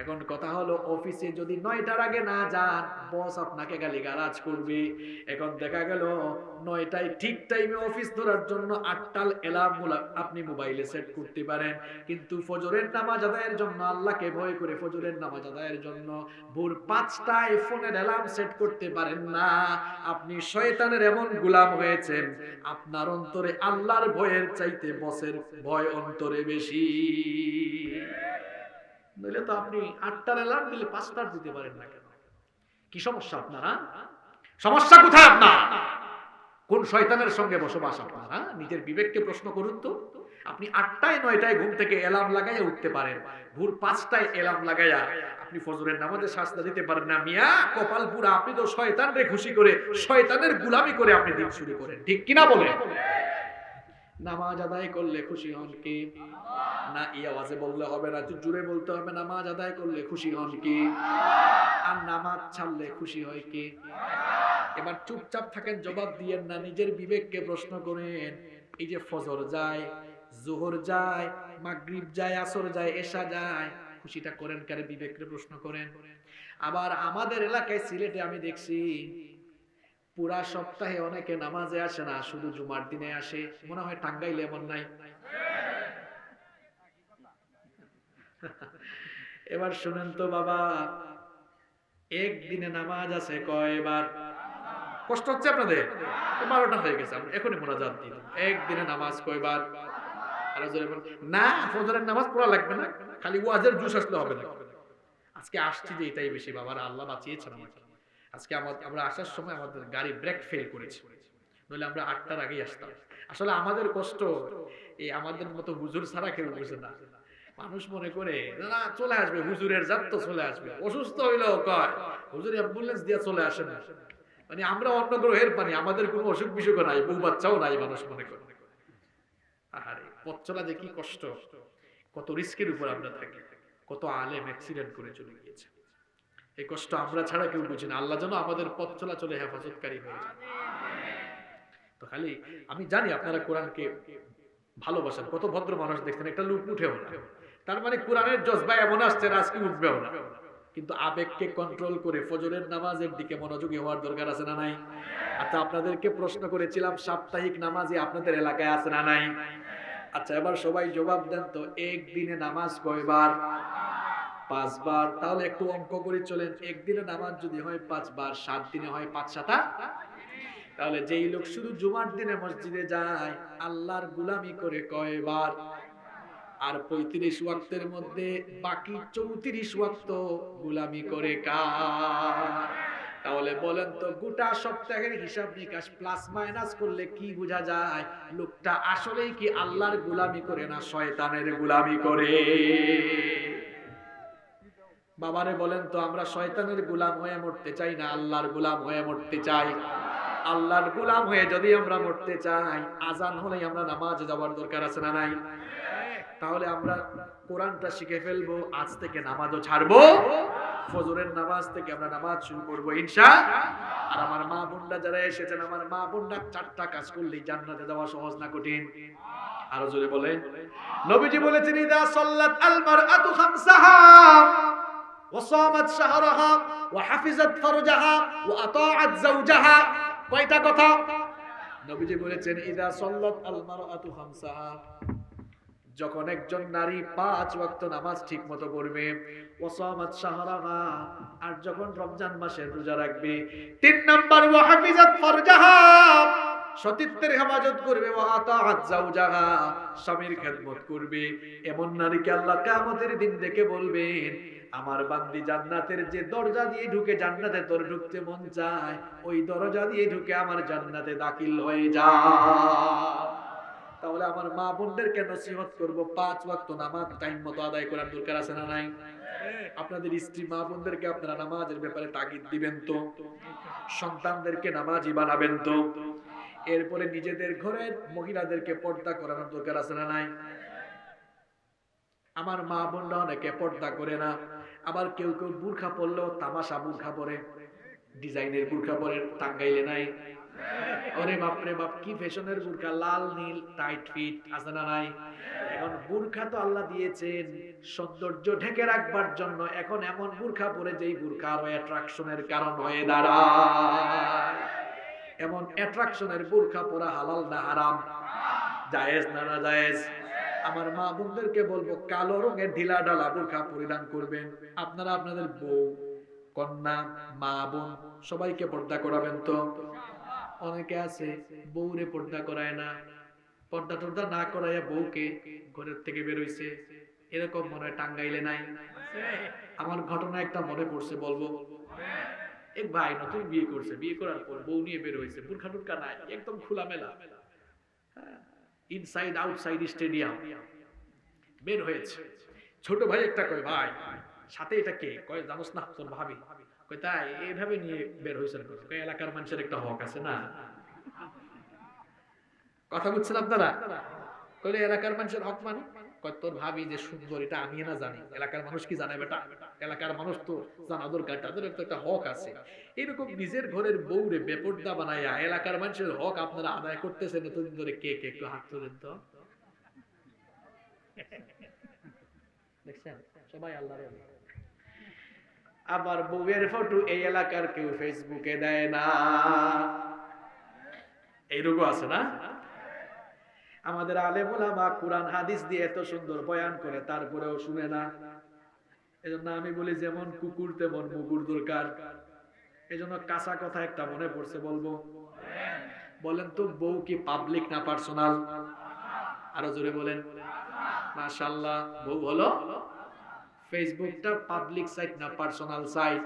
এখন কথা হলো, অফিসে যদি 9টার আগে না যান, বস আপনাকে গালিগালাজ করবে। এখন দেখা গেল 9টায় ঠিক টাইমে অফিস ধরার জন্য 8টার অ্যালার্ম আপনি মোবাইলে সেট করতে পারেন, কিন্তু ফজরের নামাজ আদায়ের জন্য, আল্লাহকে ভয় করে ফজরের নামাজ আদায়ের জন্য ভোর 5টায় ফোনের অ্যালার্ম সেট করতে পারেন না। আপনি শয়তানের এমন গোলাম হয়েছেন, আপনার অন্তরে আল্লাহর ভয়ের চাইতে বসের ভয় অন্তরে বেশি। নইলে তো আপনি 8টার অ্যালার্ম দিলে 5টার দিতে পারেন না কেন? কি সমস্যা আপনারা? সমস্যা কোথায় আপনার? কোন শয়তানের সঙ্গে বসবাস আপনারা? নিজের বিবেককে প্রশ্ন করুন তো। আপনি 8টায় 9টায় ঘুম থেকে অ্যালার্ম লাগাইয়া উঠতে পারেন, ভোর 5টায় অ্যালার্ম লাগাইয়া আপনি ফজরের নামাজে সাজদা দিতে পারেন না। মিয়া কপাল পুরা, আপনি তো শয়তানরে খুশি করে, শয়তানের গোলামি করে আপনি দিন শুরু করেন, ঠিক কিনা বলেন? নামাজ আদায় করলে খুশি হন কে? না, এই আওয়াজে বললে হবে না, একটু জোরে বলতে হবে। নামাজ আদায় করলে খুশি হন কে? আর নামাজ ছাড়লে খুশি হয় কে? এবার চুপচাপ থাকেন, জবাব দিয়েন না, নিজের বিবেককে প্রশ্ন করেন। এই যে ফজর যায়, জোহর যায়, মাগরিব যায়, আসর যায়, এশা যায়, খুশিটা করেন কারে? বিবেককে প্রশ্ন করেন। আবার আমাদের এলাকায় সিলেটে আমি দেখছি, পুরা সপ্তাহে অনেকে নামাজে আসে না, শুধু জুমার দিনে আসে। মনে হয় টাঙ্গাইলে এমন নাই? এবার শুনেন তো বাবা, একদিনে নামাজ আছে কয়বার? কষ্ট হচ্ছে আপনাদের? 12টা হয়ে গেছে, এখনই মোনাজাত দিন। একদিনে নামাজ কয়বার? আরো জোরে বলেন। না, ফজরের নামাজ পড়া লাগবে না, খালি ওয়াজের জুস আসলে হবে না। আজকে আসছি যে এটাই বেশি, বাবার আল্লাহ বাঁচিয়েছেন আমাকে। আজকে আমরা আসার সময় আমাদের গাড়ি ব্রেক ফেল করেছে, নইলে আমরা 8টার আগেই আসতাম। আসলে আমাদের কষ্ট এই আমাদের মতো হুজুর ছাড়া কেউ বুঝে না। মানুষ মনে করে না চলে আসবে, হুজুরের জাত তো চলে আসবে, অসুস্থ হইলেও কয় হুজুর অ্যাম্বুলেন্স দিয়ে চলে আসেন। মানে আমরা অন্য গ্রহের পানি, আমাদের কোনো অসুখ বিসুখ নাই, বউ বাচ্চাও নাই, মানুষ মনে করে। আরে পথ চলা যে কি কষ্ট, কত রিস্কের উপর আমরা থাকি, কত আলেম অ্যাক্সিডেন্ট করে চলে গিয়েছে। এই কষ্ট আমরা ছাড়া কেউ বুঝি না। আল্লাহ যেন আমাদের পথ চলা চলে হেফাজতকারী হয়ে যায়। তো খালি আমি জানি আপনারা কোরআনকে ভালোবাসেন, কত ভদ্র মানুষ দেখছেন, একটা লুট উঠেও না, তার মানে কোরআনের জজবা এমন আসছে আজকে উঠবেও না। কিন্তু আবেগকে কন্ট্রোল করে ফজরের নামাজের দিকে মনোযোগী হওয়ার দরকার আছে না নাই? আচ্ছা, আপনাদেরকে প্রশ্ন করেছিলাম সাপ্তাহিক নামাজই আপনাদের এলাকায় আছে না নাই? আচ্ছা, এবার সবাই জবাব দেন তো, একদিনে নামাজ কয়বার? 5 বার। তাহলে একটু অঙ্ক করে চলেন, একদিনে নামাজ যদি হয় 5 বার, 7 দিনে হয় 5 7। তাহলে যেই লোক শুধু জুমার দিনে মসজিদে যায় আল্লাহর গোলামি করে কয়বার? আর 35 ওয়াক্তের মধ্যে বাকি 34 ওয়াক্ত গোলামি করে কার? তাহলে বলেন তো গোটা সপ্তাহের হিসাব নিকাশ প্লাস মাইনাস করলে কি বোঝা যায় লোকটা আসলেই কি আল্লাহর গোলামি করে না শয়তানের গোলামি করে? বাবারে বলেন তো আমরা শয়তানের গোলাম হয়ে মরতে চাই না আল্লাহর গোলাম হয়ে মরতে চাই? আল্লাহর গোলাম হয়ে যদি আমরা মরতে চাই আজান হলেই আমরা নামাজে যাওয়ার দরকার আছে না নাই? তাহলে আমরা কোরআনটা শিখে ফেলবো, আজ থেকে নামাজও ছাড়বো, ফজরের নামাজ থেকে আমরা নামাজ শুরু করবো ইনশাআল্লাহ। আর আমার মা বোনরা যারা এসেছেন, আমার মা বোনরা 4টা কাজ করলেই জান্নাতে যাওয়া সহজ না কঠিন? আরো জোরে বলেন। নবীজি বলেছেন ইদা সাল্লাত আল মারআতু খামসাহা ওয়া সামাত শাহরাহা ওয়া হাফিজাত ফারজাহা ওয়া আতাআত যাওজাহা। কয়টা কথা? নবীজি বলেছেন ইদা সাল্লাত আল মারআতু খামসাহা, যখন একজন নারী 5 ওয়াক্ত নামাজ ঠিকমতো পড়বে, ওয়া সামাত শাহরাহা, আর যখন রমজান মাসের রোজা রাখবে, 3 নাম্বার ওয়া হাফিজাত ফারজাহা, সতীত্বের হেফাজত করবে, ওয়া আতাআত যাওজাহা, স্বামীর খেদমত করবে, এমন নারীকে আল্লাহ কিয়ামতের দিন ডেকে বলবেন আমার বান্দি জান্নাতের যে দরজা দিয়ে ঢুকে জান্নাতে তোর ঢুকতে মন চায় ওই দরজা দিয়ে ঢুকে আমার জান্নাতে দাখিল হয়ে যা। তাহলে আমার মা বোনদেরকে নসিহত করব 5 ওয়াক্ত নামাজ টাইম মতো আদায় করার দরকার আছে না নাই? আপনাদের স্ত্রী মা বোনদেরকে আপনারা নামাজের ব্যাপারে তাগিদ দিবেন তো, সন্তানদেরকে নামাজি বানাবেন তো, এরপরে নিজেদের ঘরের মহিলাদেরকে পর্দা করানোর দরকার আছে না নাই? আমার মা বোনরা অনেকে পর্দা করে না, আবার কেউ কেউ বুরখা পরলেও তামাশা বুরখা পরে, ডিজাইনের বুরখা পরে, টাঙ্গাইলে নাই? ওরে বাপ রে বাপ, কি ফ্যাশনের বুরখা, লাল নীল টাইট ফিট আছে না নাই? এখন বুরখা তো আল্লাহ দিয়েছেন সৌন্দর্য ঢেকে রাখবার জন্য, এখন এমন বুরখা পরে যেই বুরখা আরো অ্যাট্রাকশনের কারণ হয়ে দাঁড়ায়। এমন অ্যাট্রাকশনের বুরখা পরা হালাল না হারাম? জায়েজ না না জায়েজ? আমার মা বোনদেরকে বলবো কালো রঙের ঢিলা ঢালা বুরখা পরিধান করবেন। আপনারা আপনাদের বউ, কন্যা, মা বোন সবাইকে পর্দা করাবেন তো। অনেকে আছে বউরে পর্দা করায় না, পর্দা টর্দা না করাইয়া বউকে ঘরের থেকে বের হইছে, এরকম মনে হয় টাঙ্গাইলে নাই? আমার ঘটনা একটা মনে পড়ছে, বলবো। এক ভাই নতুন বিয়ে করছে, বিয়ে করার পর বউ নিয়ে বের হইছে, বুরখা টুরখা নাই, একদম খোলামেলা, ইনসাইড আউটসাইড স্টেডিয়াম বের হয়েছে। ছোট ভাই একটা কয় ভাই সাথে এটা কে? কয় জানোস না তোর ভাবি। কয় তাই? এইভাবে নিয়ে বের হয়েছেন? কয় এলাকার মানুষের একটা হক আছে না? কথা বুঝছেন আপনারা? কইলে এলাকার মানুষের হক মানে? কয় তোর ভাবি যে সুন্দর এটা আমি না জানি, এলাকার মানুষ কি জানে বেটা? এলাকার মানুষ তো জানা দরকার, তাদের তো একটা হক আছে। এরকম নিজের ঘরের বউরে বেপর্দা বানাইয়া এলাকার মানুষের হক আপনারা আদায় করতেছেন এতদিন ধরে, কে কে একটু হাত তোলেন তো। দেখছেন সবাই আল্লাহর। আবার বউয়ের ফটো এই এলাকার কেউ ফেসবুকে দেয় না, এইরকম আছে না? আমাদের আলেম ওলামা কোরআন হাদিস দিয়ে এত সুন্দর বয়ান করে তারপরেও শুনে না। এজন্য আমি বলি যেমন কুকুর তেমন মুগুর দরকার। এজন্য কাঁচা কথা একটা মনে পড়ছে, বলবো। বলেন তো বউ কি পাবলিক না পার্সোনাল? আরো জোরে বলেন। মাশাআল্লাহ, বউ হলো ফেসবুকটা পাবলিক সাইট না পার্সোনাল সাইট?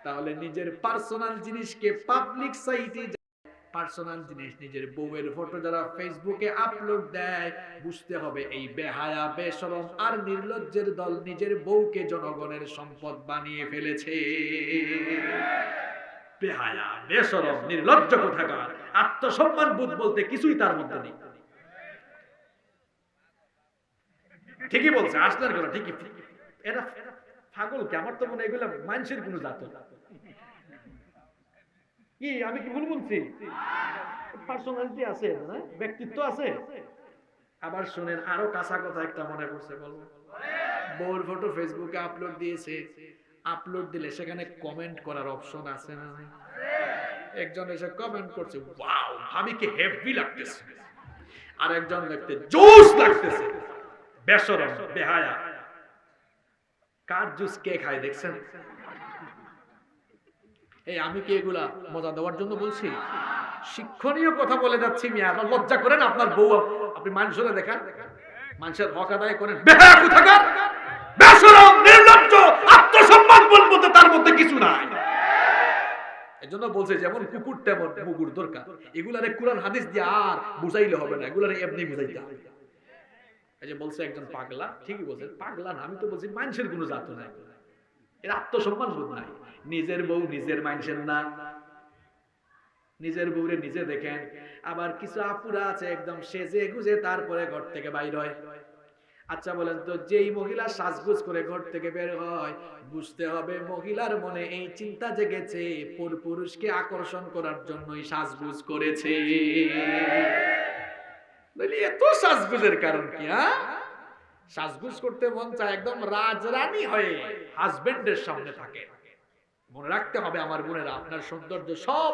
তাহলে নিজের পার্সোনাল জিনিসকে পাবলিক সাইটে, পার্সোনাল জিনিস নিজের বউয়ের ফটো যারা ফেসবুকে আপলোড দেয় বুঝতে হবে এই বেহায়া বেশরম আর নির্লজ্জের দল নিজের বউকে জনগণের সম্পদ বানিয়ে ফেলেছে। বেহায়া বেশরম নির্লজ্জ কোথাকার, আত্মসম্মান বোধ বলতে কিছুই তার মধ্যে নেই। ঠিকই বলছে, আসলেন কেন? ঠিকই, এরা পাগল কে? আমার তো মনে হয় এগুলো মানুষের কোনো জাত না। কি আমি কি ভুল বলছি? পার্সোনালিটি আছে না, ব্যক্তিত্ব আছে। আবার শুনেন আরো কাঁচা কথা একটা মনে পড়ছে, বলবো। বউর ফটো ফেসবুকে আপলোড দিয়েছে, আপলোড দিলে সেখানে কমেন্ট করার অপশন আছে না? একজন এসে কমেন্ট করছে ওয়াও ভাবিকে হেভি লাগতেছে, আর একজন লিখতে জোশ লাগতেছে। বেশরম বেহায়া। কার জুস কে খায় দেখছেন? এই আমি কি এগুলা মজা দেওয়ার জন্য বলছি? শিক্ষণীয় কথা বলে যাচ্ছি। মিয়া আপনার লজ্জা করেন? আপনার বউ আপনি মানুষের দেখান, মানুষের হক আদায় করেন। বেহায়া কোথাকার, বেশরম, নির্লজ্জ, আত্মসম্মান বলতে তার মধ্যে কিছু নাই। এজন্য বলছে যেমন কুকুর তেমন মুগুর দরকার। এগুলারে কোরআন হাদিস দিয়ে আর বুঝাইলে হবে না, এগুলারে এমনি বুঝাইতে হবে। এই যে বলছে একজন পাগলা, ঠিকই বলছে, পাগলা না, আমি তো বলছি মানুষের কোনো জাত নাই, এর আত্মসম্মান বোধ নাই। নিজের বউ নিজের মানুষের না, নিজের বউরে নিজে দেখেন। আবার কিছু আপুরা আছে একদম সেজে গুজে তারপরে ঘর থেকে বাইর হয়। আচ্ছা বলেন তো, যেই মহিলা সাজগুজ করে ঘর থেকে বের হয়, বুঝতে হবে মহিলার মনে এই চিন্তা জেগেছে পুরুষকে আকর্ষণ করার জন্যই সাজগুজ করেছে। এত সাজগুজের কারণ কি? সাজগুজ করতে মন চায় একদম রাজরানী হয়ে হাজবেন্ডের সামনে থাকে। মনে রাখতে হবে আমার বোনেরা, আপনার সৌন্দর্য সব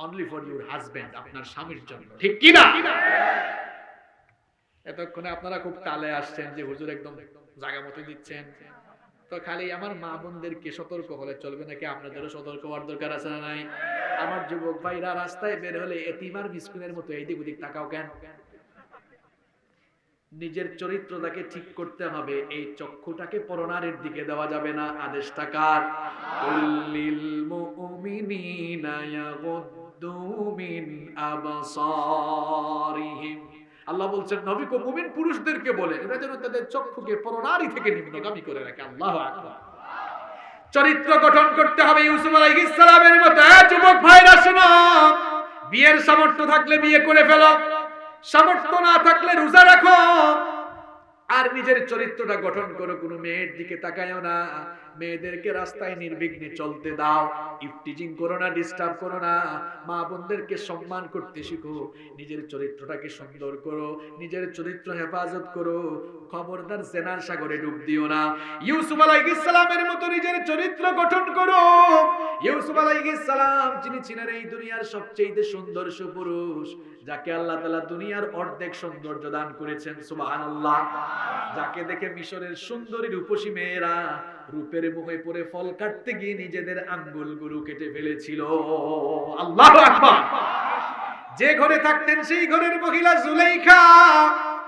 অনলি ফর ইউর হাজবেন্ড, আপনার স্বামীর জন্য, ঠিক কি না? এতক্ষণে আপনারা খুব টালে আসছেন যে হুজুর একদম জায়গা মতো দিচ্ছেন। তো খালি আমার মা বোনদেরকে সতর্ক হলে চলবে নাকি? আপনাদেরও সতর্ক হওয়ার দরকার আছে না নাই? আমার যুবক ভাইরা রাস্তায় বের হলে এতিমার মিসকিনের মতো এইদিক ওদিক তাকাও কেন? নিজের চরিত্রটাকে ঠিক করতে হবে। এই চক্ষুটাকে পরনারীর দিকে দেওয়া যাবে না। আদেশটা কার? কুল্লিল মুমিনিনা ইয়াগুদ্দু মিন আবসারিহিম। আল্লাহ বলছেন নবী কো মুমিন পুরুষদেরকে বলে এরা যেন তাদের চক্ষুকে পরনারী থেকে নিম্নগামী করে রাখে। আল্লাহু আকবার। চরিত্র গঠন করতে হবে ইউসুফ আলাইহিস সালামের মতো। যুবক ভাইরা শুনো, বিয়ের সামর্থ্য থাকলে বিয়ে করে ফেলো, সামর্থ্য না থাকলে রোজা রাখো, আর নিজের চরিত্রটা গঠন করো। কোনো মেয়ের দিকে তাকায়ও না, মেয়েদেরকে রাস্তায় নির্বিঘ্নে চলতে দাও, ইফটিজিং করো না, ডিস্টার্ব করো না। মা বোনদেরকে সম্মান করতে শিখো, নিজের চরিত্রটাকে সুন্দর করো, নিজের চরিত্র হেফাজত করো। খবরদার জেনার সাগরে ডুব দিও না। ইউসুফ আলাইহিস সালামের মতো নিজের চরিত্র গঠন করো। ইউসুফ আলাইহিস সালাম যিনি ছিলেন এই দুনিয়ার সবচেয়ে সুন্দর সুপুরুষ, যাকে আল্লাহ তাআলা দুনিয়ার অর্ধেক সৌন্দর্য দান করেছেন, সুবহানাল্লাহ। যাকে দেখে মিশরের সুন্দরী রূপসী মেয়েরা রূপের মোহে পড়ে ফল কাটতে গিয়ে নিজেদের আঙ্গুলগুলো কেটে ফেলেছিল। আল্লাহু আকবার। যে ঘরে থাকতেন সেই ঘরের মহিলা জুলাইখা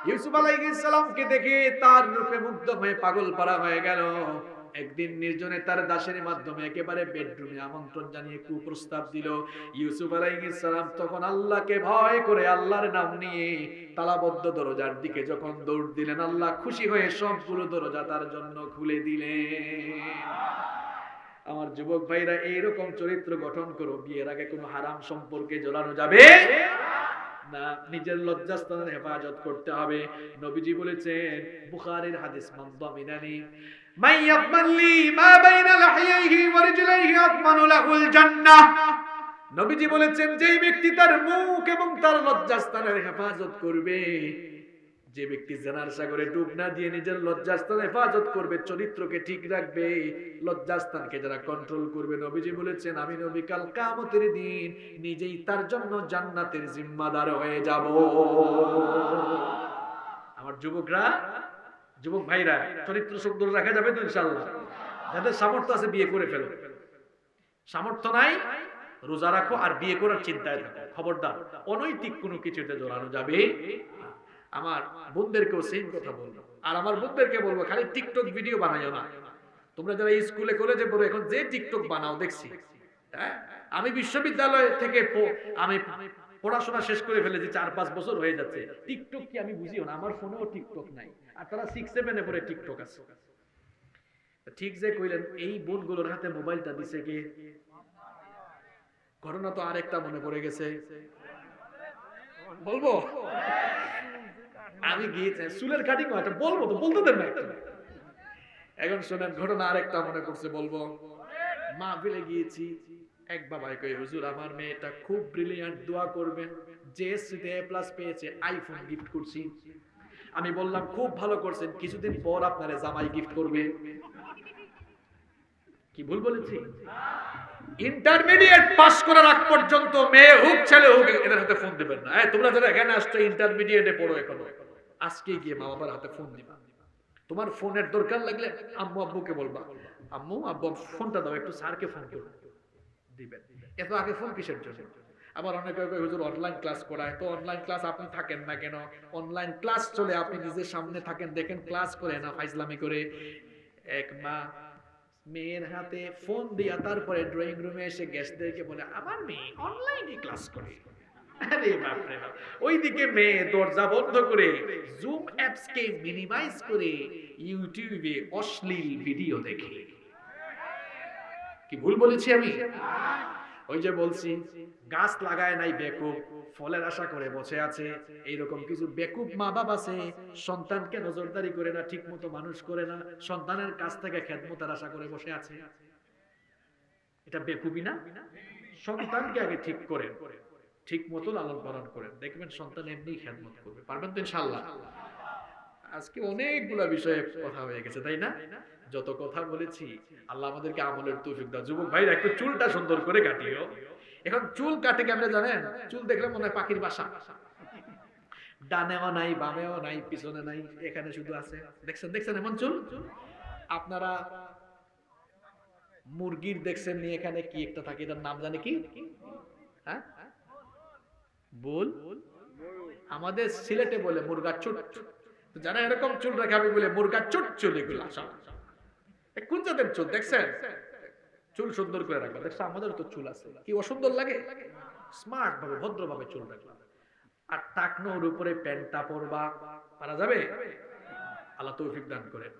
ইউসুফ আলাইহিস সালামকে দেখে তার রূপে মুগ্ধ হয়ে পাগল পারা হয়ে গেল। একদিন নির্জনে তার দাসের মাধ্যমে একেবারে বেডরুমে আমন্ত্রণ জানিয়ে কুপ্রস্তাব দিল। ইউসুফ আলাইহিস সালাম তখন আল্লাহকে ভয় করে আল্লাহর নাম নিয়ে তালাবদ্ধ দরজার দিকে যখন দৌড় দিলেন, আল্লাহ খুশি হয়ে সবগুলো দরজা তার জন্য খুলে দিলেন। আমার যুবক ভাইরা, এইরকম চরিত্র গঠন করো। বিয়ের আগে কোনো হারাম সম্পর্কে জড়ানো যাবে না। নিজের লজ্জাস্থানের হেফাজত করতে হবে। নবীজি বলেছেন, বুখারীর হাদিস, মান দামিনানি মান ইয়াকমান লি মা বাইনা লাহিয়াইহি ওয়া রিজলাইহি আকমানু লাহুল জান্নাহ। নবীজি বলেছেন, যেই ব্যক্তি তার মুখ এবং তার লজ্জাস্থানের হেফাজত করবে, যে ব্যক্তি জিনার সাগরে ডুব না দিয়ে নিজের লজ্জাস্থানের হেফাজত করবে, চরিত্রকে ঠিক রাখবে, লজ্জাস্থানকে যারা কন্ট্রোল করবে, নবীজি বলেছেন আমি নবী কাল কিয়ামতের দিন নিজেই তার জন্য জান্নাতের জিম্মাদার হয়ে যাব। আমার যুবকরা, যুবক ভাইরা, চরিত্র সুন্দর রাখা যাবে তো ইনশাআল্লাহ। যাদের সামর্থ্য আছে বিয়ে করে ফেলো, সামর্থ্য নাই রোজা রাখো আর বিয়ে করার চিন্তায় থাকো। খবরদার অনৈতিক কোনো কিছুতে জড়ানো যাবে। আমার বোনদেরকেও সেম কথা বলবো, আর আমার বোনদেরকে বলবো খালি টিকটক ভিডিও বানাইও না। তোমরা যারা স্কুলে কলেজে পড়ো এখন যে টিকটক বানাও দেখছি, হ্যাঁ, আমি বিশ্ববিদ্যালয় থেকে আমি পড়াশোনা শেষ করে ফেলেছি, 4-5 বছর হয়ে যাচ্ছে। টিকটক কি আমি বুঝিও না, আমার ফোনেও টিকটক নাই, আর তারা 6-7 পরে টিকটক আছে। ঠিক যে কইলেন, এই বোনগুলোর হাতে মোবাইলটা দিছে কে? ঘটনা তো আরেকটা মনে পড়ে গেছে, বলবো? আমি গিয়েছি চুলের কাটিং, একটা বলবো তো, বলতে দেন না একটু। এখন শোনেন, ঘটনা আরেকটা মনে পড়ছে, বলবো। মাহফিলে গিয়েছি, এক বাবাই কই, হুজুর আমার মেয়েটা খুব ব্রিলিয়ান্ট, দোয়া করবেন, জেএসসিতে A+ পেয়েছে, আইফোন গিফট করছি। আমি বললাম খুব ভালো করছেন, কিছুদিন পর আপনারে জামাই গিফট করবে। কি ভুল বলেছি? ইন্টারমিডিয়েট পাস করার আগ পর্যন্ত মেয়ে হোক ছেলে হোক এদের হাতে ফোন দিবেন না। তোমরা যারা এখানে আসছো ইন্টারমিডিয়েটে পড়ো, এখনো আজকে গিয়ে মা বাবার হাতে ফোন দিবা। তোমার ফোনের দরকার লাগলে আম্মু আব্বুকে বলবা, আম্মু আব্বু ফোনটা দাও, একটু স্যারকে ফোন করো, দিবেন। এত আগে ফোন কিসের জন্য? আবার অনেকে কয় হুজুর অনলাইন ক্লাস করায়, তো অনলাইন ক্লাস আপনি থাকেন না কেন? অনলাইন ক্লাস চলে, আপনি নিজের সামনে থাকেন, দেখেন ক্লাস করে না ফাইজলামি করে। এক মা মেয়ের হাতে ফোন দিয়া তারপরে ড্রয়িং রুমে এসে গেস্টদেরকে বলে আমার মেয়ে অনলাইনে ক্লাস করে। আরে বাপ রে বাপ, ওইদিকে মেয়ে দরজা বন্ধ করে জুম অ্যাপস কে মিনিমাইজ করে ইউটিউবে অশ্লীল ভিডিও দেখে। কি ভুল বলেছি আমি? ওই যে বলছি, গাছ লাগায় নাই বেকুব, ফলের আশা করে বসে আছে। এইরকম কিছু বেকুব মা বাপ আছে, সন্তানকে নজরদারি করে না, ঠিক মতো মানুষ করে না, সন্তানের কাছ থেকে খেদমতের আশা করে বসে আছে। এটা বেকুবি না? সন্তানকে আগে ঠিক করেন, ঠিক মতো লালন পালন করেন, দেখবেন সন্তান এমনি খেদমত করবে। পারবেন তো ইনশাআল্লাহ? আজকে অনেকগুলা বিষয়ে কথা হয়ে গেছে, তাই না? যত কথা বলেছি, আল্লাহ আমাদেরকে আমলের তৌফিক দাও। যুবক ভাইরা একটু চুলটা সুন্দর করে কাটিও। এখন চুল কাটে কেমনে জানেন? চুল দেখলে মনে হয় পাখির বাসা, ডানেও নাই, বামেও নাই, পিছনে নাই, এখানে শুধু আছে। দেখছেন দেখছেন এমন চুল? আপনারা মুরগির দেখছেন নি এখানে কি একটা থাকে, এটার নাম জানে কি? হ্যাঁ, বল। আমাদের সিলেটে বলে মুরগা চুট। তো যারা এরকম চুল রাখে আমি বলে মুরগা চুট চুল, এগুলা সব কোন জাতের চুল দেখছেন? চুল সুন্দর করে রাখবা। দেখছো আমাদের তো চুল আছে, কি অসুন্দর লাগে? স্মার্ট ভাবে ভদ্র ভাবে চুল রাখবা। আর টাকনোর উপরে প্যান্টটা পরবা, পারা যাবে? আল্লাহ তৌফিক দান করেন।